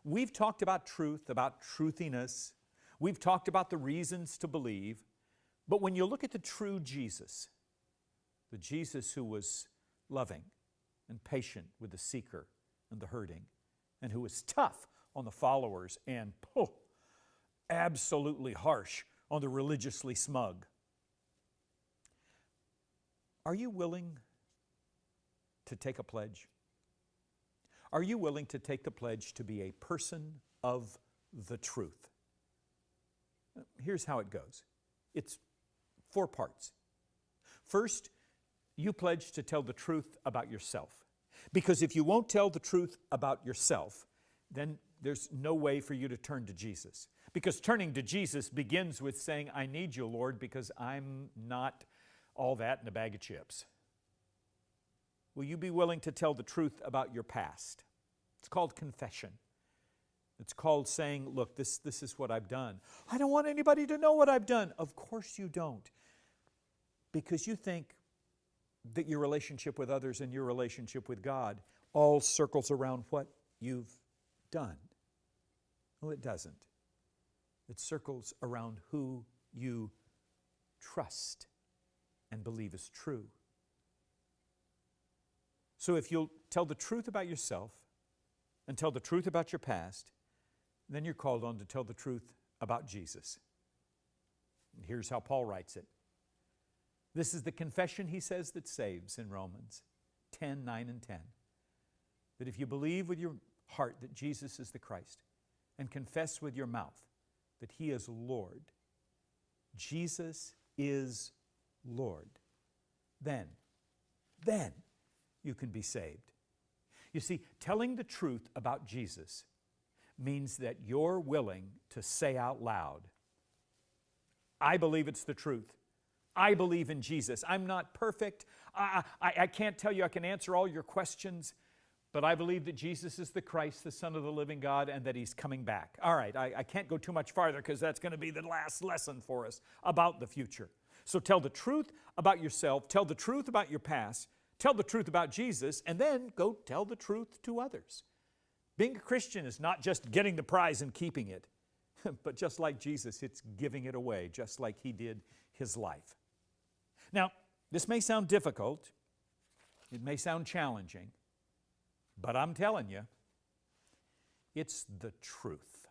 We've talked about truth, about truthiness. We've talked about the reasons to believe. But when you look at the true Jesus, the Jesus who was loving and patient with the seeker and the hurting, and who was tough on the followers and absolutely harsh on the religiously smug. Are you willing to take a pledge? Are you willing to take the pledge to be a person of the truth? Here's how it goes. It's 4 parts. First, you pledge to tell the truth about yourself. Because if you won't tell the truth about yourself, then there's no way for you to turn to Jesus. Because turning to Jesus begins with saying, I need you, Lord, because I'm not all that in a bag of chips. Will you be willing to tell the truth about your past? It's called confession. It's called saying, look, this is what I've done. I don't want anybody to know what I've done. Of course you don't. Because you think that your relationship with others and your relationship with God all circles around what you've done. Well, it doesn't. It circles around who you trust and believe is true. So if you'll tell the truth about yourself and tell the truth about your past, then you're called on to tell the truth about Jesus. And here's how Paul writes it. This is the confession, he says, that saves in Romans 10, 9, and 10. That if you believe with your heart that Jesus is the Christ and confess with your mouth that He is Lord, Jesus is Lord, then you can be saved. You see, telling the truth about Jesus means that you're willing to say out loud, I believe it's the truth. I believe in Jesus. I'm not perfect. I can't tell you I can answer all your questions, but I believe that Jesus is the Christ, the Son of the living God, and that He's coming back. All right, I can't go too much farther because that's going to be the last lesson for us about the future. So tell the truth about yourself, tell the truth about your past, tell the truth about Jesus, and then go tell the truth to others. Being a Christian is not just getting the prize and keeping it, but just like Jesus, it's giving it away, just like He did His life. Now, this may sound difficult, it may sound challenging, but I'm telling you, it's the truth.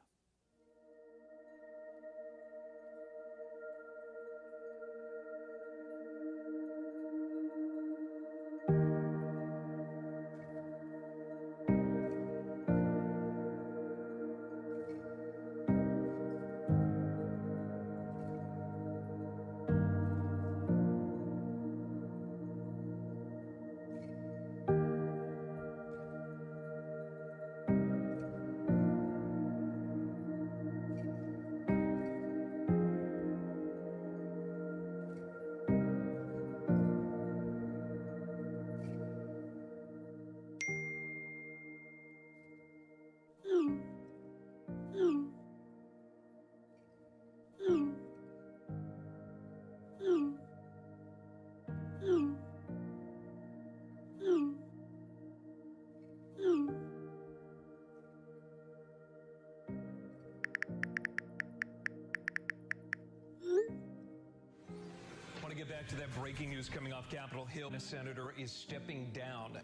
Want to get back to that breaking news coming off Capitol Hill. A senator is stepping down,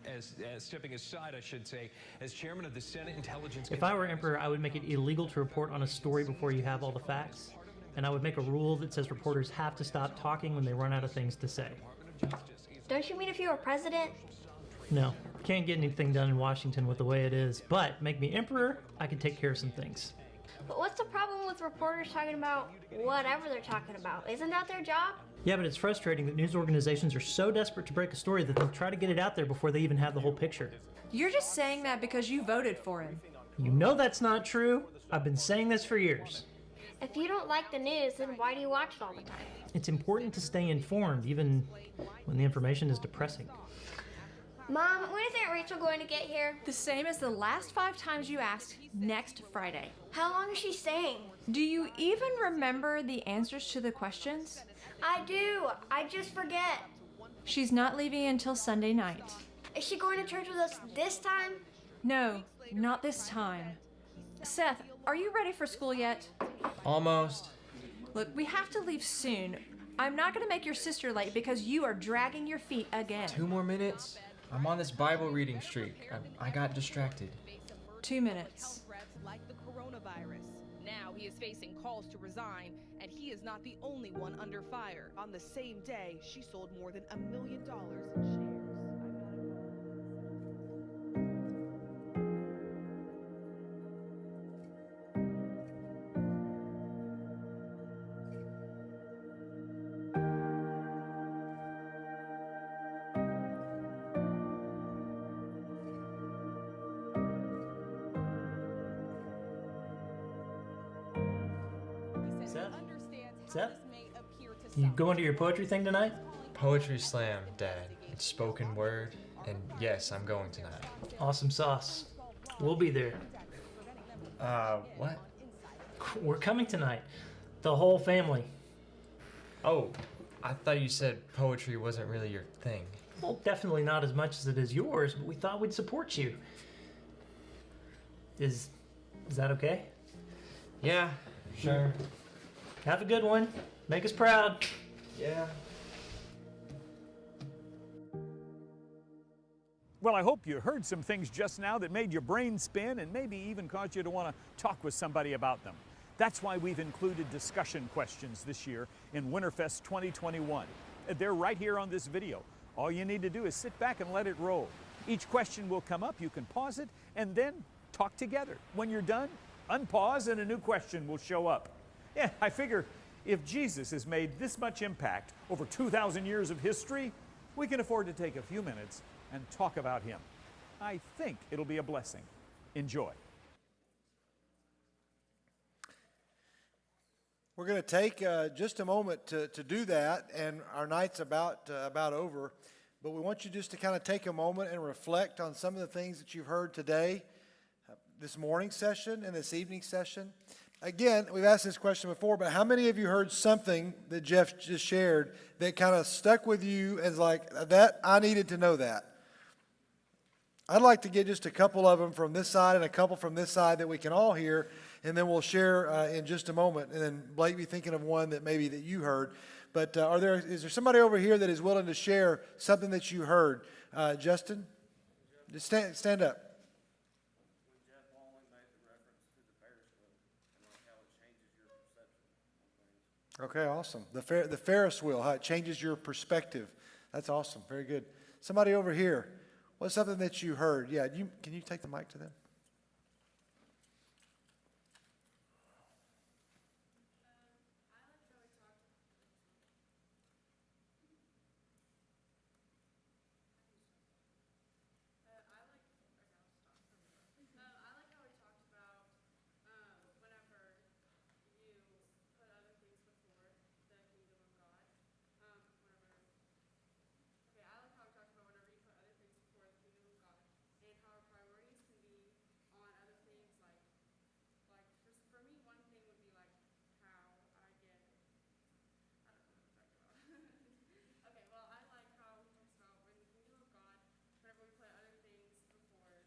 stepping aside, I should say, as chairman of the Senate Intelligence If I were emperor, I would make it illegal to report on a story before you have all the facts. And I would make a rule that says reporters have to stop talking when they run out of things to say. Don't you mean if you were president? No, can't get anything done in Washington with the way it is, but make me emperor, I can take care of some things. But what's the problem with reporters talking about whatever they're talking about? Isn't that their job? Yeah, but it's frustrating that news organizations are so desperate to break a story that they'll try to get it out there before they even have the whole picture. You're just saying that because you voted for him. You know that's not true. I've been saying this for years. If you don't like the news, then why do you watch it all the time? It's important to stay informed, even when the information is depressing. Mom, when is Aunt Rachel going to get here? The same as the last 5 times you asked, next Friday. How long is she staying? Do you even remember the answers to the questions? I do. I just forget. She's not leaving until Sunday night. Is she going to church with us this time? No, not this time. Seth, are you ready for school yet? Almost. Look, we have to leave soon. I'm not going to make your sister late because you are dragging your feet again. 2 more minutes? I'm on this Bible reading streak. I got distracted. 2 minutes. Like the coronavirus. Now he is facing calls to resign, and he is not the only one under fire. On the same day, she sold more than $1 million in shares. that? Seth? You going to your poetry thing tonight? Poetry slam, Dad. It's spoken word, and yes, I'm going tonight. Awesome sauce. We'll be there. What? We're coming tonight. The whole family. Oh, I thought you said poetry wasn't really your thing. Well, definitely not as much as it is yours, but we thought we'd support you. Is that okay? Yeah, sure. Have a good one. Make us proud. Yeah. Well, I hope you heard some things just now that made your brain spin and maybe even caused you to want to talk with somebody about them. That's why we've included discussion questions this year in Winterfest 2021. They're right here on this video. All you need to do is sit back and let it roll. Each question will come up, you can pause it, and then talk together. When you're done, unpause and a new question will show up. Yeah, I figure if Jesus has made this much impact over 2,000 years of history, we can afford to take a few minutes and talk about him. I think it'll be a blessing. Enjoy. We're going to take just a moment to do that, and our night's about over. But we want you just to kind of take a moment and reflect on some of the things that you've heard today, this morning session and this evening session. Again, we've asked this question before, but how many of you heard something that Jeff just shared that kind of stuck with you as like, that I needed to know that? I'd like to get just a couple of them from this side and a couple from this side that we can all hear, and then we'll share in just a moment. And then Blake, be thinking of one that maybe that you heard. But is there somebody over here that is willing to share something that you heard? Justin, just stand up. Okay, awesome. The Ferris wheel, how it changes your perspective. That's awesome. Very good. Somebody over here. What's something that you heard? Yeah, can you take the mic to them?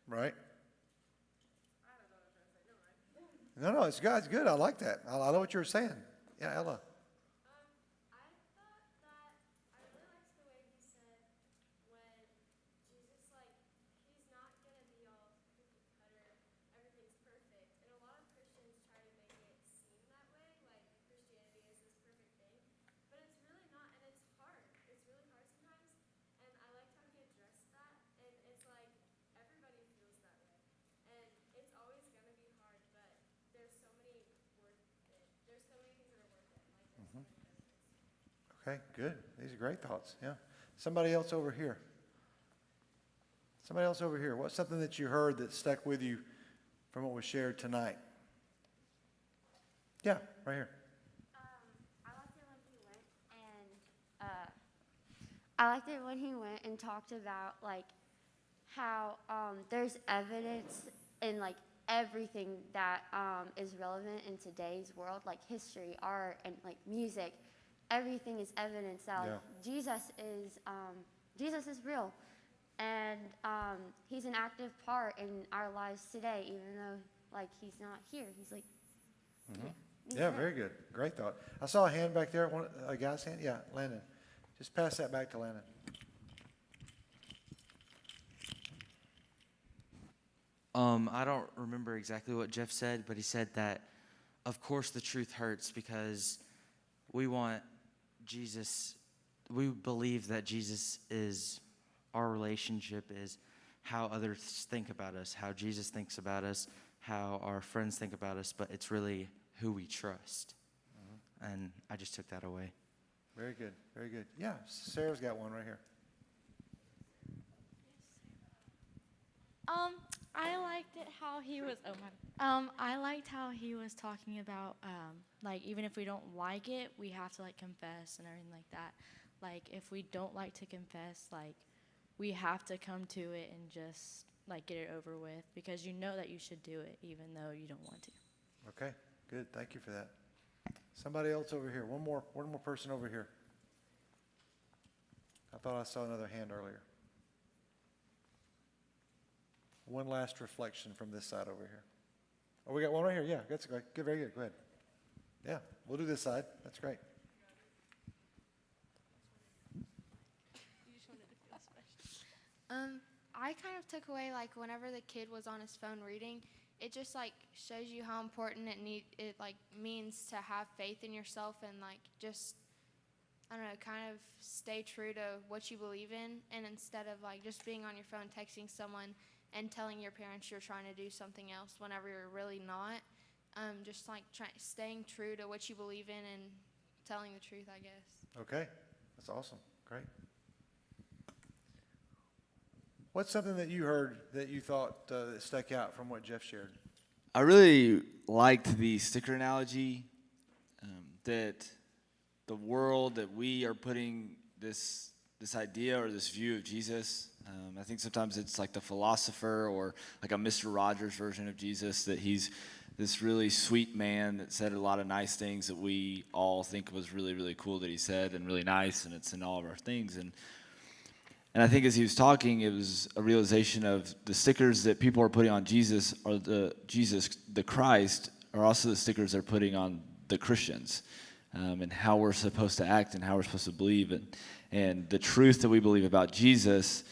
Right? No, it's good. It's good. I like that. I know what you were saying. Yeah, Ella. Okay, good. These are great thoughts. Yeah. Somebody else over here. Somebody else over here. What's something that you heard that stuck with you from what was shared tonight? Yeah, right here. I liked it when he went and talked about like how there's evidence in like everything that is relevant in today's world, like history, art, and like music. Everything is evidence that like, Jesus is real, and he's an active part in our lives today, even though like he's not here. He's like, yeah, very good, great thought. I saw a hand back there. A guy's hand. Yeah, Landon. Just pass that back to Landon. I don't remember exactly what Jeff said, but he said that, of course, the truth hurts because we want Jesus, we believe that Jesus is, our relationship is how others think about us, how Jesus thinks about us, how our friends think about us, but it's really who we trust. And I just took that away. Very good, very good. Yeah, Sarah's got one right here. I liked it how he was. Oh my. I liked how he was talking about like even if we don't like it, we have to like confess and everything like that. Like if we don't like to confess, like we have to come to it and just like get it over with because you know that you should do it even though you don't want to. Okay, good. Thank you for that. Somebody else over here. One more person over here. I thought I saw another hand earlier. One last reflection from this side over here. Oh, we got one right here. Yeah, that's great. Good, very good. Go ahead. Yeah, we'll do this side. That's great. I kind of took away like whenever the kid was on his phone reading, it just like shows you how important it like means to have faith in yourself and like just I don't know, kind of stay true to what you believe in, and instead of like just being on your phone texting someone and telling your parents you're trying to do something else whenever you're really not, just like staying true to what you believe in and telling the truth, I guess. Okay, that's awesome. Great. What's something that you heard that you thought that stuck out from what Jeff shared? I really liked the sticker analogy, that the world that we are putting this idea or this view of Jesus. I think sometimes it's like the philosopher or like a Mr. Rogers version of Jesus, that he's this really sweet man that said a lot of nice things that we all think was really, really cool that he said and really nice, and it's in all of our things. And I think as he was talking, it was a realization of the stickers that people are putting on Jesus, or the Christ, are also the stickers they're putting on the Christians, and how we're supposed to act and how we're supposed to believe. And the truth that we believe about Jesus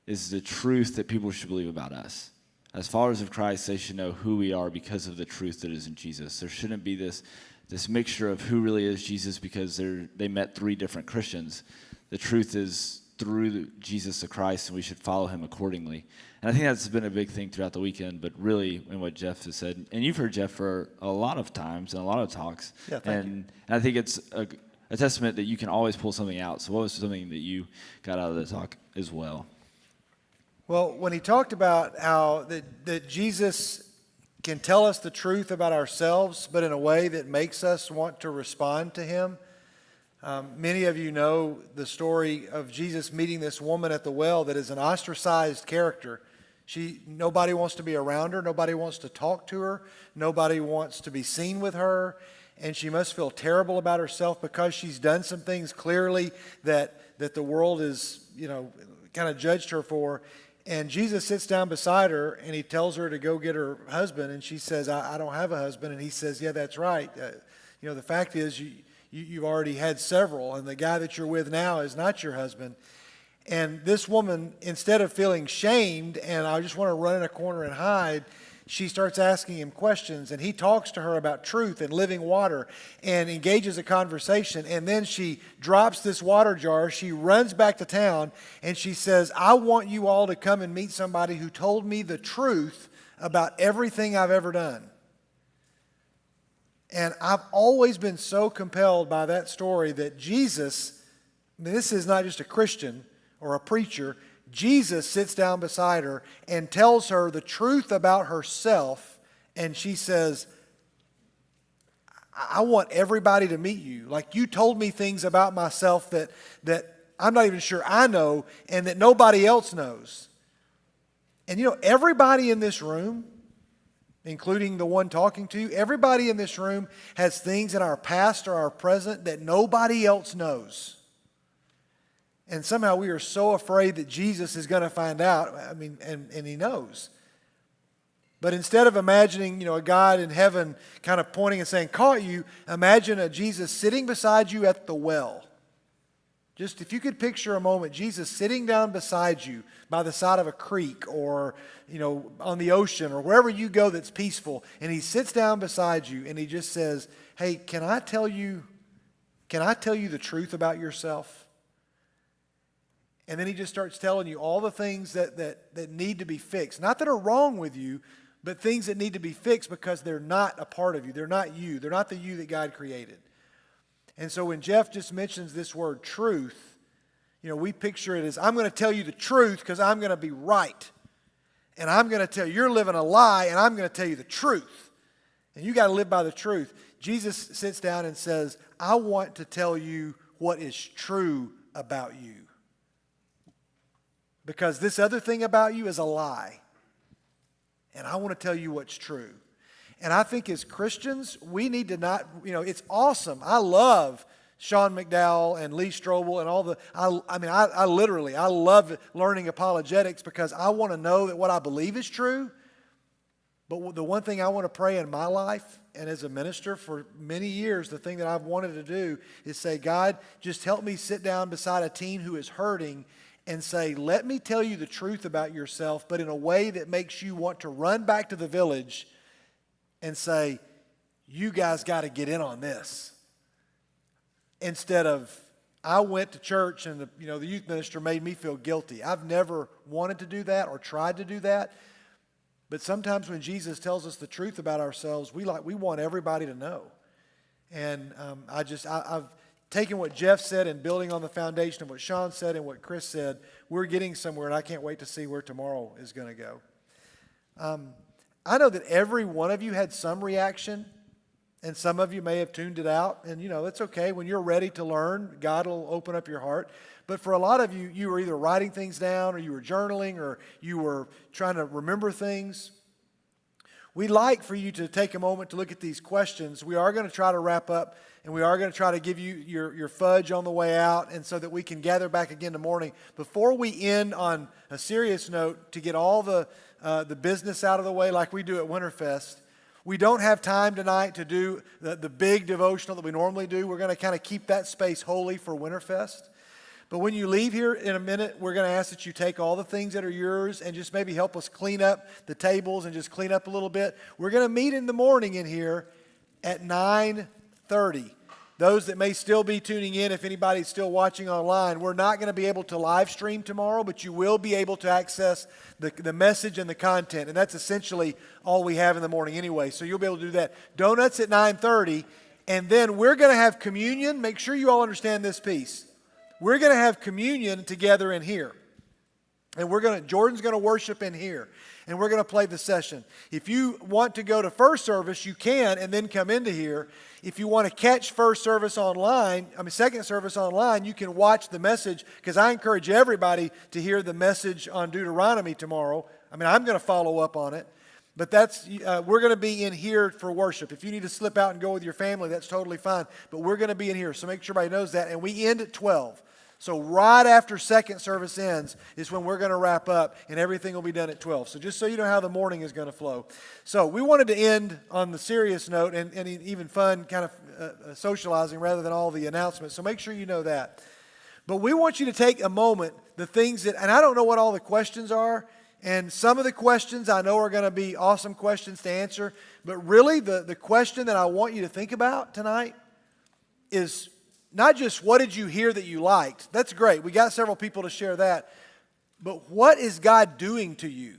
is the truth that people should believe about us. As followers of Christ, they should know who we are because of the truth that is in Jesus. There shouldn't be this mixture of who really is Jesus because they met three different Christians. The truth is through Jesus the Christ, and we should follow him accordingly. And I think that's been a big thing throughout the weekend, but really in what Jeff has said, and you've heard Jeff for a lot of times and a lot of talks. Yeah, thank you. And I think it's a testament that you can always pull something out. So what was something that you got out of the talk as well? Well, when he talked about how that Jesus can tell us the truth about ourselves, but in a way that makes us want to respond to him. Many of you know the story of Jesus meeting this woman at the well that is an ostracized character. Nobody wants to be around her. Nobody wants to talk to her. Nobody wants to be seen with her. And she must feel terrible about herself because she's done some things clearly that the world is, kind of judged her for. And Jesus sits down beside her and he tells her to go get her husband. And she says, I don't have a husband. And he says, yeah, that's right. The fact is you've already had several, and the guy that you're with now is not your husband. And this woman, instead of feeling shamed and I just want to run in a corner and hide, she starts asking him questions, and he talks to her about truth and living water and engages a conversation. And then she drops this water jar. She runs back to town, and she says, I want you all to come and meet somebody who told me the truth about everything I've ever done. And I've always been so compelled by that story that Jesus, this is not just a Christian or a preacher, Jesus sits down beside her and tells her the truth about herself, and she says, I want everybody to meet you. Like, you told me things about myself that I'm not even sure I know and that nobody else knows. And everybody in this room, including the one talking to you, everybody in this room has things in our past or our present that nobody else knows. And somehow we are so afraid that Jesus is going to find out, and he knows. But instead of imagining, a God in heaven kind of pointing and saying, caught you, imagine a Jesus sitting beside you at the well. Just if you could picture a moment, Jesus sitting down beside you by the side of a creek or, on the ocean or wherever you go that's peaceful, and he sits down beside you and he just says, hey, can I tell you the truth about yourself? And then he just starts telling you all the things that need to be fixed. Not that are wrong with you, but things that need to be fixed because they're not a part of you. They're not you. They're not the you that God created. And so when Jeff just mentions this word truth, we picture it as, I'm going to tell you the truth because I'm going to be right. And I'm going to tell you, you're living a lie, and I'm going to tell you the truth. And you got to live by the truth. Jesus sits down and says, I want to tell you what is true about you. Because this other thing about you is a lie. And I want to tell you what's true. And I think as Christians, we need to not, it's awesome. I love Sean McDowell and Lee Strobel and all the, I love learning apologetics because I want to know that what I believe is true. But the one thing I want to pray in my life and as a minister for many years, the thing that I've wanted to do is say, God, just help me sit down beside a teen who is hurting and say, let me tell you the truth about yourself, but in a way that makes you want to run back to the village and say, you guys got to get in on this. Instead of, I went to church and the youth minister made me feel guilty. I've never wanted to do that or tried to do that. But sometimes when Jesus tells us the truth about ourselves, we want everybody to know. And I've taken what Jeff said and building on the foundation of what Sean said and what Chris said. We're getting somewhere, and I can't wait to see where tomorrow is going to go. I know that every one of you had some reaction, and some of you may have tuned it out. And, it's okay. When you're ready to learn, God will open up your heart. But for a lot of you, you were either writing things down or you were journaling or you were trying to remember things. We'd like for you to take a moment to look at these questions. We are going to try to wrap up, and we are going to try to give you your fudge on the way out, and so that we can gather back again tomorrow morning. Before we end on a serious note, to get all the business out of the way like we do at Winterfest, we don't have time tonight to do the big devotional that we normally do. We're going to kind of keep that space holy for Winterfest. But when you leave here in a minute, we're going to ask that you take all the things that are yours and just maybe help us clean up the tables and just clean up a little bit. We're going to meet in the morning in here at 9:30. Those that may still be tuning in, if anybody's still watching online, we're not going to be able to live stream tomorrow, but you will be able to access the message and the content. And that's essentially all we have in the morning anyway. So you'll be able to do that. Donuts at 9:30. And then we're going to have communion. Make sure you all understand this piece. We're going to have communion together in here. And Jordan's going to worship in here. And we're going to play the session. If you want to go to first service, you can, and then come into here. If you want to catch second service online, you can watch the message, because I encourage everybody to hear the message on Deuteronomy tomorrow. I'm going to follow up on it. But we're going to be in here for worship. If you need to slip out and go with your family, that's totally fine. But we're going to be in here, so make sure everybody knows that. And we end at 12. So right after second service ends is when we're going to wrap up, and everything will be done at 12. So just so you know how the morning is going to flow. So we wanted to end on the serious note and even fun kind of socializing rather than all the announcements. So make sure you know that. But we want you to take a moment, the things that, and I don't know what all the questions are, and some of the questions I know are going to be awesome questions to answer, but really the question that I want you to think about tonight is not just what did you hear that you liked. That's great. We got several people to share that. But what is God doing to you?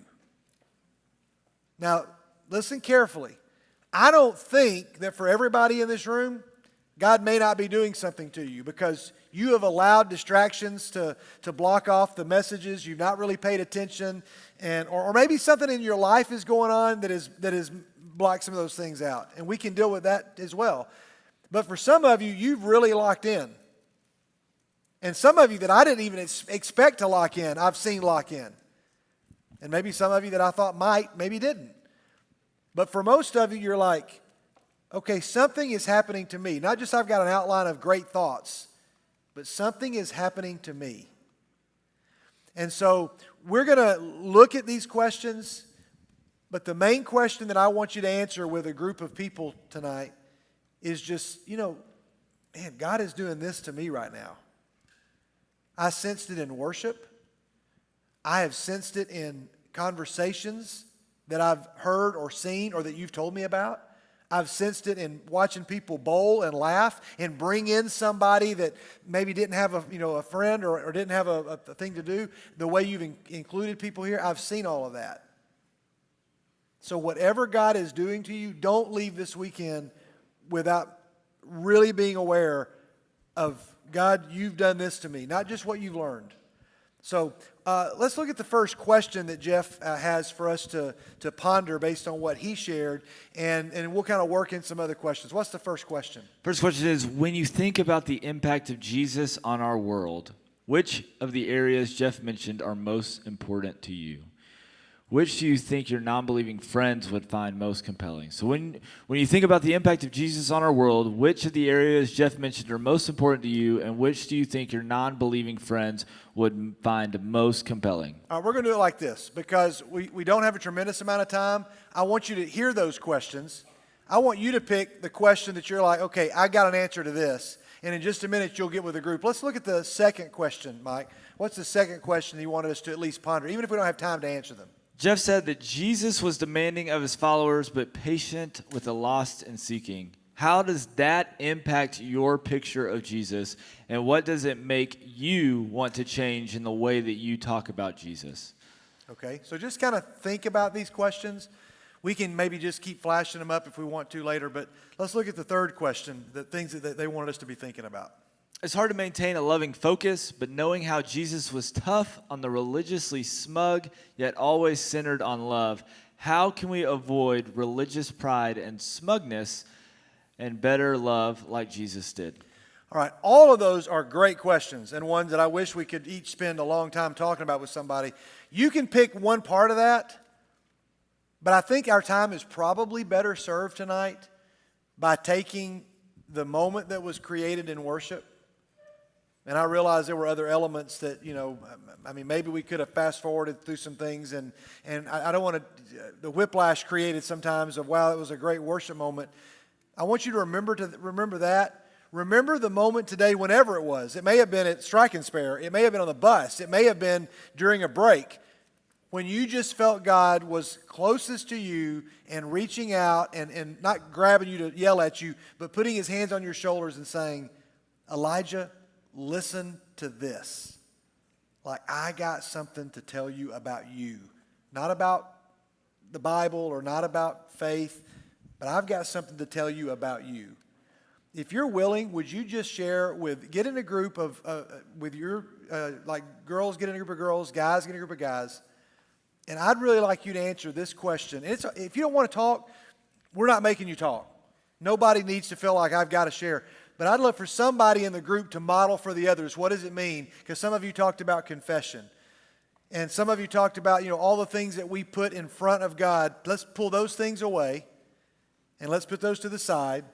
Now, listen carefully. I don't think that for everybody in this room, God may not be doing something to you because you have allowed distractions to block off the messages. You've not really paid attention. Or maybe something in your life is going on that is blocked some of those things out. And we can deal with that as well. But for some of you, you've really locked in. And some of you that I didn't even expect to lock in, I've seen lock in. And maybe some of you that I thought might, maybe didn't. But for most of you, you're like, okay, something is happening to me. Not just I've got an outline of great thoughts, but something is happening to me. And so we're going to look at these questions, but the main question that I want you to answer with a group of people tonight is just, man, God is doing this to me right now. I sensed it in worship. I have sensed it in conversations that I've heard or seen or that you've told me about. I've sensed it in watching people bowl and laugh and bring in somebody that maybe didn't have a friend or didn't have a thing to do. The way you've included people here, I've seen all of that. So whatever God is doing to you, don't leave this weekend without really being aware of, God, you've done this to me, not just what you've learned. So let's look at the first question that Jeff has for us to ponder based on what he shared, and we'll kind of work in some other questions. What's the first question? First question is, when you think about the impact of Jesus on our world, which of the areas Jeff mentioned are most important to you? Which do you think your non-believing friends would find most compelling? So when you think about the impact of Jesus on our world, which of the areas Jeff mentioned are most important to you, and which do you think your non-believing friends would find most compelling? All right, we're going to do it like this because we don't have a tremendous amount of time. I want you to hear those questions. I want you to pick the question that you're like, okay, I got an answer to this. And in just a minute, you'll get with the group. Let's look at the second question, Mike. What's the second question you wanted us to at least ponder, even if we don't have time to answer them? Jeff said that Jesus was demanding of his followers, but patient with the lost and seeking. How does that impact your picture of Jesus, and what does it make you want to change in the way that you talk about Jesus? Okay, so just kind of think about these questions. We can maybe just keep flashing them up if we want to later, but let's look at the third question, the things that they wanted us to be thinking about. It's hard to maintain a loving focus, but knowing how Jesus was tough on the religiously smug, yet always centered on love, how can we avoid religious pride and smugness and better love like Jesus did? All right, all of those are great questions and ones that I wish we could each spend a long time talking about with somebody. You can pick one part of that, but I think our time is probably better served tonight by taking the moment that was created in worship. And I realize there were other elements that, maybe we could have fast forwarded through some things. And I don't want to, the whiplash created sometimes of, wow, it was a great worship moment. I want you to remember that. Remember the moment today, whenever it was. It may have been at Strike and Spare. It may have been on the bus. It may have been during a break. When you just felt God was closest to you and reaching out and not grabbing you to yell at you, but putting his hands on your shoulders and saying, Elijah, listen to this. Like, I got something to tell you about you. Not about the Bible or not about faith, but I've got something to tell you about you. If you're willing, would you just share get in a group of, with your, girls get in a group of girls, guys get in a group of guys. And I'd really like you to answer this question. And if you don't want to talk, we're not making you talk. Nobody needs to feel like I've got to share. But I'd love for somebody in the group to model for the others. What does it mean? Because some of you talked about confession. And some of you talked about, all the things that we put in front of God. Let's pull those things away. And let's put those to the side.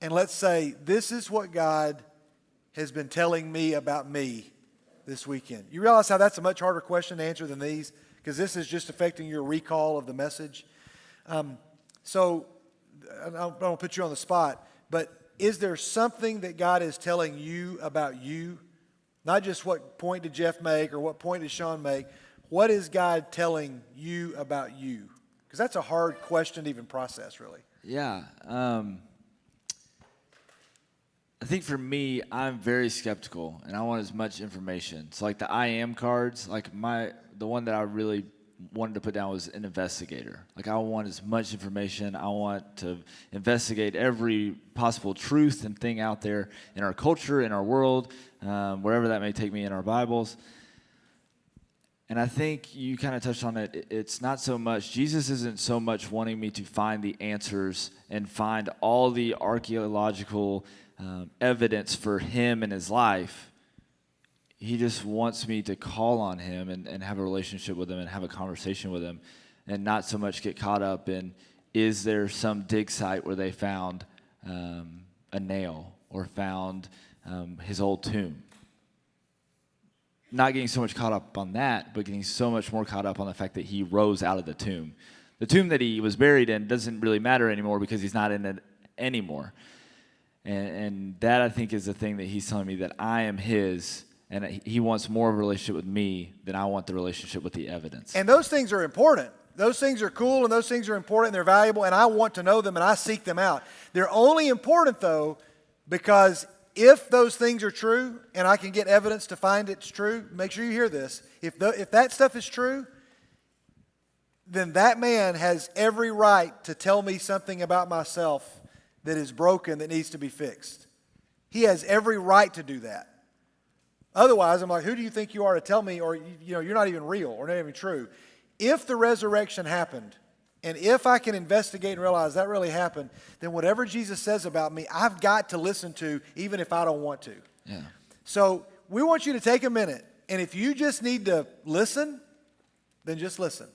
And let's say, this is what God has been telling me about me this weekend. You realize how that's a much harder question to answer than these? Because this is just affecting your recall of the message. So I don't want to put you on the spot, but is there something that God is telling you about you? Not just what point did Jeff make or what point did Sean make. What is God telling you about you? Because that's a hard question to even process, really. Yeah. I think for me, I'm very skeptical, and I want as much information. So like the I am cards, the one that I really wanted to put down was an investigator. Like, I want as much information. I want to investigate every possible truth and thing out there in our culture, in our world, wherever that may take me in our Bibles. And I think you kind of touched on it. It's not so much, Jesus isn't so much wanting me to find the answers and find all the archaeological evidence for him and his life. He just wants me to call on him and have a relationship with him and have a conversation with him and not so much get caught up in, is there some dig site where they found a nail or found his old tomb? Not getting so much caught up on that, but getting so much more caught up on the fact that he rose out of the tomb. The tomb that he was buried in doesn't really matter anymore because he's not in it anymore. And that, I think, is the thing that he's telling me, that I am his, and he wants more of a relationship with me than I want the relationship with the evidence. And those things are important. Those things are cool, and those things are important, and they're valuable, and I want to know them, and I seek them out. They're only important, though, because if those things are true, and I can get evidence to find it's true, make sure you hear this. If that stuff is true, then that man has every right to tell me something about myself that is broken, that needs to be fixed. He has every right to do that. Otherwise, I'm like, who do you think you are to tell me, or you're not even real or not even true? If the resurrection happened, and if I can investigate and realize that really happened, then whatever Jesus says about me, I've got to listen to, even if I don't want to. Yeah. So we want you to take a minute, and if you just need to listen, then just listen.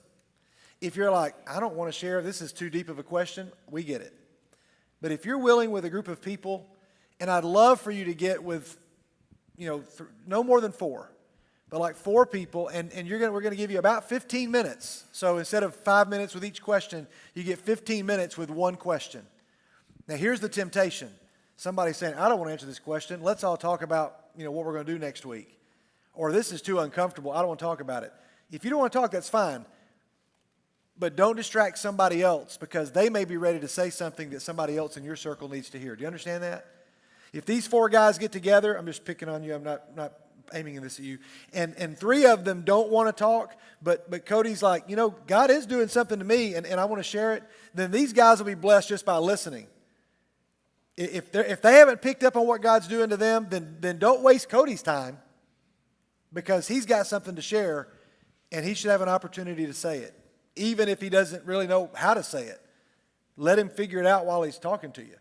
If you're like, I don't want to share, this is too deep of a question, we get it. But if you're willing with a group of people, and I'd love for you to get with, no more than 4, but like 4 people, and we're going to give you about 15 minutes. So instead of 5 minutes with each question, you get 15 minutes with one question. Now here's the temptation. Somebody's saying, I don't want to answer this question. Let's all talk about, what we're going to do next week. Or this is too uncomfortable. I don't want to talk about it. If you don't want to talk, that's fine. But don't distract somebody else, because they may be ready to say something that somebody else in your circle needs to hear. Do you understand that? If these 4 guys get together, I'm just picking on you, I'm not aiming this at you, and 3 of them don't want to talk, but Cody's like, God is doing something to me, and I want to share it, then these guys will be blessed just by listening. If they haven't picked up on what God's doing to them, then don't waste Cody's time, because he's got something to share, and he should have an opportunity to say it, even if he doesn't really know how to say it. Let him figure it out while he's talking to you.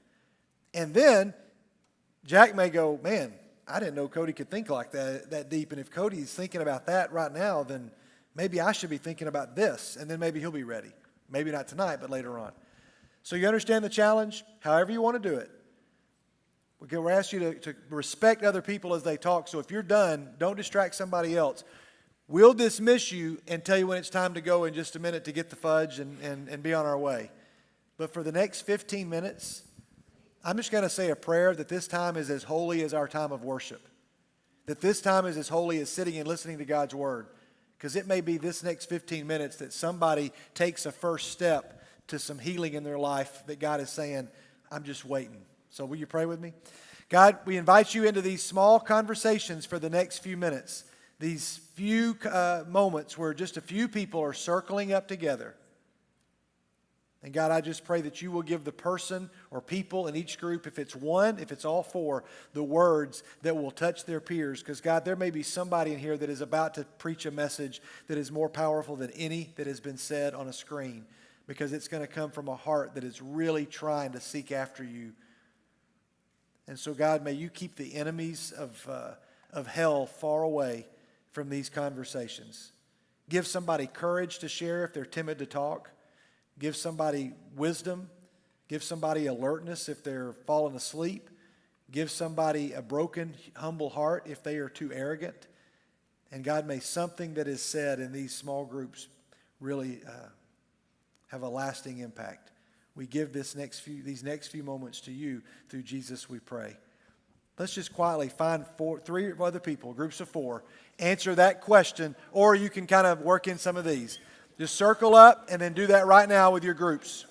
And then Jack may go, man, I didn't know Cody could think like that deep. And if Cody's thinking about that right now, then maybe I should be thinking about this. And then maybe he'll be ready. Maybe not tonight, but later on. So you understand the challenge? However you want to do it. We're asking you to respect other people as they talk. So if you're done, don't distract somebody else. We'll dismiss you and tell you when it's time to go in just a minute to get the fudge and be on our way. But for the next 15 minutes, I'm just going to say a prayer that this time is as holy as our time of worship. That this time is as holy as sitting and listening to God's word. Because it may be this next 15 minutes that somebody takes a first step to some healing in their life that God is saying, I'm just waiting. So will you pray with me? God, we invite you into these small conversations for the next few minutes. These few moments where just a few people are circling up together. And God, I just pray that you will give the person or people in each group, if it's one, if it's all 4, the words that will touch their peers. Because God, there may be somebody in here that is about to preach a message that is more powerful than any that has been said on a screen. Because it's going to come from a heart that is really trying to seek after you. And so God, may you keep the enemies of hell far away from these conversations. Give somebody courage to share if they're timid to talk. Give somebody wisdom. Give somebody alertness if they're falling asleep. Give somebody a broken, humble heart if they are too arrogant. And God, may something that is said in these small groups really have a lasting impact. We give these next few moments to you. Through Jesus we pray. Let's just quietly find 3 other people, groups of 4, answer that question, or you can kind of work in some of these. Just circle up and then do that right now with your groups.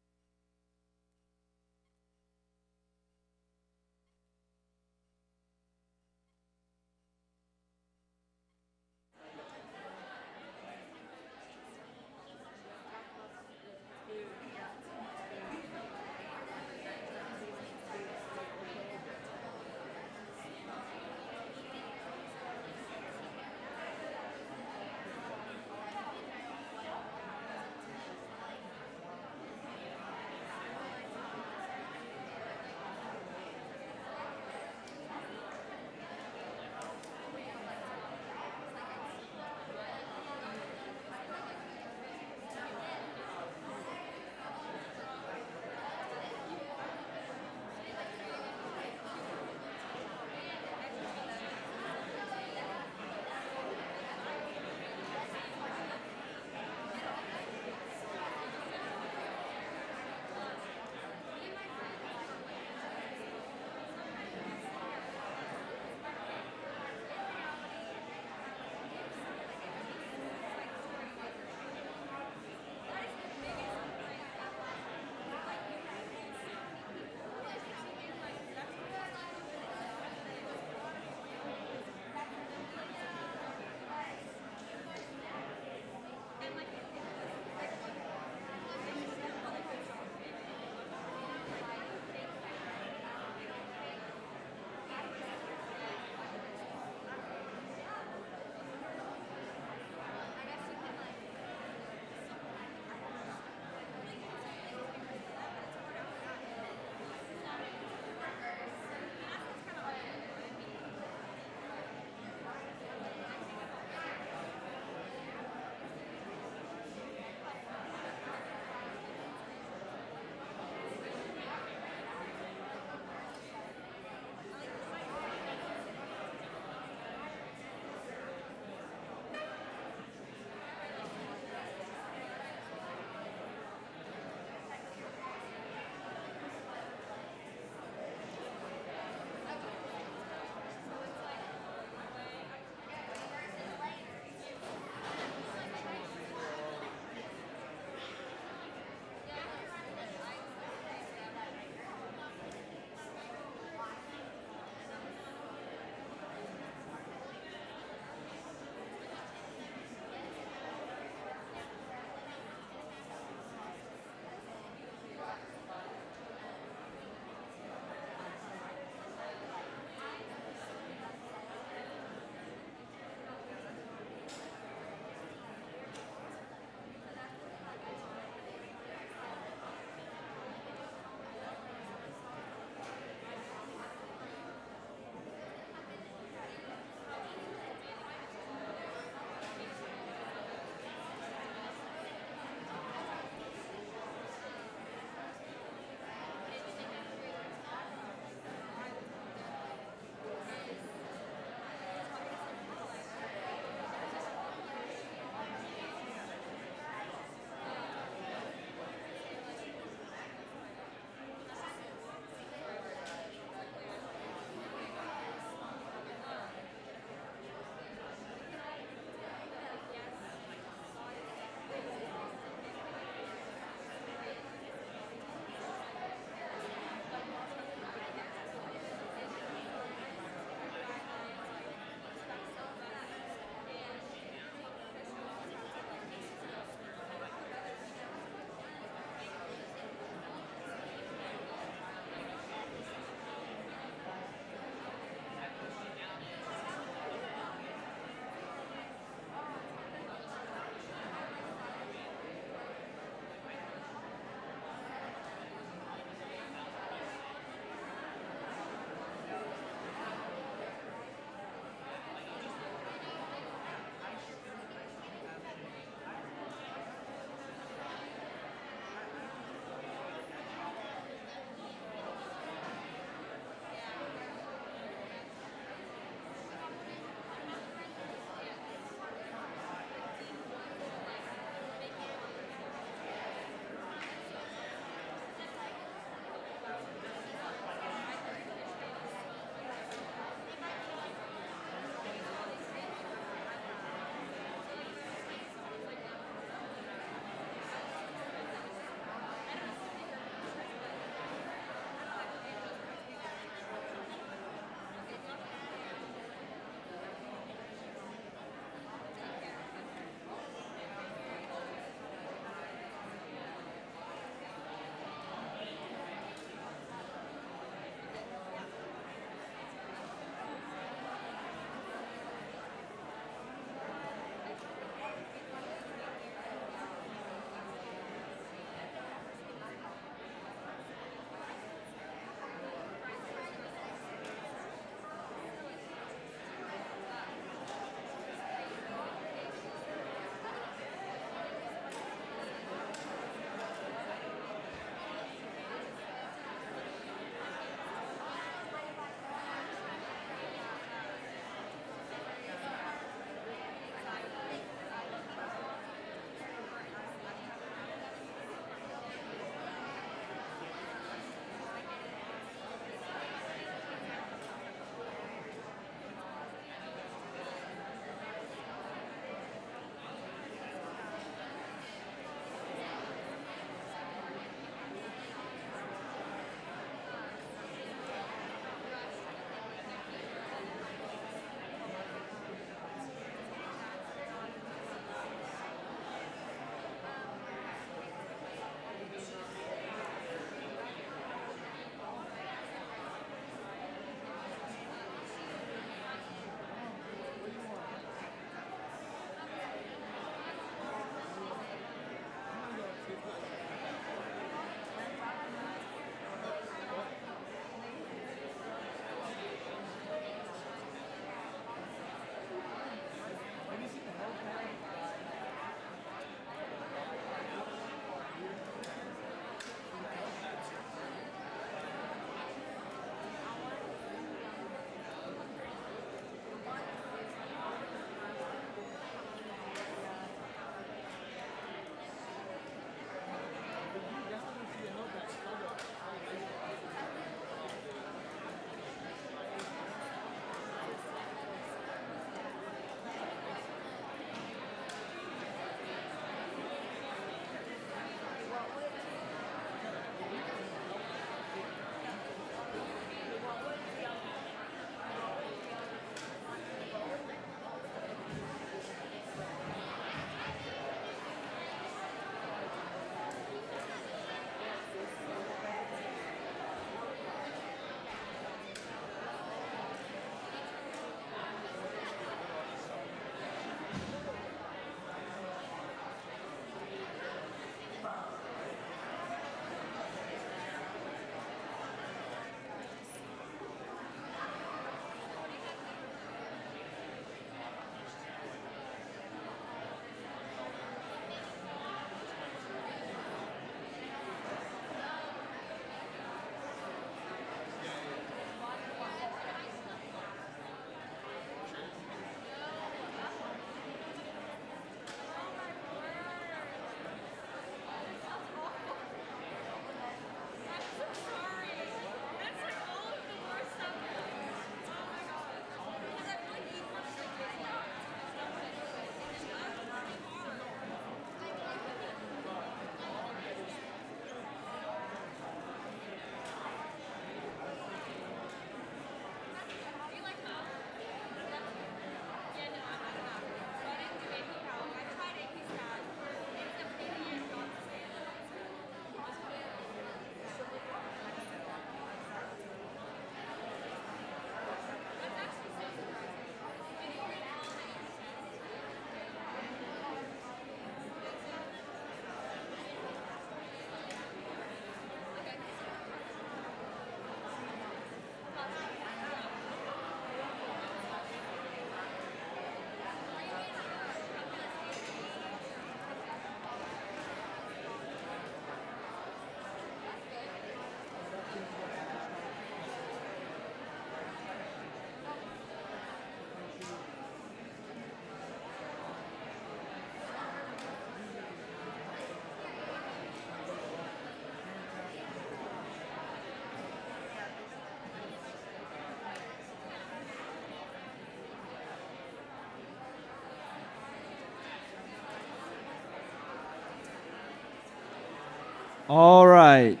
All right.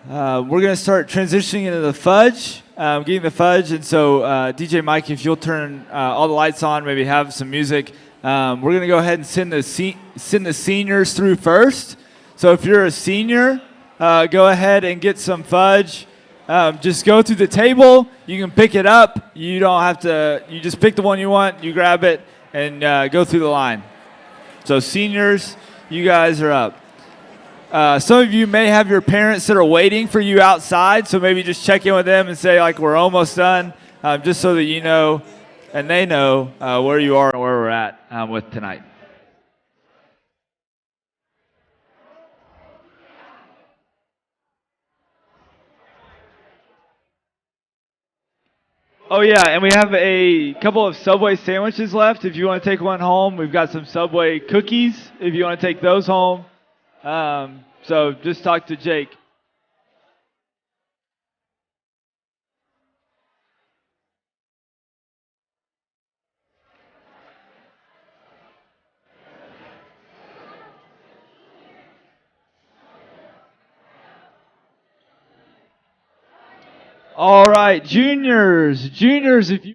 We're going to start transitioning into the fudge, getting the fudge. And so, DJ Mike, if you'll turn all the lights on, maybe have some music. We're going to go ahead and send the seniors through first. So if you're a senior, go ahead and get some fudge. Just go through the table. You can pick it up. You don't have to. You just pick the one you want. You grab it and go through the line. So seniors, you guys are up. Some of you may have your parents that are waiting for you outside, so maybe just check in with them and say, like, we're almost done, just so that you know and they know where you are and where we're at with tonight. Oh, yeah, and we have a couple of Subway sandwiches left. If you want to take one home, we've got some Subway cookies if you want to take those home. So just talk to Jake. All right, juniors, if you